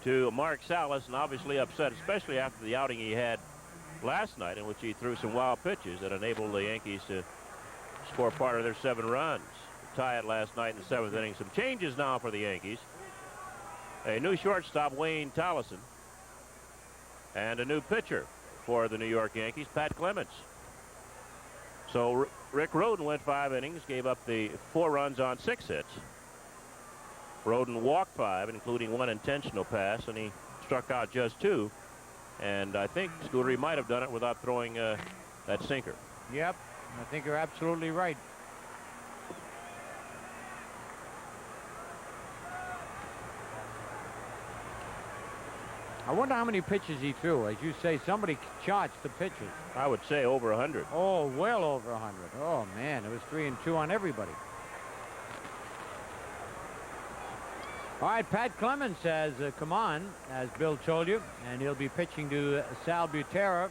to Mark Salas, and obviously upset, especially after the outing he had last night, in which he threw some wild pitches that enabled the Yankees to score part of their 7 runs. Tie it last night in the 7th inning. Some changes now for the Yankees. A new shortstop, Wayne Tolleson, and a new pitcher for the New York Yankees, Pat Clements. So Rick Rhoden went 5 innings, gave up the 4 runs on 6 hits. Rhoden walked 5, including 1 intentional pass, and he struck out just 2. And I think Scooter might have done it without throwing that sinker. Yep, I think you're absolutely right. I wonder how many pitches he threw. As you say, somebody charts the pitches. I would say over 100. Oh, well over 100. Oh, man, it was 3 and 2 on everybody. All right, Pat Clements has come on, as Bill told you, and he'll be pitching to Sal Butera,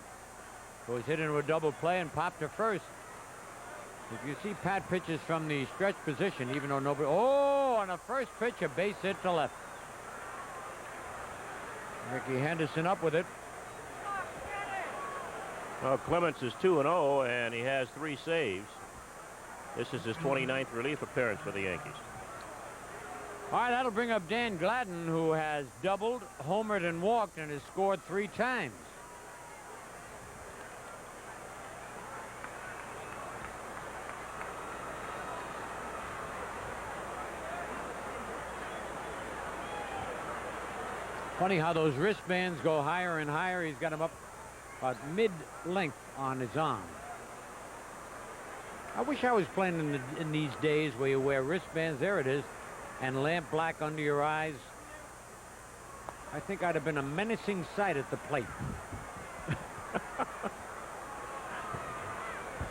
who was hit into a double play and popped to first. If you see Pat pitches from the stretch position, even though nobody... Oh, on the first pitch, a base hit to left. Ricky Henderson up with it. Well, Clements is 2-0, and he has 3 saves. This is his 29th relief appearance for the Yankees. All right, that'll bring up Dan Gladden, who has doubled, homered, and walked, and has scored 3 times. Funny how those wristbands go higher and higher. He's got them up about mid-length on his arm. I wish I was playing in these days where you wear wristbands. There it is. And lamp black under your eyes. I think I'd have been a menacing sight at the plate.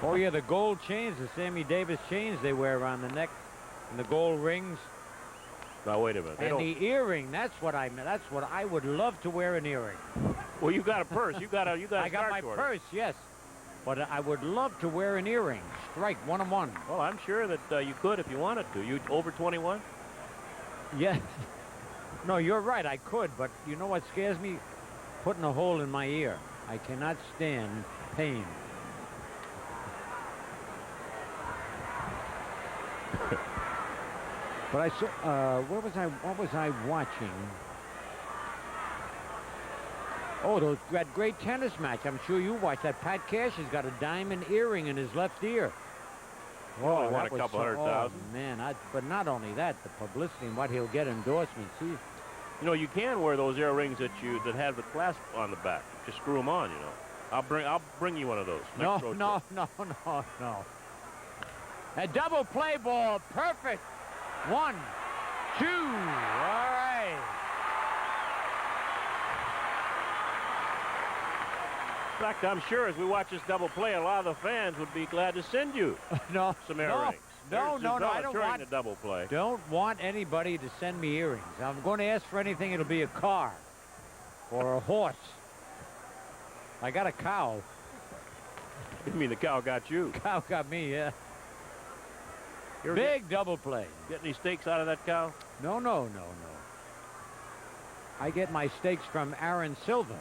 Oh, yeah, the gold chains, the Sammy Davis chains they wear around the neck, and the gold rings. Now, wait a minute. And the earring, that's what I meant. That's what I would love to wear, an earring. Well, you got a purse. You got a I got my purse, yes. But I would love to wear an earring. Strike 1-on-1. Well, I'm sure that you could if you wanted to. You over 21? Yes. No, you're right. I could, but you know what scares me? Putting a hole in my ear. I cannot stand pain. But I saw. What was I watching? Oh, that great tennis match. I'm sure you watched that. Pat Cash has got a diamond earring in his left ear. Oh, he won that a couple was $100,000. Oh, man, but not only that, the publicity and what he'll get endorsements. You know, you can wear those earrings that have the clasp on the back. Just screw them on, you know. I'll bring you one of those. No. Trip. A double play ball. Perfect. 1, 2. All right. In fact, I'm sure as we watch this double play, a lot of the fans would be glad to send you No, some earrings. no, There's no, the no, I fella don't during want. the double play. Don't want anybody to send me earrings. I'm going to ask for anything. It'll be a car or a horse. I got a cow. You mean the cow got you? Cow got me, yeah. You ever Big double play. get any steaks out of that cow? No, no, no, no. I get my steaks from Aaron Silva.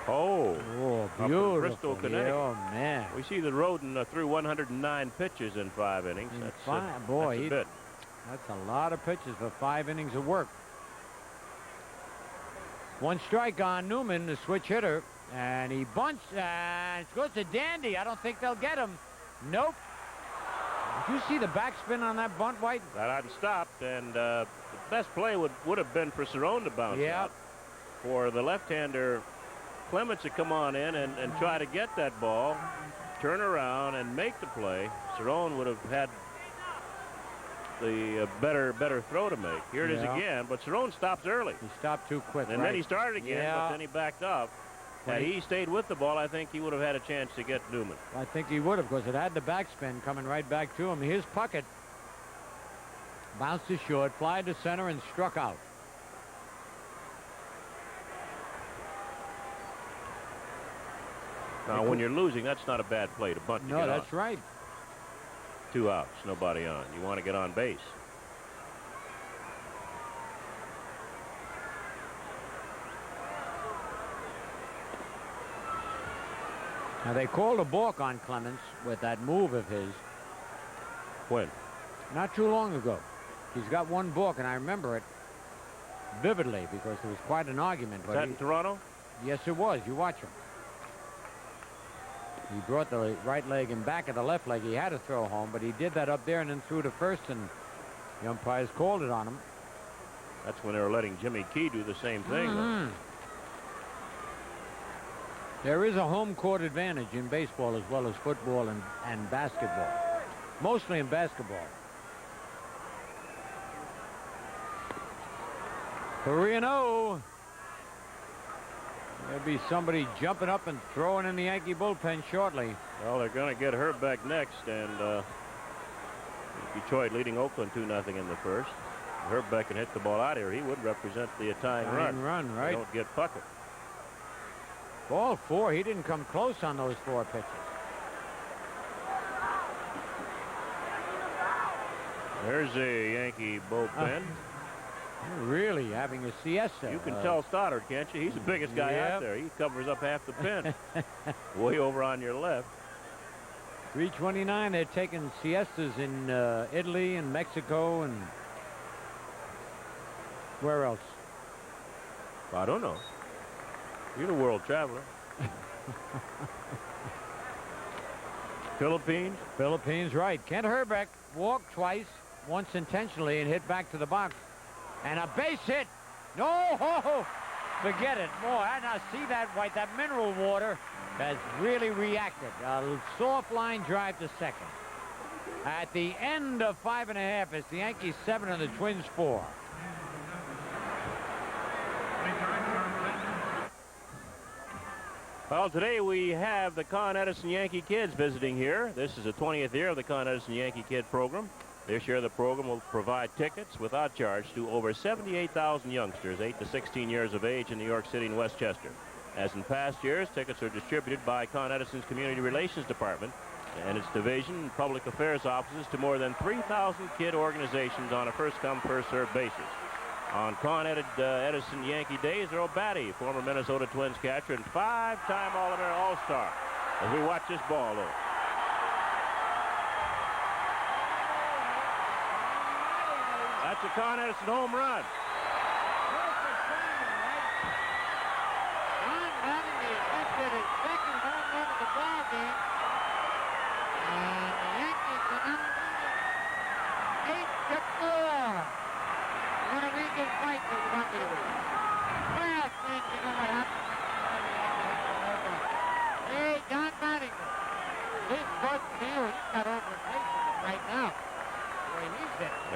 Oh, Oh, in beautiful. Bristol, Connecticut. Yeah, oh, man. we see that Roden threw 109 pitches in 5 innings. In That's, five- boy, that's a he- bit. That's a lot of pitches for 5 innings of work. 1 strike on Newman, the switch hitter, and he bunts, and it goes to Dandy. I don't think they'll get him. Nope. Did you see the backspin on that bunt, White? That hadn't stopped, and the best play would have been for Cerrone to bounce Yeah. out. For the left-hander, Clemens to come on in and try to get that ball, turn around, and make the play. Cerrone would have had the better throw to make. Here it is Yeah. again, but Cerrone stops early. He stopped too quick, And right? then he started again, Yeah. but then he backed up. Had he stayed with the ball, I think he would have had a chance to get Newman. I think he would have, because it had the backspin coming right back to him. Here's Puckett. Bounced to short, fly to center, and struck out. Now, when you're losing, that's not a bad play to bunt to No, get that's on. right. 2 outs, nobody on. You want to get on base. Now, they called a balk on Clemens with that move of his When? not too long ago. He's got 1 balk, and I remember it vividly because there was quite an argument. Was But that he- in Toronto? yes, it was. You watch him. He brought the right leg and back of the left leg. He had to throw home, but he did that up there and then threw to first, and the umpires called it on him. That's when they were letting Jimmy Key do the same thing. though. Mhm. There is a home court advantage in baseball as well as football and basketball. Mostly in basketball. 3-0. There'll be somebody jumping up and throwing in the Yankee bullpen shortly. Well, they're going to get Herbeck next, and Detroit leading Oakland 2-0 in the first. Herbeck can hit the ball out here. He would represent the tying run. Run, They right? don't get Puckett. Ball 4. He didn't come close on those 4 pitches. There's a Yankee bullpen. You're really having a siesta. You can tell Stoddard, can't you? He's the biggest guy Yep. out there. He covers up half the pen. Way over on your left. 3:29. They're taking siestas in Italy and Mexico and where else? I don't know. You're the world traveler. Philippines. Philippines, right. Kent Herbeck walked twice, once intentionally, and hit back to the box. And a base hit. No, forget it. Boy, I now see that, White. That mineral water has really reacted. A soft line drive to second. At the end of 5.5, it's the Yankees 7 and the Twins 4. Well, today we have the Con Edison Yankee Kids visiting here. This is the 20th year of the Con Edison Yankee Kid program. This year the program will provide tickets without charge to over 78,000 youngsters 8 to 16 years of age in New York City and Westchester. As in past years, tickets are distributed by Con Edison's Community Relations Department and its division and public affairs offices to more than 3,000 kid organizations on a first-come, first-served basis. On Con Edison Yankee Days, Earl Batty, former Minnesota Twins catcher and 5-time All-American All-Star. As we watch this ball, though. That's a Con Edison home run.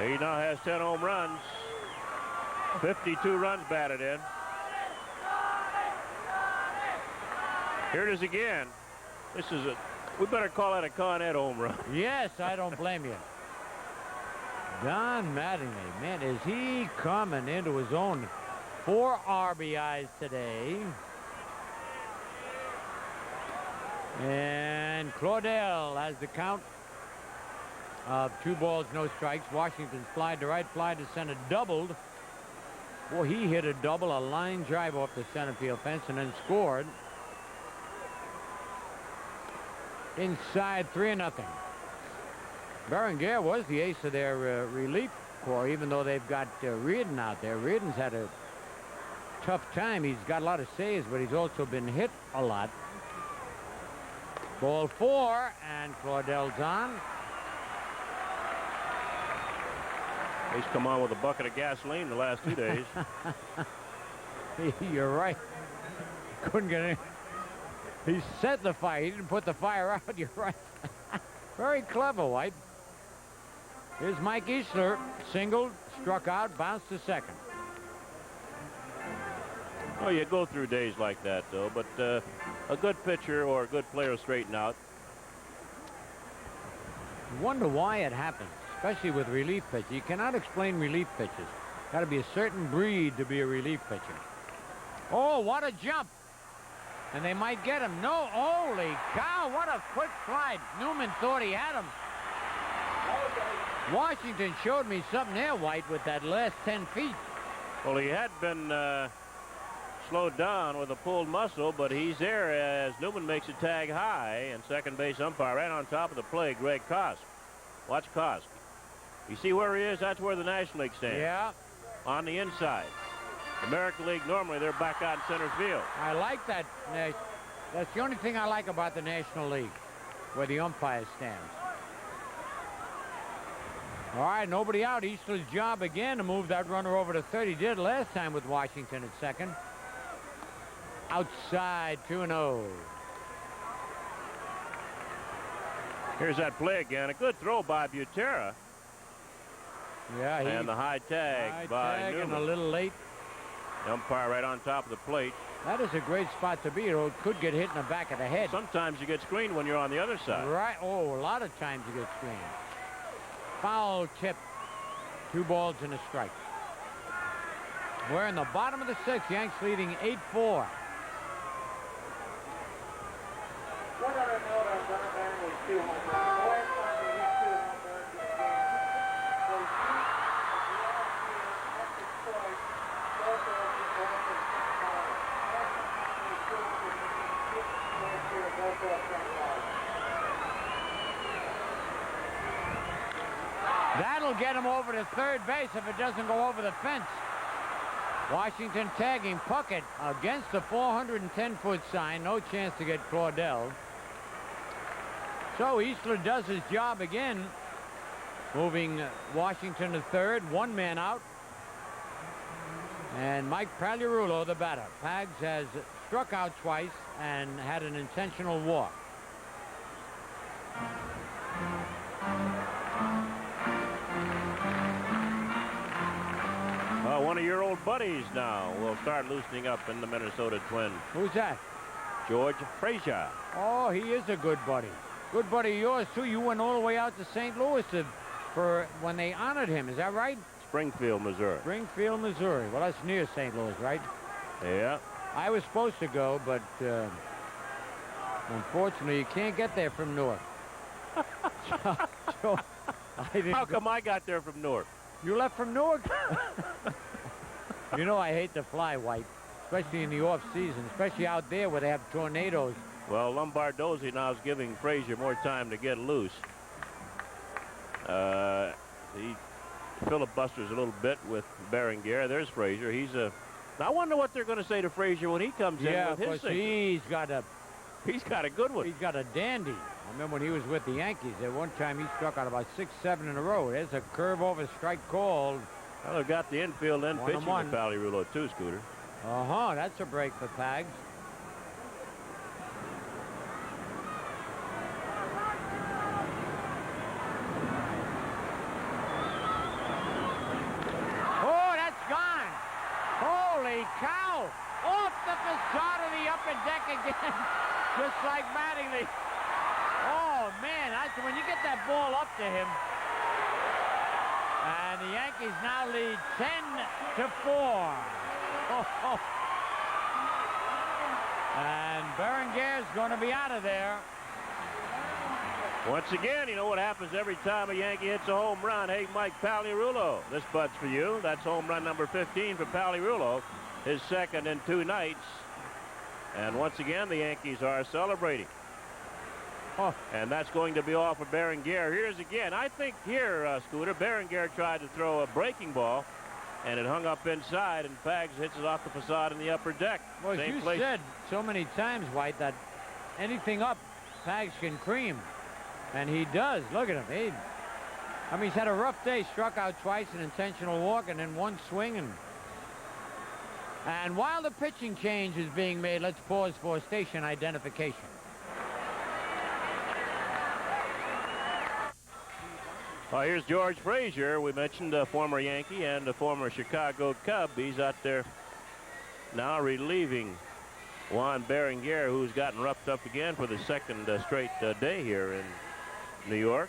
He now has 10 home runs. 52 runs batted in. Here it is again. We better call that a Con Ed home run. Yes, I don't blame you. Don Mattingly, man, is he coming into his own? 4 RBIs today. And Claudel has the count of 2 balls, no strikes. Washington's fly to right, fly to center, doubled. Boy, he hit a double, a line drive off the center field fence, and then scored. Inside 3-0. Berenguer was the ace of their relief corps, even though they've got Reardon out there. Reardon's had a tough time. He's got a lot of saves, but he's also been hit a lot. Ball 4, and Claudel's on. He's come on with a bucket of gasoline the last 2 days. You're right. Couldn't get any. He set the fire. He didn't put the fire out. You're right. Very clever, White. Here's Mike Easler. Singled, struck out, bounced to second. Oh, you go through days like that, though, but a good pitcher or a good player will straighten out. You wonder why it happens, especially with relief pitchers. You cannot explain relief pitchers. Got to be a certain breed to be a relief pitcher. Oh, what a jump. And they might get him. No, holy cow, what a quick slide. Newman thought he had him. Washington showed me something there, White, with that last 10 feet. Well, he had been slowed down with a pulled muscle, but he's there as Newman makes a tag high, and second base umpire right on top of the plate, Greg Kosk. Watch Kosk. You see where he is? That's where the National League stands. Yeah. On the inside. American League, normally they're back out in center field. I like that. That's the only thing I like about the National League, where the umpire stands. All right, nobody out. Eastler's job again to move that runner over to third. He did last time with Washington at second. Outside, 2-0. Here's that play again. A good throw by Butera. Yeah, And the high tag by and Newman. a little late. The umpire right on top of the plate. That is a great spot to be. It could get hit in the back of the head. Sometimes you get screened when you're on the other side. Right. Oh, a lot of times you get screened. Foul tip. 2 balls and a strike. We're in the bottom of the 6th. Yanks leading 8-4. That'll get him over to third base if it doesn't go over the fence. Washington tagging Puckett against the 410-foot sign. No chance to get Claudel. So Eastler does his job again, moving Washington to third. 1 man out. And Mike Pagliarulo, the batter. Pags has struck out twice and had an intentional walk. One of your old buddies now will start loosening up in the Minnesota Twins. Who's that? George Frazier. Oh, he is a good buddy. Good buddy of yours, too. You went all the way out to St. Louis for when they honored him. Is that right? Springfield, Missouri. Springfield, Missouri. Well, that's near St. Louis, right? Yeah. I was supposed to go, but unfortunately, you can't get there from north. So I didn't How come I got there from north? You left from Newark? You know I hate to fly, White, especially in the off-season, especially out there where they have tornadoes. Well, Lombardozzi now is giving Frazier more time to get loose. He filibusters a little bit with Berenguer. There's Frazier. I wonder what they're going to say to Frazier when he comes in with his single. He's got a good one. He's got a dandy. I remember when he was with the Yankees. At one time, he struck out about 6, 7 in a row. There's a curve over strike called. Well, they've got the infield and pitching to Pagliarulo too, Scooter. That's a break for Pags. Oh, that's gone. Holy cow. Off the facade of the upper deck again, just like Mattingly. Oh, man, when you get that ball up to him. And the Yankees now lead 10-4. Oh. And Berengier's going to be out of there. Once again, you know what happens every time a Yankee hits a home run. Hey, Mike Pagliarulo, this butt's for you. That's home run number 15 for Pagliarulo, his second in 2 nights. And once again, the Yankees are celebrating. Oh. And that's going to be all for Berenguer. Here's again. I think here, Scooter, Berenguer tried to throw a breaking ball, and it hung up inside, and Pags hits it off the facade in the upper deck. Well, as you said so many times, White, that anything up, Pags can cream. And he does. Look at him. I mean, he's had a rough day. Struck out twice, an intentional walk, and then one swing. And while the pitching change is being made, let's pause for station identification. Here's George Frazier. We mentioned a former Yankee and a former Chicago Cub. He's out there now relieving Juan Berenguer, who's gotten roughed up again for the second straight day here in New York.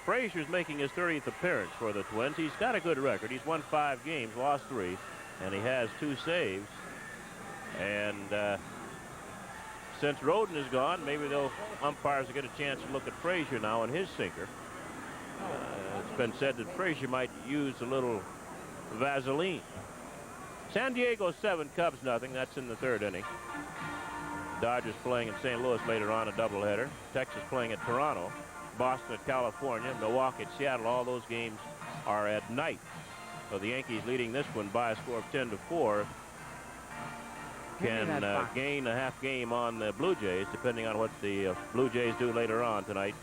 Frazier's making his 30th appearance for the Twins. He's got a good record. He's won 5 games, lost 3, and he has 2 saves. And since Roden is gone, maybe umpires will get a chance to look at Frazier now and his sinker. It's been said that Frazier might use a little Vaseline. San Diego 7, Cubs nothing. That's in the 3rd inning. Dodgers playing in St. Louis later on, a doubleheader. Texas playing at Toronto. Boston at California. Milwaukee at Seattle. All those games are at night. So the Yankees leading this one by a score of 10-4 can gain a half game on the Blue Jays, depending on what the Blue Jays do later on tonight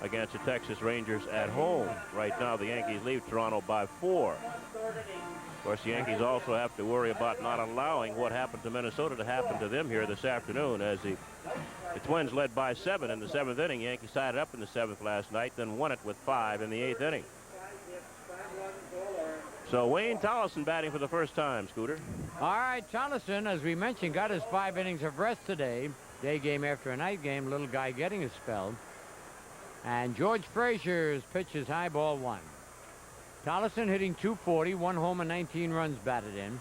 against the Texas Rangers at home. Right now, the Yankees leave Toronto by 4. Of course, the Yankees also have to worry about not allowing what happened to Minnesota to happen to them here this afternoon, as the Twins led by 7 in the 7th inning. Yankees tied it up in the 7th last night, then won it with 5 in the 8th inning. So Wayne Tolleson batting for the first time, Scooter. All right, Tolleson, as we mentioned, got his 5 innings of rest today. Day game after a night game, little guy getting a spell. And George Frazier's pitch is high, ball 1. Tolleson hitting .240, 1 home and 19 runs batted in.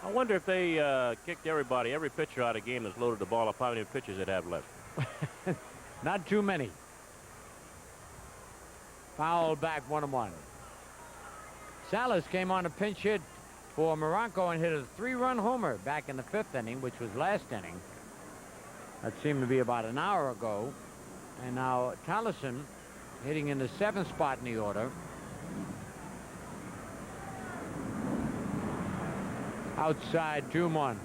I wonder if they kicked every pitcher out of game that's loaded the ball up, how many pitchers they'd have left. Not too many. Foul back, 1-1. Salas came on a pinch hit for Moronco and hit a 3-run homer back in the 5th inning, which was last inning. That seemed to be about an hour ago. And now Tolleson hitting in the 7th spot in the order. Outside 2-1.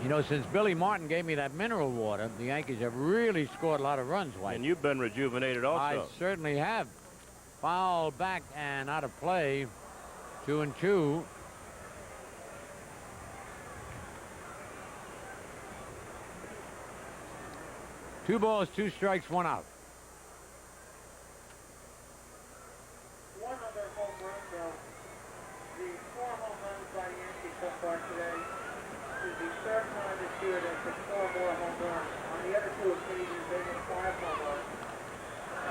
You know, since Billy Martin gave me that mineral water, the Yankees have really scored a lot of runs, White. And you've been rejuvenated also. I certainly have. Foul back and out of play. 2-2. Two balls, 2 strikes, 1 out. One of their home runs, the 4 home runs by the Yankees so far today is the 3rd time this year they've hit 4 more home runs. On the other 2 occasions, they hit 5 home runs.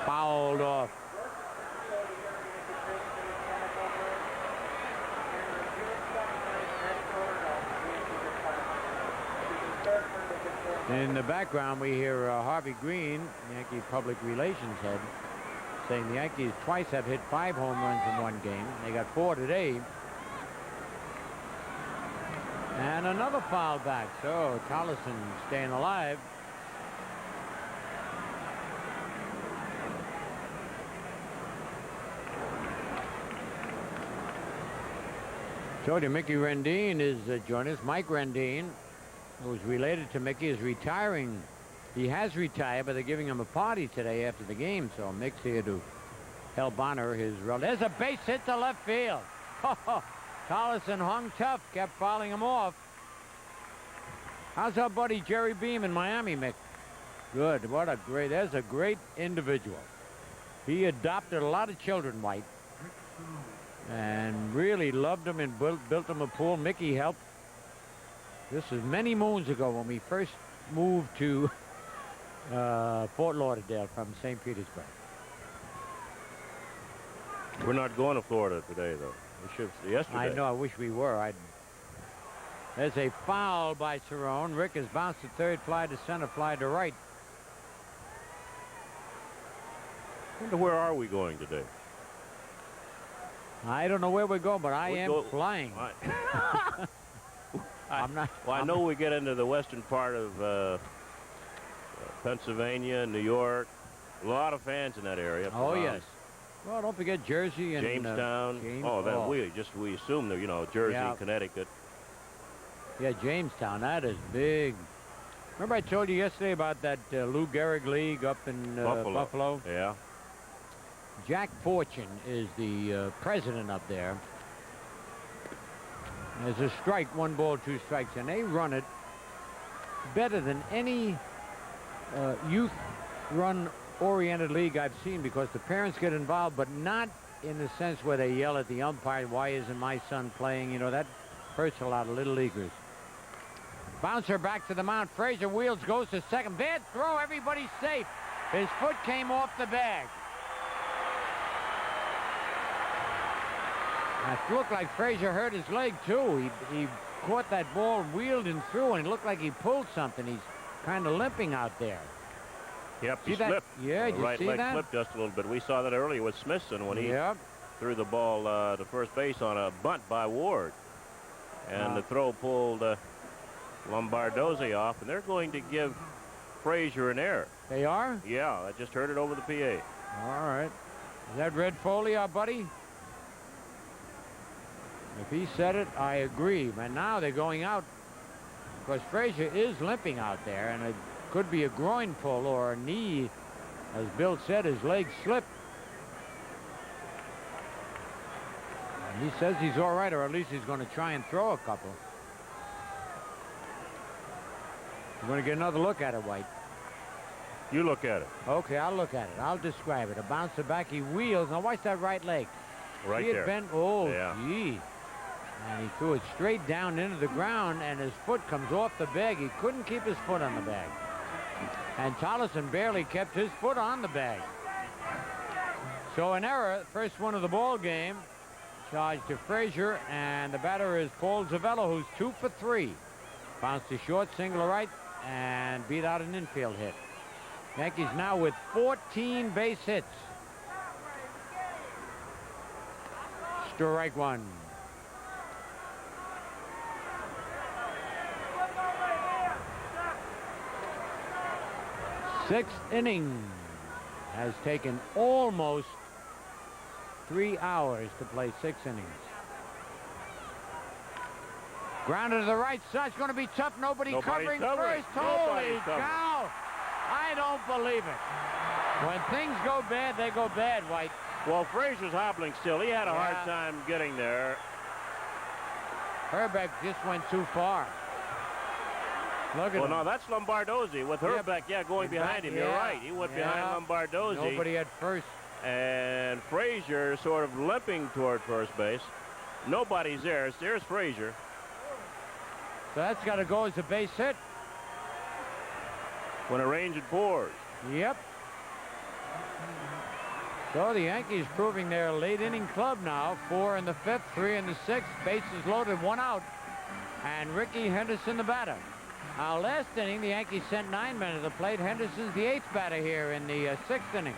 Fouled off. So the Yankees hit 5 home runs. And the June 29th at Philadelphia, the Yankees hit 5 home runs. This is the 3rd time they've hit 4 home runs. In the background, we hear Harvey Green, Yankee public relations head, saying the Yankees twice have hit 5 home runs in 1 game. They got 4 today. And another foul back. So Tolleson staying alive. Told you Mickey Rendine is joining us. Mike Rendine, who's related to Mickey, is retiring. He has retired, but they're giving him a party today after the game. So Mick's here to help honor his relative. There's a base hit to left field. Tolleson hung tough, kept fouling him off. How's our buddy Jerry Beam in Miami, Mick? Good. What a great, there's a great individual. He adopted a lot of children, White, and really loved them and built them a pool. Mickey helped. This was many moons ago when we first moved to Fort Lauderdale from St. Petersburg. We're not going to Florida today, though. We should yesterday. I know. I wish we were. There's a foul by Cerrone. Rick has bounced to third, fly to center, fly to right. Wonder where are we going today? I don't know where we're going, but I We am go- flying. I'm not. Well, I know we get into the western part of Pennsylvania, New York. A lot of fans in that area. Oh, Around yes. Well, don't forget Jersey and Jamestown. James- oh, that oh. we assume that, you know, Jersey, Yeah. Connecticut. Yeah, Jamestown. That is big. Remember I told you yesterday about that Lou Gehrig League up in Buffalo? Yeah. Jack Fortune is the president up there. There's a strike, 1 ball, 2 strikes, and they run it better than any youth-run-oriented league I've seen, because the parents get involved, but not in the sense where they yell at the umpire, why isn't my son playing? You know, that hurts a lot of little leaguers. Bouncer back to the mound. Frazier wheels, goes to second. Bad throw, everybody's safe. His foot came off the bag. It looked like Frazier hurt his leg, too. He caught that ball, wheeled and threw, and it looked like he pulled something. He's kind of limping out there. Yep, See he that? slipped. Yeah, The did you right see leg that? slipped just a little bit. We saw that earlier with Smithson when he Yep. threw the ball to first base on a bunt by Ward. And the throw pulled Lombardozzi off, and they're going to give Frazier an error. They are? Yeah, I just heard it over the PA. All right. Is that Red Foley, our buddy? If he said it, I agree. And now they're going out because Frazier is limping out there, and it could be a groin pull or a knee. As Bill said, his leg slipped. And he says he's all right, or at least he's going to try and throw a couple. We're going to get another look at it, White. You look at it. Okay, I'll look at it. I'll describe it. A bouncer back, he wheels. Now watch that right leg. Right He had there. bent, oh, Yeah. gee. And he threw it straight down into the ground, and his foot comes off the bag. He couldn't keep his foot on the bag. And Tollison barely kept his foot on the bag. So an error, first one of the ball game, charged to Frazier, and the batter is Paul Zavello, who's 2 for 3. Bounced to short, single to right, and beat out an infield hit. Yankees now with 14 base hits. Strike one. Sixth inning has taken almost 3 hours to play 6 innings. Grounded to the right side. It's going to be tough. Nobody Nobody's covering covering. first. Nobody's Holy covering. cow. I don't believe it. When things go bad, they go bad, White. Well, Frazier's hobbling still. He had a hard Yeah. time getting there. Herbeck just went too far. Look at Well, him. no, that's Lombardozzi with Yep. Herbeck, yeah, going behind him. You're Yeah. right. He went Yeah. behind Lombardozzi. Nobody at first. And Frazier sort of limping toward first base. Nobody's there. There's Frazier. So that's got to go as a base hit. When it rains, it pours. Yep. So the Yankees proving their late inning club now. 4 in the 5th, 3 in the 6th. Bases loaded, 1 out. And Ricky Henderson the batter. Now last inning, the Yankees sent 9 men to the plate. Henderson's the 8th batter here in the 6th inning.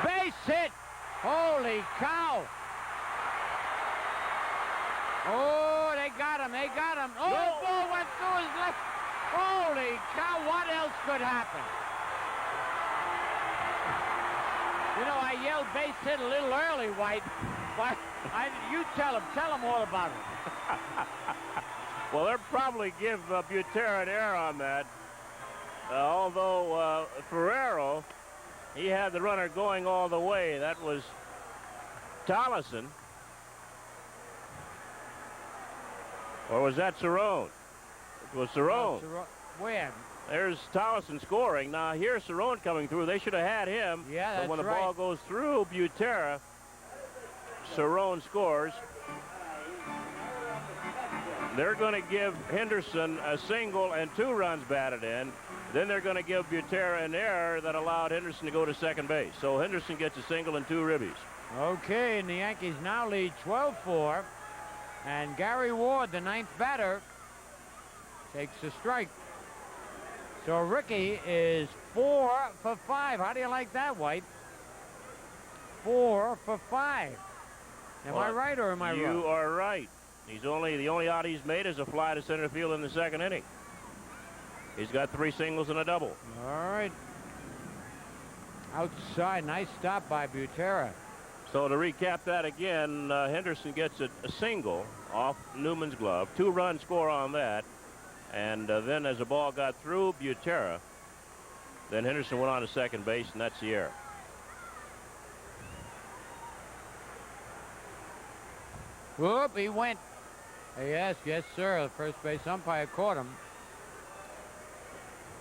Base hit! Holy cow! Oh, they got him, they got him. Oh, the ball went through his left. Holy cow, what else could happen? You know, I yelled base hit a little early, White. But you tell him all about it. Well, they'll probably give Butera an error on that. Although Ferrero, he had the runner going all the way. That was Tollison. Or was that Cerrone? It was Cerrone. Where? There's Towson scoring. Now here's Cerrone coming through. They should have had him. Yeah, But that's when the right. ball goes through Butera, Cerrone scores. They're going to give Henderson a single and 2 runs batted in. Then they're going to give Butera an error that allowed Henderson to go to second base. So Henderson gets a single and 2 ribbies. Okay, and the Yankees now lead 12-4. And Gary Ward, the 9th batter, takes a strike. So Ricky is 4 for 5. How do you like that, White? 4 for 5. Am I Well, right or am I wrong? You are right. The only out he's made is a fly to center field in the second inning. He's got 3 singles and a double. All right. Outside, nice stop by Butera. So to recap that again, Henderson gets a single off Newman's glove. 2-run score on that. And then as the ball got through Butera, then Henderson went on to second base, and that's the error. Whoop, he went. Yes, sir. The first base umpire caught him.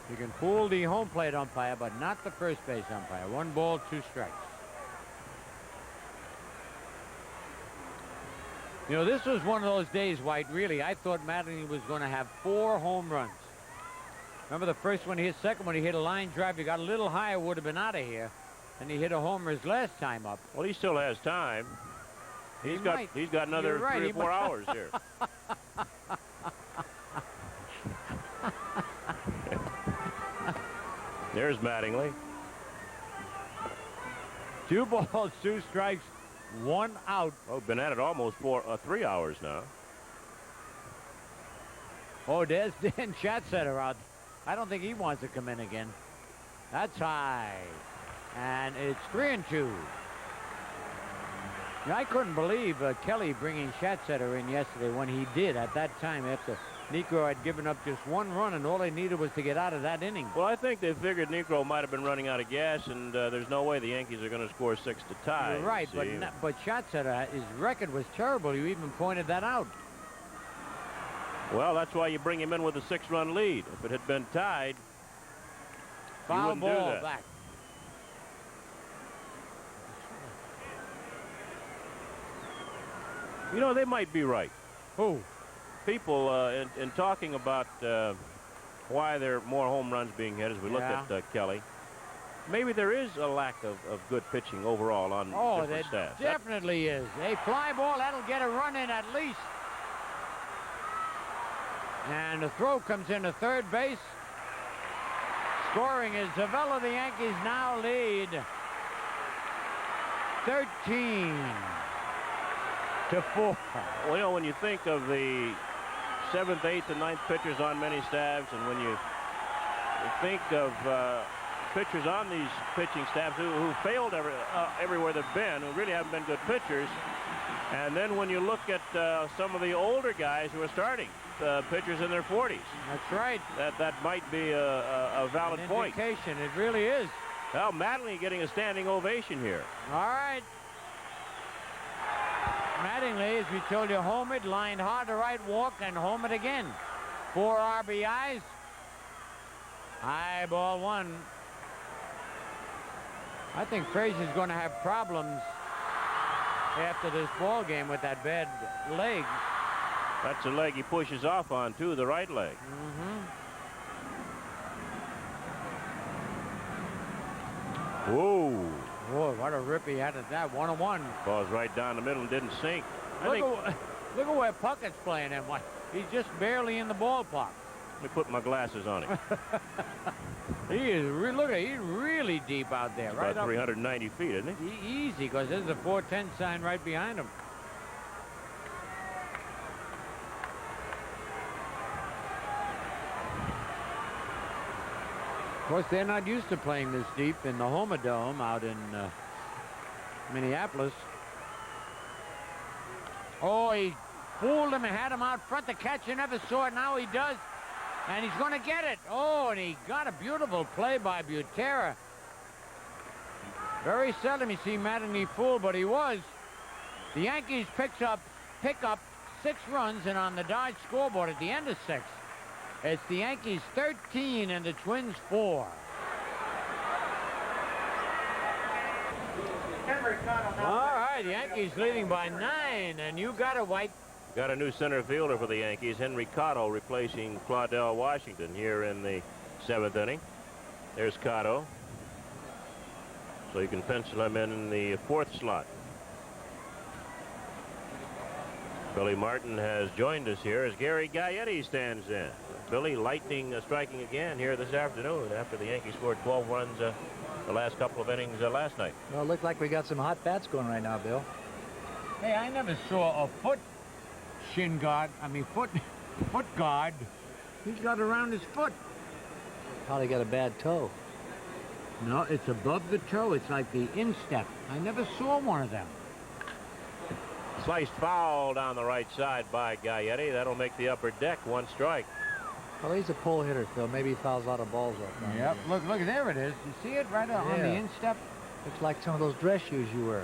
You can fool the home plate umpire, but not the first base umpire. 1 ball, 2 strikes. You know, this was one of those days, White, really. I thought Mattingly was going to have 4 home runs. Remember the first one he hit, second one he hit a line drive. He got a little higher, would have been out of here. And he hit a homer his last time up. Well, he still has time. He's might. got another You're right, 3 he or 4 might. hours here. There's Mattingly. 2 balls, 2 strikes, 1 out. Oh, been at it almost 3 hours now. Oh, there's Dan Schatzeder out. I don't think he wants to come in again. That's high. And it's 3-2. Now, I couldn't believe Kelly bringing Schatzeder in yesterday when he did at that time after Niekro had given up just 1 run and all they needed was to get out of that inning. Well, I think they figured Niekro might have been running out of gas, and there's no way the Yankees are going to score 6 to tie. You're right, see. but Schatzeder, his record was terrible. You even pointed that out. Well, that's why you bring him in with a 6-run lead. If it had been tied, you Foul wouldn't do ball that. back. You know, they might be right. Who? People, in talking about why there are more home runs being hit as we look Yeah. at Kelly, maybe there is a lack of good pitching overall on Oh, different there staffs. definitely is. A fly ball, that'll get a run in at least. And the throw comes into third base. Scoring is Zavella. The Yankees now lead 13-4. Well, you know, when you think of the 7th, 8th, and 9th pitchers on many staffs, and when you think of pitchers on these pitching staffs who failed everywhere they've been, who really haven't been good pitchers, and then when you look at some of the older guys who are starting, pitchers in their 40s, That's right. that might be a valid An point. indication. It really is. Well, Mattingly getting a standing ovation here. All right. Mattingly, as we told you, homered, lined hard to right, walked, and homered again. 4 RBIs. High ball 1. I think Frazier's going to have problems after this ball game with that bad leg. That's a leg he pushes off on, too, the right leg. Whoa. Boy, what a rip he had at that. 1-1. Ball's right down the middle and didn't sink. Look at where Puckett's playing him. He's just barely in the ballpark. Let me put my glasses on him. He is. Look at. He's really deep out there. Right About up. 390 feet, isn't he? Easy, because there's a 410 sign right behind him. Of course, they're not used to playing this deep in the Homer Dome out in Minneapolis. Oh, he fooled him and had him out front. The catcher never saw it. Now he does. And he's going to get it. Oh, and he got a beautiful play by Butera. Very seldom you see Mattingly fool, but he was. The Yankees pick up 6 runs, and on the Dodge scoreboard at the end of 6, it's the Yankees 13 and the Twins 4. Henry Connell now. All right, the Yankees leading by 9, and you got it, White. Got a new center fielder for the Yankees, Henry Cotto, replacing Claudell Washington here in the 7th inning. There's Cotto. So you can pencil him in the 4th slot. Billy Martin has joined us here as Gary Gaetti stands in. Billy lightning striking again here this afternoon after the Yankees scored 12 runs the last couple of innings last night. Well, it looked like we got some hot bats going right now, Bill. Hey, I never saw a foot guard. He's got around his foot. Probably got a bad toe. No, it's above the toe. It's like the instep. I never saw one of them. Sliced foul down the right side by Gaetti. That'll make the upper deck 1 strike. Well, he's a pull hitter, Phil. Maybe he fouls a lot of balls up. Yep. Look, there it is. You see it right on the Yeah. instep? Looks like some of those dress shoes you wear.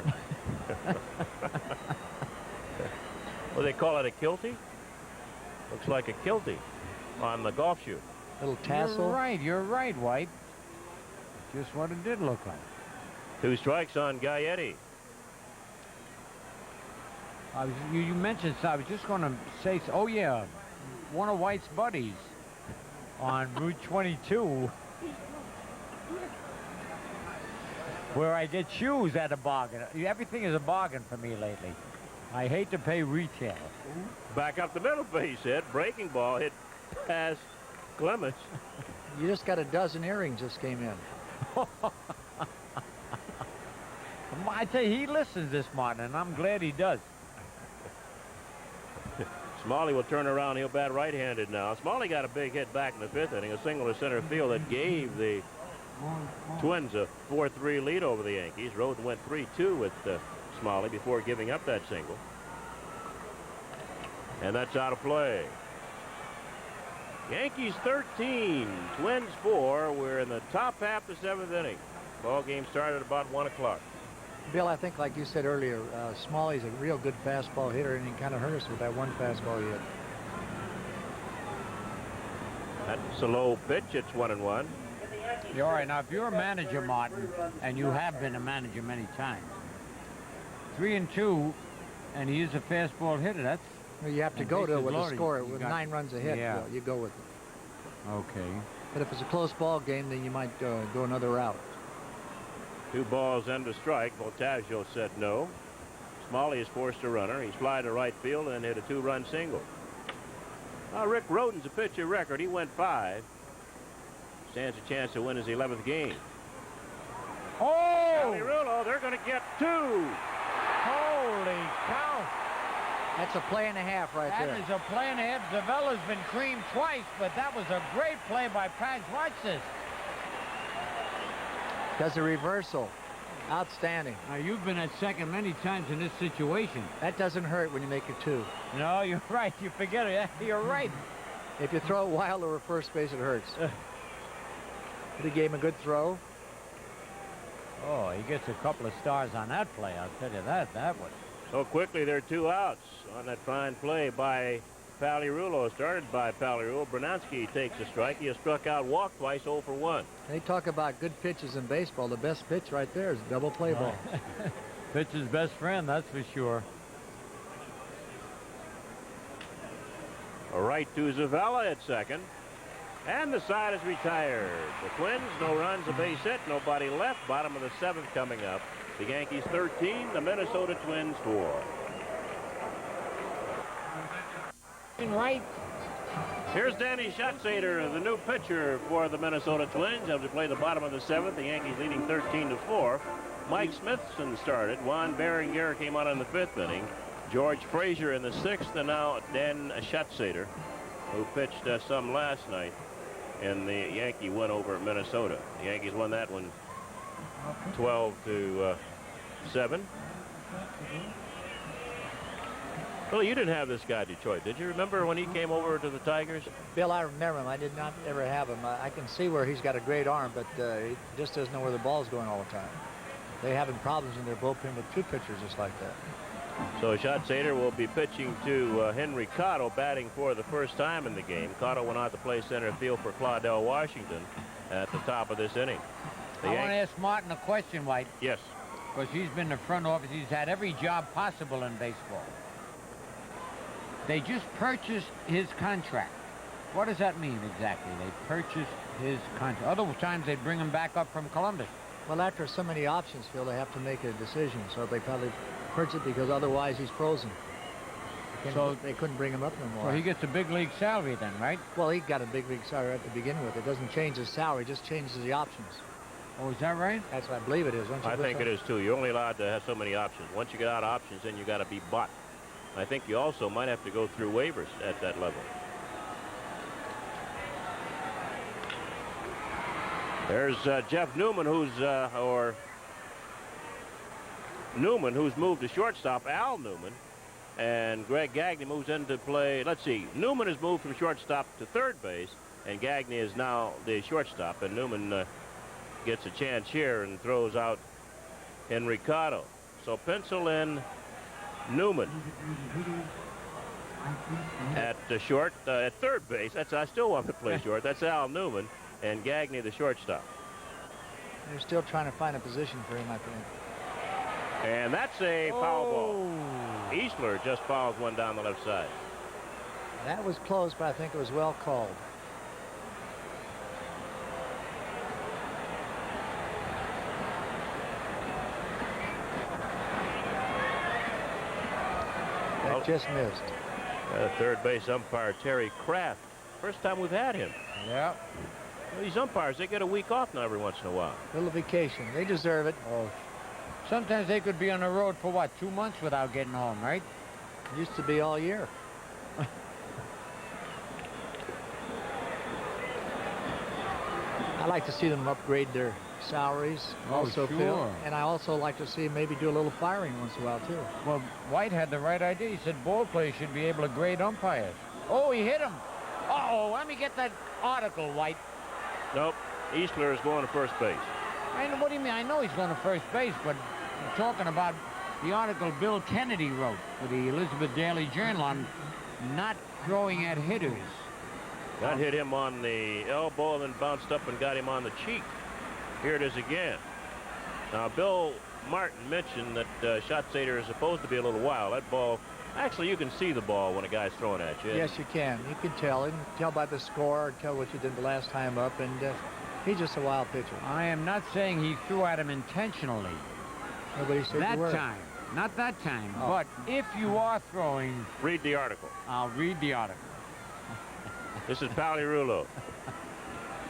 Well, they call it a kiltie? Looks like a kiltie on the golf shoe. Little tassel. You're right, White. Just what it did look like. 2 strikes on Gaetti. You mentioned, so I was just going to say, oh yeah, one of White's buddies on Route 22, where I get shoes at a bargain. Everything is a bargain for me lately. I hate to pay retail. Back up the middle base hit. Breaking ball hit past Clemens. You just got a dozen earrings just came in. I tell you, he listens this morning, and I'm glad he does. Smalley will turn around. He'll bat right-handed now. Smalley got a big hit back in the 5th inning, a single to center field that gave the Twins a 4-3 lead over the Yankees. Roden went 3-2 with Smalley before giving up that single. And that's out of play. Yankees 13, Twins 4. We're in the top half of the 7th inning. Ball game started about 1 o'clock. Bill, I think, like you said earlier, Smalley's a real good fastball hitter, and he kind of hurt us with that one fastball he hit. That's a low pitch. It's 1-1. You're all right. Now, if you're a manager, Martin, and you have been a manager many times, 3-2, and he is a fastball hitter, that's... Well, you have to And go to it bases with a loaded. score You with got- 9 runs ahead. Yeah. Bill, you go with it. Okay. But if it's a close ball game, then you might go another route. 2 balls and a strike. Voltaggio said no. Smalley is forced a runner. He's fly to right field and hit a 2-run single. Rick Roden's a pitcher record. He went 5. Stands a chance to win his 11th game. Oh! Rulo, they're going to get 2. Holy cow! That's a play and a half right That there. is a play and a half. Zavella's been creamed twice, but that was a great play by Pags. Watch this. Does a reversal. Outstanding. Now, you've been at second many times in this situation. That doesn't hurt when you make it 2. No, you're right. You forget it. You're right. If you throw it wild over first base, it hurts. But he gave him a good throw. Oh, he gets a couple of stars on that play. I'll tell you that. That was. So quickly, there are 2 outs on that fine play by Palirulo. Started by Palirulo. Bernanski takes a strike. He has struck out, walked twice, 0 for 1. They talk about good pitches in baseball. The best pitch right there is a double play ball. Pitcher's best friend, that's for sure. A right to Zavella at second. And the side is retired. The Twins, no runs, a base hit, nobody left. Bottom of the 7th coming up. The Yankees 13, the Minnesota Twins 4. Right. Here's Danny Schatzeder, the new pitcher for the Minnesota Twins. As we play the bottom of the 7th, the Yankees leading 13-4. Mike Smithson started. Juan Berenguer came out in the 5th inning. George Frazier in the 6th, and now Dan Schatzeder, who pitched some last night in the Yankee win over Minnesota. The Yankees won that one 12-7. Well, you didn't have this guy, Detroit, did you? Remember when he came over to the Tigers? Bill, I remember him. I did not ever have him. I can see where he's got a great arm, but he just doesn't know where the ball's going all the time. They're having problems in their bullpen with 2 pitchers just like that. So Schatzeder will be pitching to Henry Cotto, batting for the first time in the game. Cotto went out to play center field for Claudell Washington at the top of this inning. I want to ask Martin a question, White. Yes. Because he's been in the front office. He's had every job possible in baseball. They just purchased his contract. What does that mean exactly? They purchased his contract. Other times they'd bring him back up from Columbus. Well, after so many options, Phil, they have to make a decision. So they probably purchased it because otherwise he's frozen. So they couldn't bring him up no more. So he gets a big league salary then, right? Well, he got a big league salary at the beginning with. It doesn't change his salary, it just changes the options. Oh, is that right? That's what I believe it is. I think it is too. You're only allowed to have so many options. Once you get out of options, then you got to be bought. I think you also might have to go through waivers at that level. There's Jeff Newman, who's who's moved to shortstop. Al Newman, and Greg Gagne moves into play. Let's see. Newman has moved from shortstop to third base, and Gagne is now the shortstop. And Newman gets a chance here and throws out Henry Cotto. So pencil in Newman at short, at third base. I still want to play short. That's Al Newman, and Gagne the shortstop. They're still trying to find a position for him, I think. And that's a foul ball. Easler just fouls one down the left side. That was close, but I think it was well called. That just missed. Third base umpire Terry Kraft. First time we've had him. Yeah. Well, these umpires, they get a week off now every once in a while. Little vacation. They deserve it. Oh, sometimes they could be on the road for, what, 2 months without getting home, right? Used to be all year. I like to see them upgrade their salaries also, sure. Phil. And I also like to see maybe do a little firing once in a while, too. Well, White had the right idea. He said ball players should be able to grade umpires. Oh, he hit him. Uh-oh, let me get that article, White. Nope. Easler is going to first base. What do you mean? I know he's going to first base, but I'm talking about the article Bill Kennedy wrote for the Elizabeth Daily Journal on not throwing at hitters. That hit him on the elbow and then bounced up and got him on the cheek. Here it is again. Now, Bill Martin mentioned that Schatzeder is supposed to be a little wild. That ball, actually, you can see the ball when a guy's throwing at you. Yes, you can. You can tell. You can tell by the score, tell what you did the last time up, and he's just a wild pitcher. I am not saying he threw at him intentionally. Nobody said That you were. time. Not that time. Oh. But if you are throwing, Read the article. I'll read the article. This is Pally Rulo.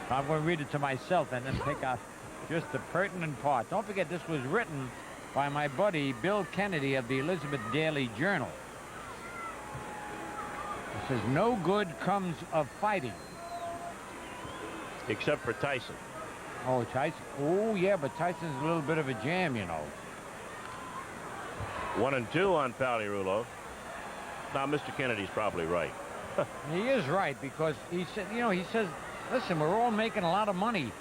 I'm going to read it to myself and then pick out just the pertinent part. Don't forget, this was written by my buddy Bill Kennedy of the Elizabeth Daily Journal. It says, no good comes of fighting. Except for Tyson. Oh, Tyson. Oh, yeah, but Tyson's a little bit of a jam, you know. 1-2 on Pally Rulo. Now, Mr. Kennedy's probably right. He is right, because he said, you know, he says, listen, we're all making a lot of money.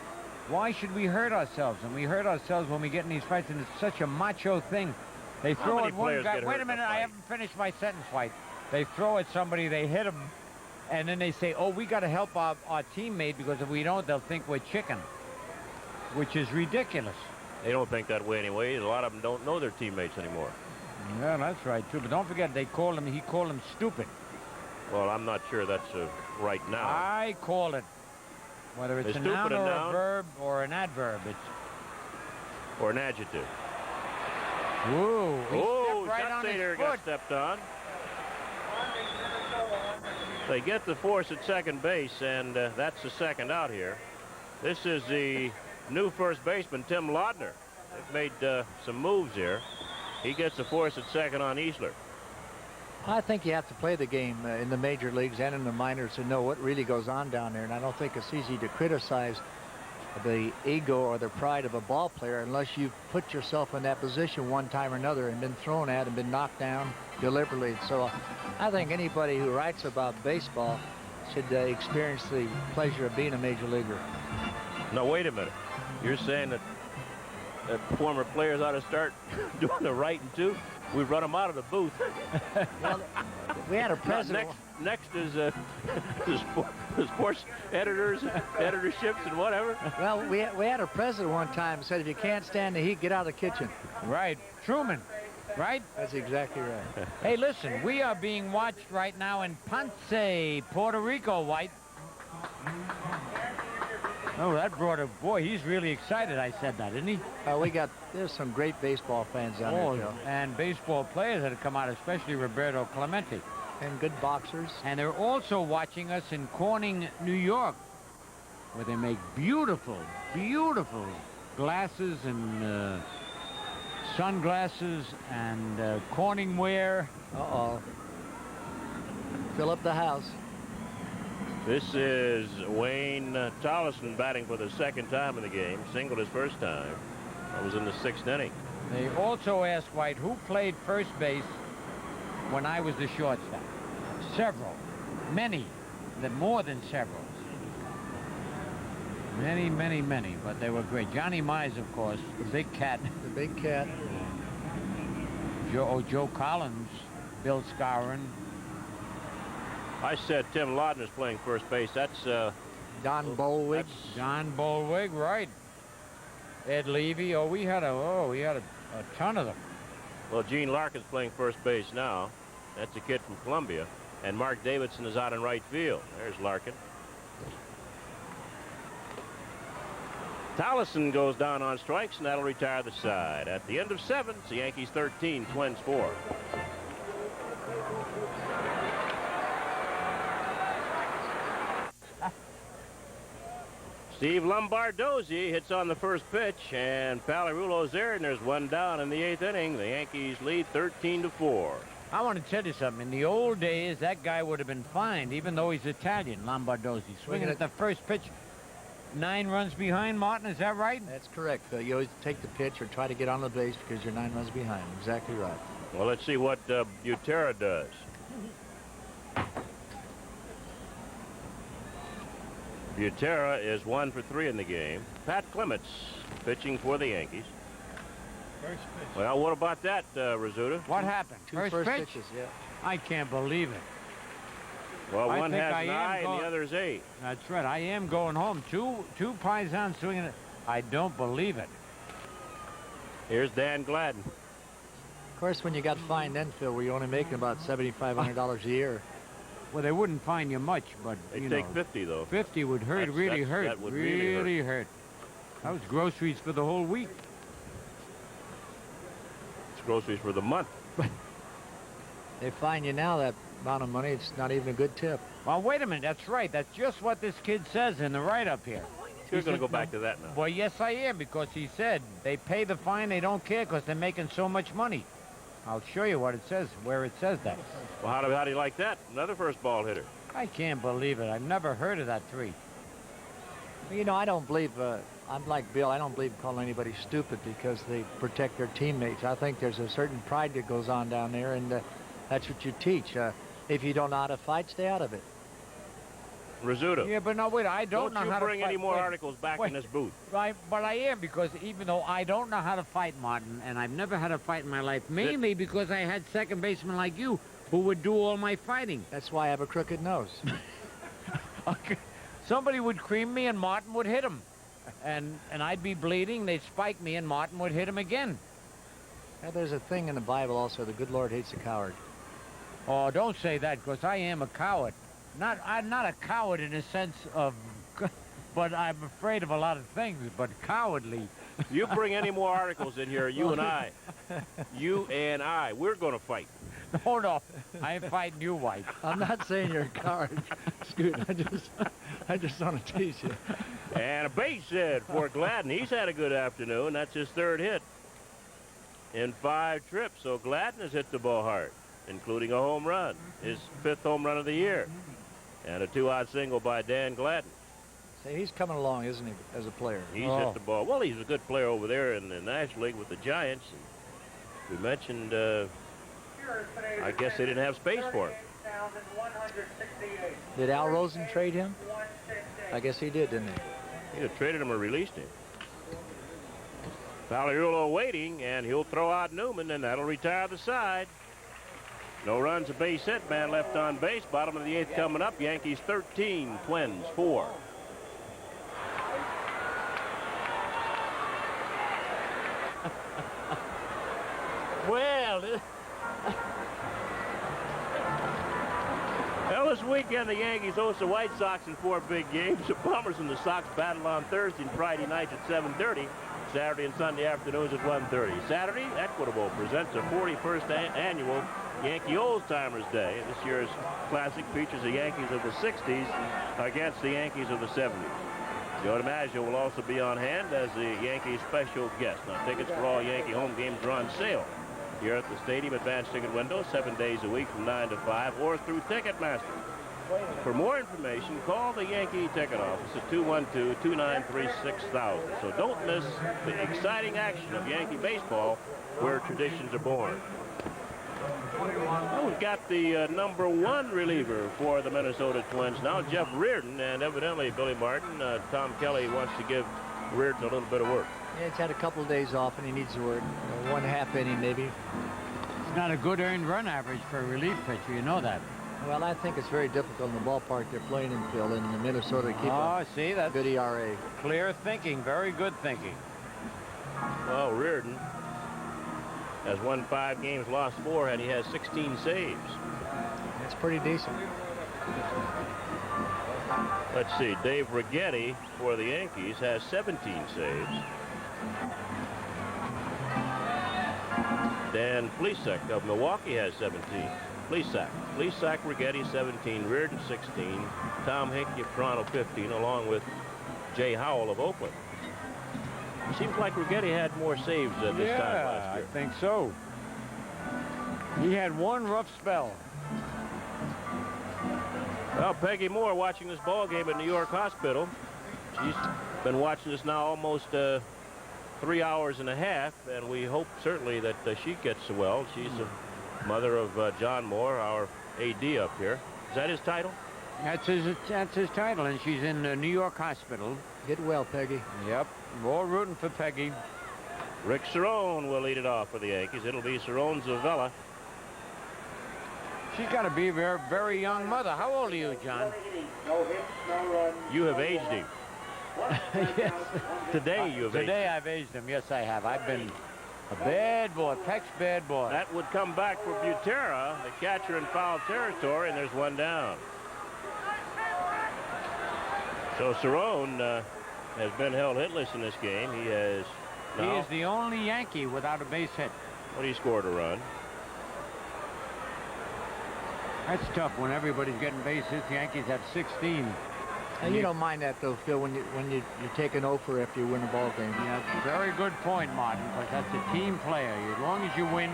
Why should we hurt ourselves? And we hurt ourselves when we get in these fights, and it's such a macho thing. They How throw many at one players guy. get hurt Wait a in a minute, I fight? haven't finished my sentence, White. They throw at somebody, they hit him, and then they say, oh, we got to help our teammate, because if we don't, they'll think we're chicken, which is ridiculous. They don't think that way anyway. A lot of them don't know their teammates anymore. Yeah, that's right, too. But don't forget, he called him stupid. Well, I'm not sure that's right now. I call it. Whether it's Is a stupid noun a or noun? a verb or an adverb, it's... Or an adjective. Whoa, he Oh, stepped right on his Schatzeder foot. got stepped on. They get the force at second base, and that's the second out here. This is the new first baseman, Tim Laudner. They've made some moves here. He gets the force at second on Easler. I think you have to play the game in the major leagues and in the minors to know what really goes on down there. And I don't think it's easy to criticize the ego or the pride of a ball player unless you've put yourself in that position one time or another and been thrown at and been knocked down deliberately. So I think anybody who writes about baseball should experience the pleasure of being a major leaguer. Now, wait a minute. You're saying that former players ought to start doing the writing, too? We've run him out of the booth. Well, we had a president. Next is the sports editors, editorships, and whatever. Well, we had a president one time who said, if you can't stand the heat, get out of the kitchen. Right. Truman, right? That's exactly right. Hey, listen, we are being watched right now in Ponce, Puerto Rico, White. Oh, that brought a boy. He's really excited. I said that, didn't he? There's some great baseball fans down there, Joe. And baseball players that have come out, especially Roberto Clemente. And good boxers. And they're also watching us in Corning, New York, where they make beautiful, beautiful glasses and sunglasses and Corning wear. Uh-oh. Fill up the house. This is Wayne Tollison batting for the second time in the game. Singled his first time. That was in the 6th inning. They also asked White who played first base when I was the shortstop. Several. Many. More than several. Many, many, many. But they were great. Johnny Mize, of course. The big cat. The big cat. Joe Collins. Bill Skowron. I said Tim Lawton is playing first base. That's Don Bolwig. John Bolwig, right. Ed Levy. Oh, we had a ton of them. well, Gene Larkin's playing first base now. That's a kid from Columbia. And Mark Davidson is out in right field. There's Larkin. Tollison goes down on strikes, and that'll retire the side. At the end of 7, it's the Yankees 13, Twins 4. Steve Lombardozzi hits on the first pitch, and Palarulo's there, and there's one down in the 8th inning. The Yankees lead 13-4. I want to tell you something. In the old days, that guy would have been fined, even though he's Italian, Lombardozzi. Swinging at the first pitch, 9 runs behind, Martin, is that right? That's correct, Phil. You always take the pitch or try to get on the base because you're 9 runs behind. Exactly right. Well, let's see what Butera does. Butera is 1 for 3 in the game. Pat Clements pitching for the Yankees. First pitch. Well, what about that, Rizzuta? What happened? Two First first pitch? pitches, yeah. I can't believe it. Well, I one think has I an am eye and going- the other's 8. That's right. I am going home. Two Paisans swinging it. I don't believe it. Here's Dan Gladden. Of course, when you got fined then, Phil, were you only making about $7,500 a year? Well, they wouldn't fine you much, but, They you take know, 50, though. 50 would hurt, really hurt. That would really hurt. That was groceries for the whole week. It's groceries for the month. They fine you now that amount of money, it's not even a good tip. Well, wait a minute. That's right. That's just what this kid says in the write-up here. You're He going to said- go back to that now. Well, yes, I am, because he said they pay the fine, they don't care because they're making so much money. I'll show you what it says, where it says that. Well, how do you like that? Another first ball hitter. I can't believe it. I've never heard of that 3. You know, I don't believe, I'm like Bill, I don't believe calling anybody stupid because they protect their teammates. I think there's a certain pride that goes on down there, and that's what you teach. If you don't know how to fight, stay out of it. Rizzuta. Yeah, but no, wait, I don't know you how to bring fight. any more Wait, articles back wait. in this booth. Right, but I am, because even though I don't know how to fight, Martin, and I've never had a fight in my life, mainly because I had second basemen like you who would do all my fighting. That's why I have a crooked nose. Okay. Somebody would cream me and Martin would hit him. And I'd be bleeding, they'd spike me and Martin would hit him again. Now, there's a thing in the Bible also, the good Lord hates a coward. Oh, don't say that, because I am a coward. I'm not a coward in a sense of, but I'm afraid of a lot of things, but cowardly. You bring any more articles in here, you and I, we're going to fight. Oh, no, I ain't fighting you, White. I'm not saying you're a coward, Scoot. I just want to tease you. And a base hit for Gladden. He's had a good afternoon. That's his 3rd hit in 5 trips. So Gladden has hit the ball hard, including a home run, his 5th home run of the year. And a 2-out single by Dan Gladden. Say, he's coming along, isn't he, as a player? He's hit the ball. Well, he's a good player over there in the National League with the Giants. And we mentioned, I guess they didn't have space for him. Did Al Rosen trade him? I guess he did, didn't he? He'd have traded him or released him. Paliulo waiting, and he'll throw out Newman, and that'll retire the side. No runs, a base hit, man left on base. Bottom of the 8th coming up. Yankees 13, Twins 4. Well, this weekend the Yankees host the White Sox in 4 big games. The Bombers and the Sox battle on Thursday and Friday nights at 7:30. Saturday and Sunday afternoons at 1:30. Saturday, Equitable presents the 41st annual Yankee Old-Timers Day. This year's classic features the Yankees of the 60s against the Yankees of the 70s. Joe DiMaggio will also be on hand as the Yankees special guest. Now, tickets for all Yankee home games are on sale here at the stadium. Advanced ticket window 7 days a week from 9 to 5 or through Ticketmaster. For more information, call the Yankee ticket office at 212-293-6000. So don't miss the exciting action of Yankee baseball where traditions are born. Well, we've got the #1 reliever for the Minnesota Twins now, Jeff Reardon, and evidently, Billy Martin, Tom Kelly wants to give Reardon a little bit of work. Yeah, he's had a couple of days off, and he needs to work. 1/2 inning, maybe. It's not a good earned run average for a relief pitcher. You know that. Well, I think it's very difficult in the ballpark they're playing in, Phil, in Minnesota to keep a see, that's good ERA. clear thinking. Very good thinking. Well, Reardon has won 5 games, lost 4, and he has 16 saves. That's pretty decent. Let's see, Dave Righetti for the Yankees has 17 saves. Dan Plesac of Milwaukee has 17. Plesac, Righetti 17, Reardon 16, Tom Hinkie of Toronto 15, along with Jay Howell of Oakland. It seems like Righetti had more saves at this time last year. I think so. He had one rough spell. Well, Peggy Moore watching this ball game at New York Hospital. She's been watching this now almost 3 hours and a half, and we hope certainly that she gets well. She's the mother of John Moore, our AD up here. Is that his title? That's his title, and she's in New York Hospital. Get well, Peggy. Yep. We're all rooting for Peggy. Rick Cerrone will lead it off for the Yankees. It'll be Cerrone Zavella. She's got to be a very, very young mother. How old are you, John? No hits, no runs. You have aged him. Yes. Today you have aged Today him. I've aged him. Yes, I have. I've been a bad boy. Peck's bad boy. That would come back for Butera, the catcher in foul territory, and there's one down. So Cerrone has been held hitless in this game. He has He now, is the only Yankee without a base hit. when he scored a run. That's tough when everybody's getting base hits. The Yankees have 16. And you don't mind that, though, Phil, when you take an offer after you win a ball game. Yeah, very good point, Martin, because that's a team player. As long as you win,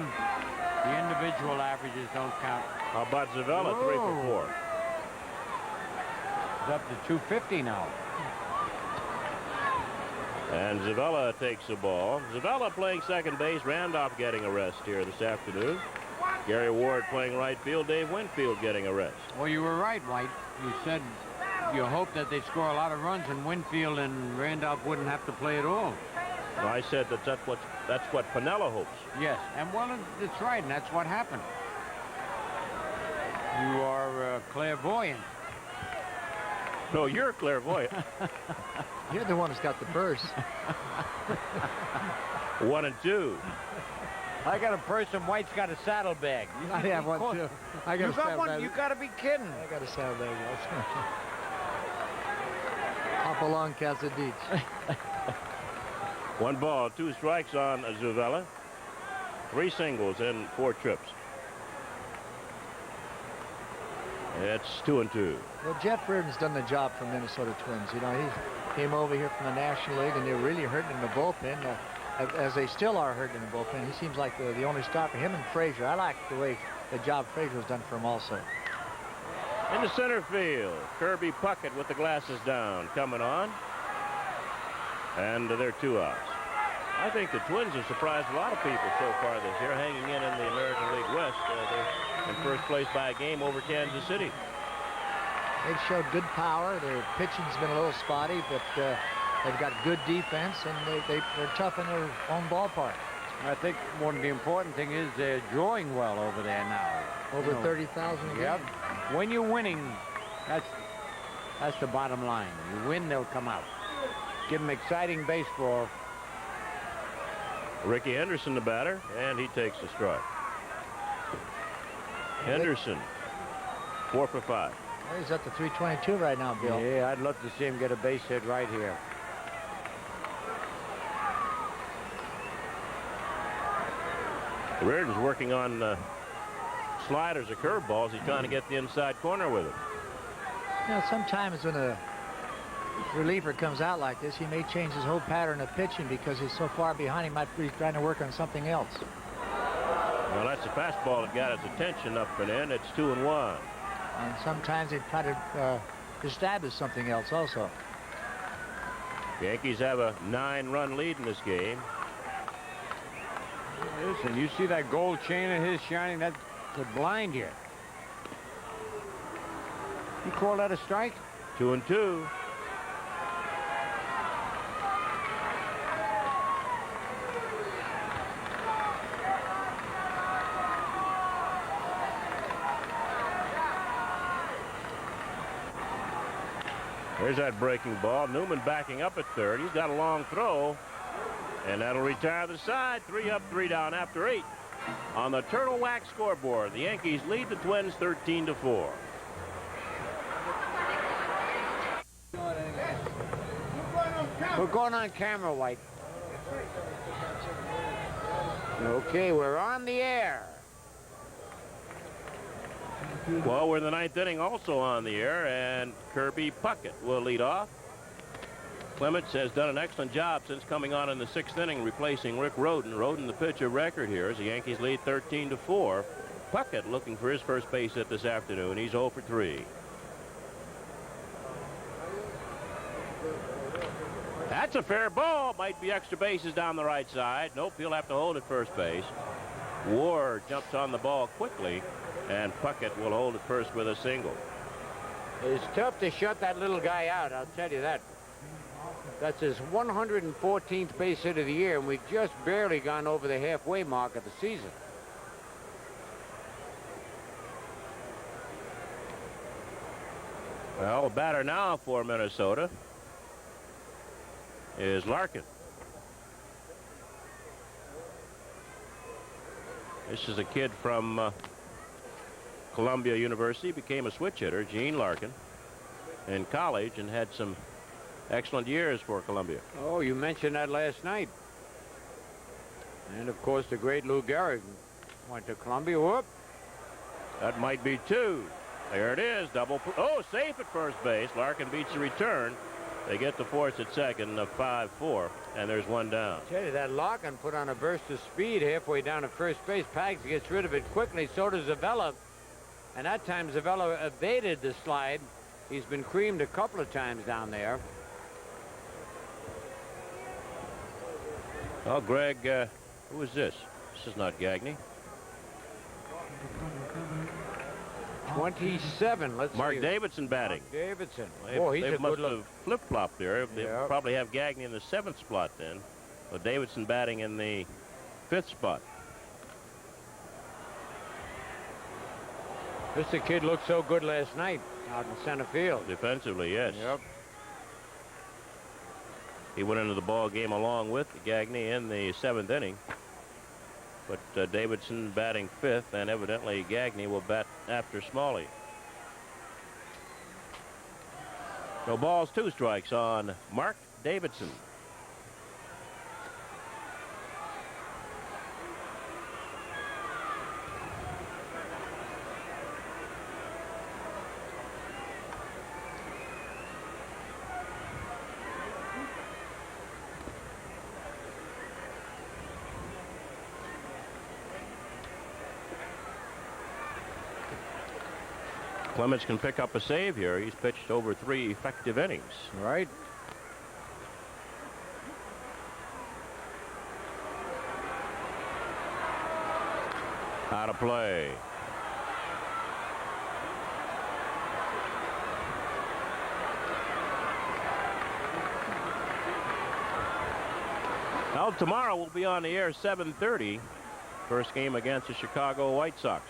the individual averages don't count. How about Zavella, 3 for 4? It's up to 250 now. And Zavella takes the ball. Zavella playing second base. Randolph getting a rest here this afternoon. Gary Ward playing right field. Dave Winfield getting a rest. Well, you were right, White. You said you hoped that they'd score a lot of runs and Winfield and Randolph wouldn't have to play at all. Well, I said that's what Piniella hopes. Yes, and well, that's right, and that's what happened. You are clairvoyant. No, you're clairvoyant. You're the one who's got the purse. 1 and 2. I got a purse and White's got a saddlebag. I have one, too. I got You a got one? saddlebag. You got to be kidding. I got a saddlebag. Hop along, Casadich. 1 ball, 2 strikes on Zavella. 3 singles and 4 trips. It's 2 and 2. Well, Jeff Reardon's done the job for Minnesota Twins. You know, he came over here from the National League, and they're really hurting in the bullpen, as they still are hurting in the bullpen. He seems like the only stopper. Him and Frazier. I like the way the job Frazier's done for him also. In the center field, Kirby Puckett with the glasses down, coming on. And they're 2 outs. I think the Twins have surprised a lot of people so far this year, hanging in the American League West. They're in first place by a game over Kansas City. They've showed good power. Their pitching's been a little spotty, but They've got good defense, and they're tough in their own ballpark. I think one of the important thing is they're drawing well over there now. Over 30,000 a game. Yep. When you're winning, that's the bottom line. You win, they'll come out. Give them exciting baseball. Ricky Henderson, the batter, and he takes a strike. Henderson, 4 for 5. Well, he's at the 322 right now, Bill. Yeah, I'd love to see him get a base hit right here. Reardon's working on sliders or curveballs. He's trying to get the inside corner with it. You know, sometimes when a reliever comes out like this, he may change his whole pattern of pitching because he's so far behind. He might be trying to work on something else. Well, that's a fastball that got his attention up and in. It's 2-1. And sometimes they try to establish something else also. The Yankees have a 9-run lead in this game. Listen, you see that gold chain of his shining? That could blind you. You call that a strike? 2-2. There's that breaking ball. Newman backing up at third. He's got a long throw. And that'll retire the side. 3 up, 3 down after 8. On the Turtle Wax scoreboard, the Yankees lead the Twins 13-4. We're going on camera, White. Okay, we're on the air. Well, we're in the 9th inning, also on the air, and Kirby Puckett will lead off. Clements has done an excellent job since coming on in the 6th inning, replacing Rick Rhoden. Rhoden, the pitcher record here, as the Yankees lead 13-4. Puckett looking for his first base hit this afternoon. He's 0 for 3. That's a fair ball. Might be extra bases down the right side. Nope, he'll have to hold at first base. Ward jumps on the ball quickly, and Puckett will hold at first with a single. It's tough to shut that little guy out, I'll tell you that. That's his 114th base hit of the year, and we've just barely gone over the halfway mark of the season. Well, the batter now for Minnesota is Larkin. This is a kid from Columbia University, became a switch hitter, Gene Larkin, in college, and had some excellent years for Columbia. Oh, you mentioned that last night. And, of course, the great Lou Gehrig went to Columbia. Whoop. That might be 2. There it is. Double. Oh, safe at first base. Larkin beats the return. They get the force at second of 5-4, and there's 1 down. I tell you, that Larkin put on a burst of speed halfway down to first base. Pags gets rid of it quickly. So does Zavella. And that time Zavella evaded the slide. He's been creamed a couple of times down there. Oh, Greg, who is this? This is not Gagne. 27. Let's Mark see. Davidson batting. Davidson. They, Oh, he's they a must good look. have flip-flopped there. They Yeah. probably have Gagne in the 7th spot then. But Davidson batting in the 5th spot. This kid looked so good last night out in center field. Defensively, yes. Yep. He went into the ball game along with Gagne in the 7th inning. But Davidson batting 5th, and evidently Gagne will bat after Smalley. No balls, 2 strikes on Mark Davidson. Clements can pick up a save here. He's pitched over 3 effective innings. Right. Out of play. Well, tomorrow we'll be on the air 7:30. First game against the Chicago White Sox.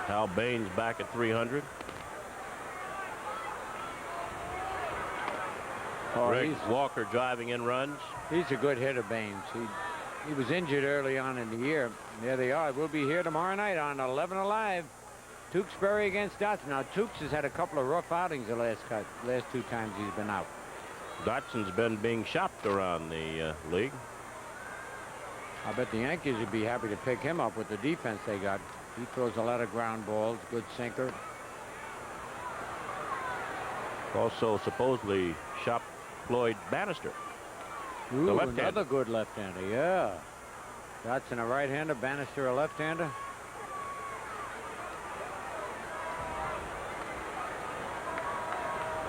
Hal Baines back at 300. Greg Walker driving in runs. He's a good hitter, Baines. He was injured early on in the year. There they are. We'll be here tomorrow night on 11 Alive. Tewksbury against Dotson. Now, Tukes has had a couple of rough outings the last 2 times he's been out. Dotson's been being shopped around the league. I bet the Yankees would be happy to pick him up with the defense they got. He throws a lot of ground balls, good sinker. Also supposedly shopped Floyd Bannister. Ooh, the left-hander. another good left-hander, yeah. Dotson a right-hander, Bannister a left-hander.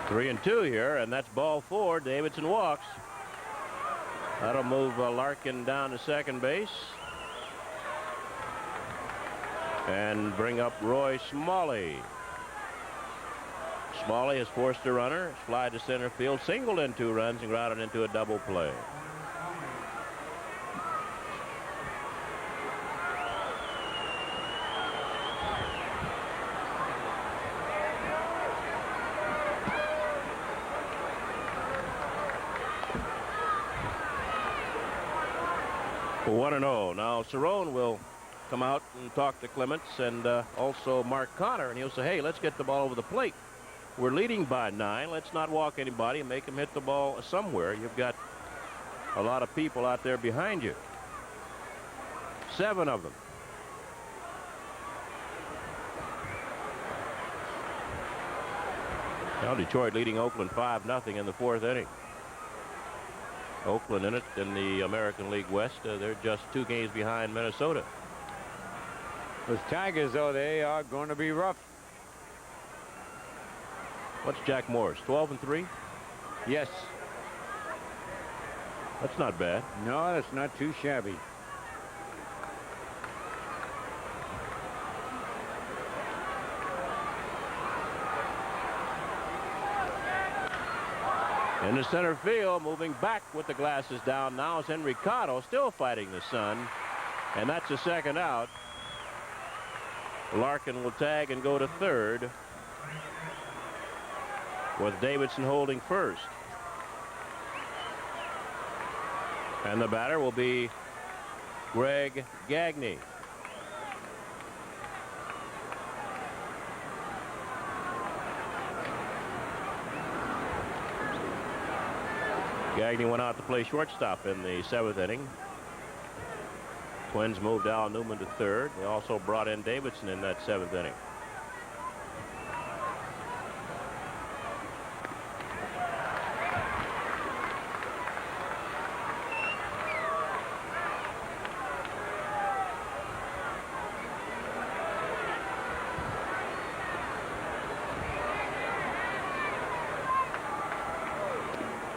Three and 2 here, and that's ball 4. Davidson walks. That'll move Larkin down to second base. And bring up Roy Smalley. Smalley has forced a runner, fly to center field, singled in 2 runs, and grounded into a double play. For 1-0. Now Cerrone will come out and talk to Clements and also Mark Connor, and he'll say, hey, let's get the ball over the plate. We're leading by 9. Let's not walk anybody and make them hit the ball somewhere. You've got a lot of people out there behind you. 7 of them. Now Detroit leading Oakland 5-0 in the 4th inning. Oakland in it in the American League West. They're just 2 games behind Minnesota. Those Tigers, though, they are going to be rough. What's Jack Morris? 12 and 3? Yes. That's not bad. No, that's not too shabby. In the center field, moving back with the glasses down now is Henry Cotto, still fighting the sun. And that's a 2nd out. Larkin will tag and go to 3rd, with Davidson holding 1st. And the batter will be Greg Gagne. Gagne went out to play shortstop in the 7th inning. Twins moved Al Newman to 3rd. They also brought in Davidson in that 7th inning.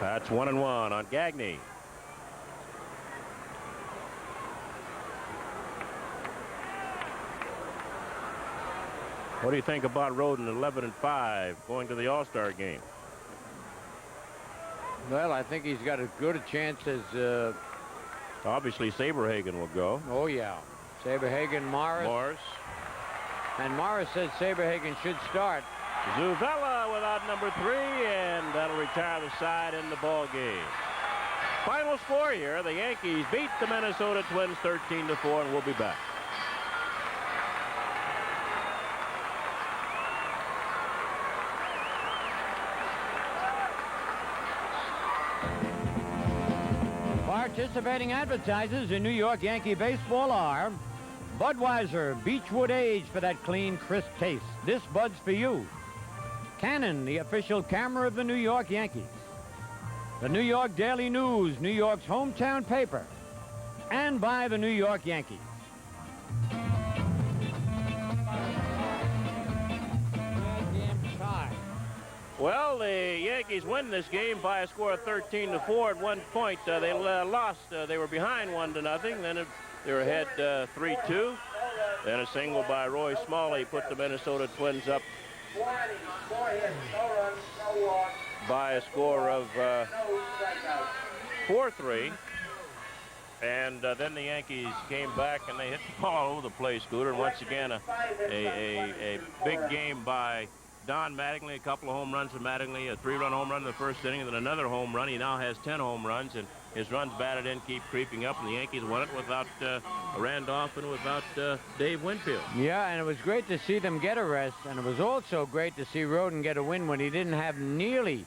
That's 1-1 on Gagne. What do you think about Roden 11-5 going to the All-Star game? Well, I think he's got as good a chance as Obviously Saberhagen will go. oh yeah, Saberhagen, Morris. And Morris says Saberhagen should start. Zuvella without number 3, and that'll retire the side in the ball game. Final score here: the Yankees beat the Minnesota Twins 13-4, and we'll be back. Participating advertisers in New York Yankee baseball are Budweiser, Beechwood Age for that clean, crisp taste. This Bud's for you. Canon, the official camera of the New York Yankees. The New York Daily News, New York's hometown paper. And by the New York Yankees. Well, the Yankees win this game by a score of 13-4. At one point, they lost. They were behind 1-0. Then they were ahead 3-2. Then a single by Roy Smalley put the Minnesota Twins up 4 innings, 4 hits, no runs, no walks, by a score of 4-3. And then the Yankees came back and they hit the ball all over the place, Scooter. And once again, a big game by Don Mattingly, a couple of home runs from Mattingly, a 3-run home run in the first inning, and then another home run. He now has 10 home runs, and his runs batted in keep creeping up, and the Yankees won it without Randolph and without Dave Winfield. Yeah, and it was great to see them get a rest, and it was also great to see Roden get a win when he didn't have nearly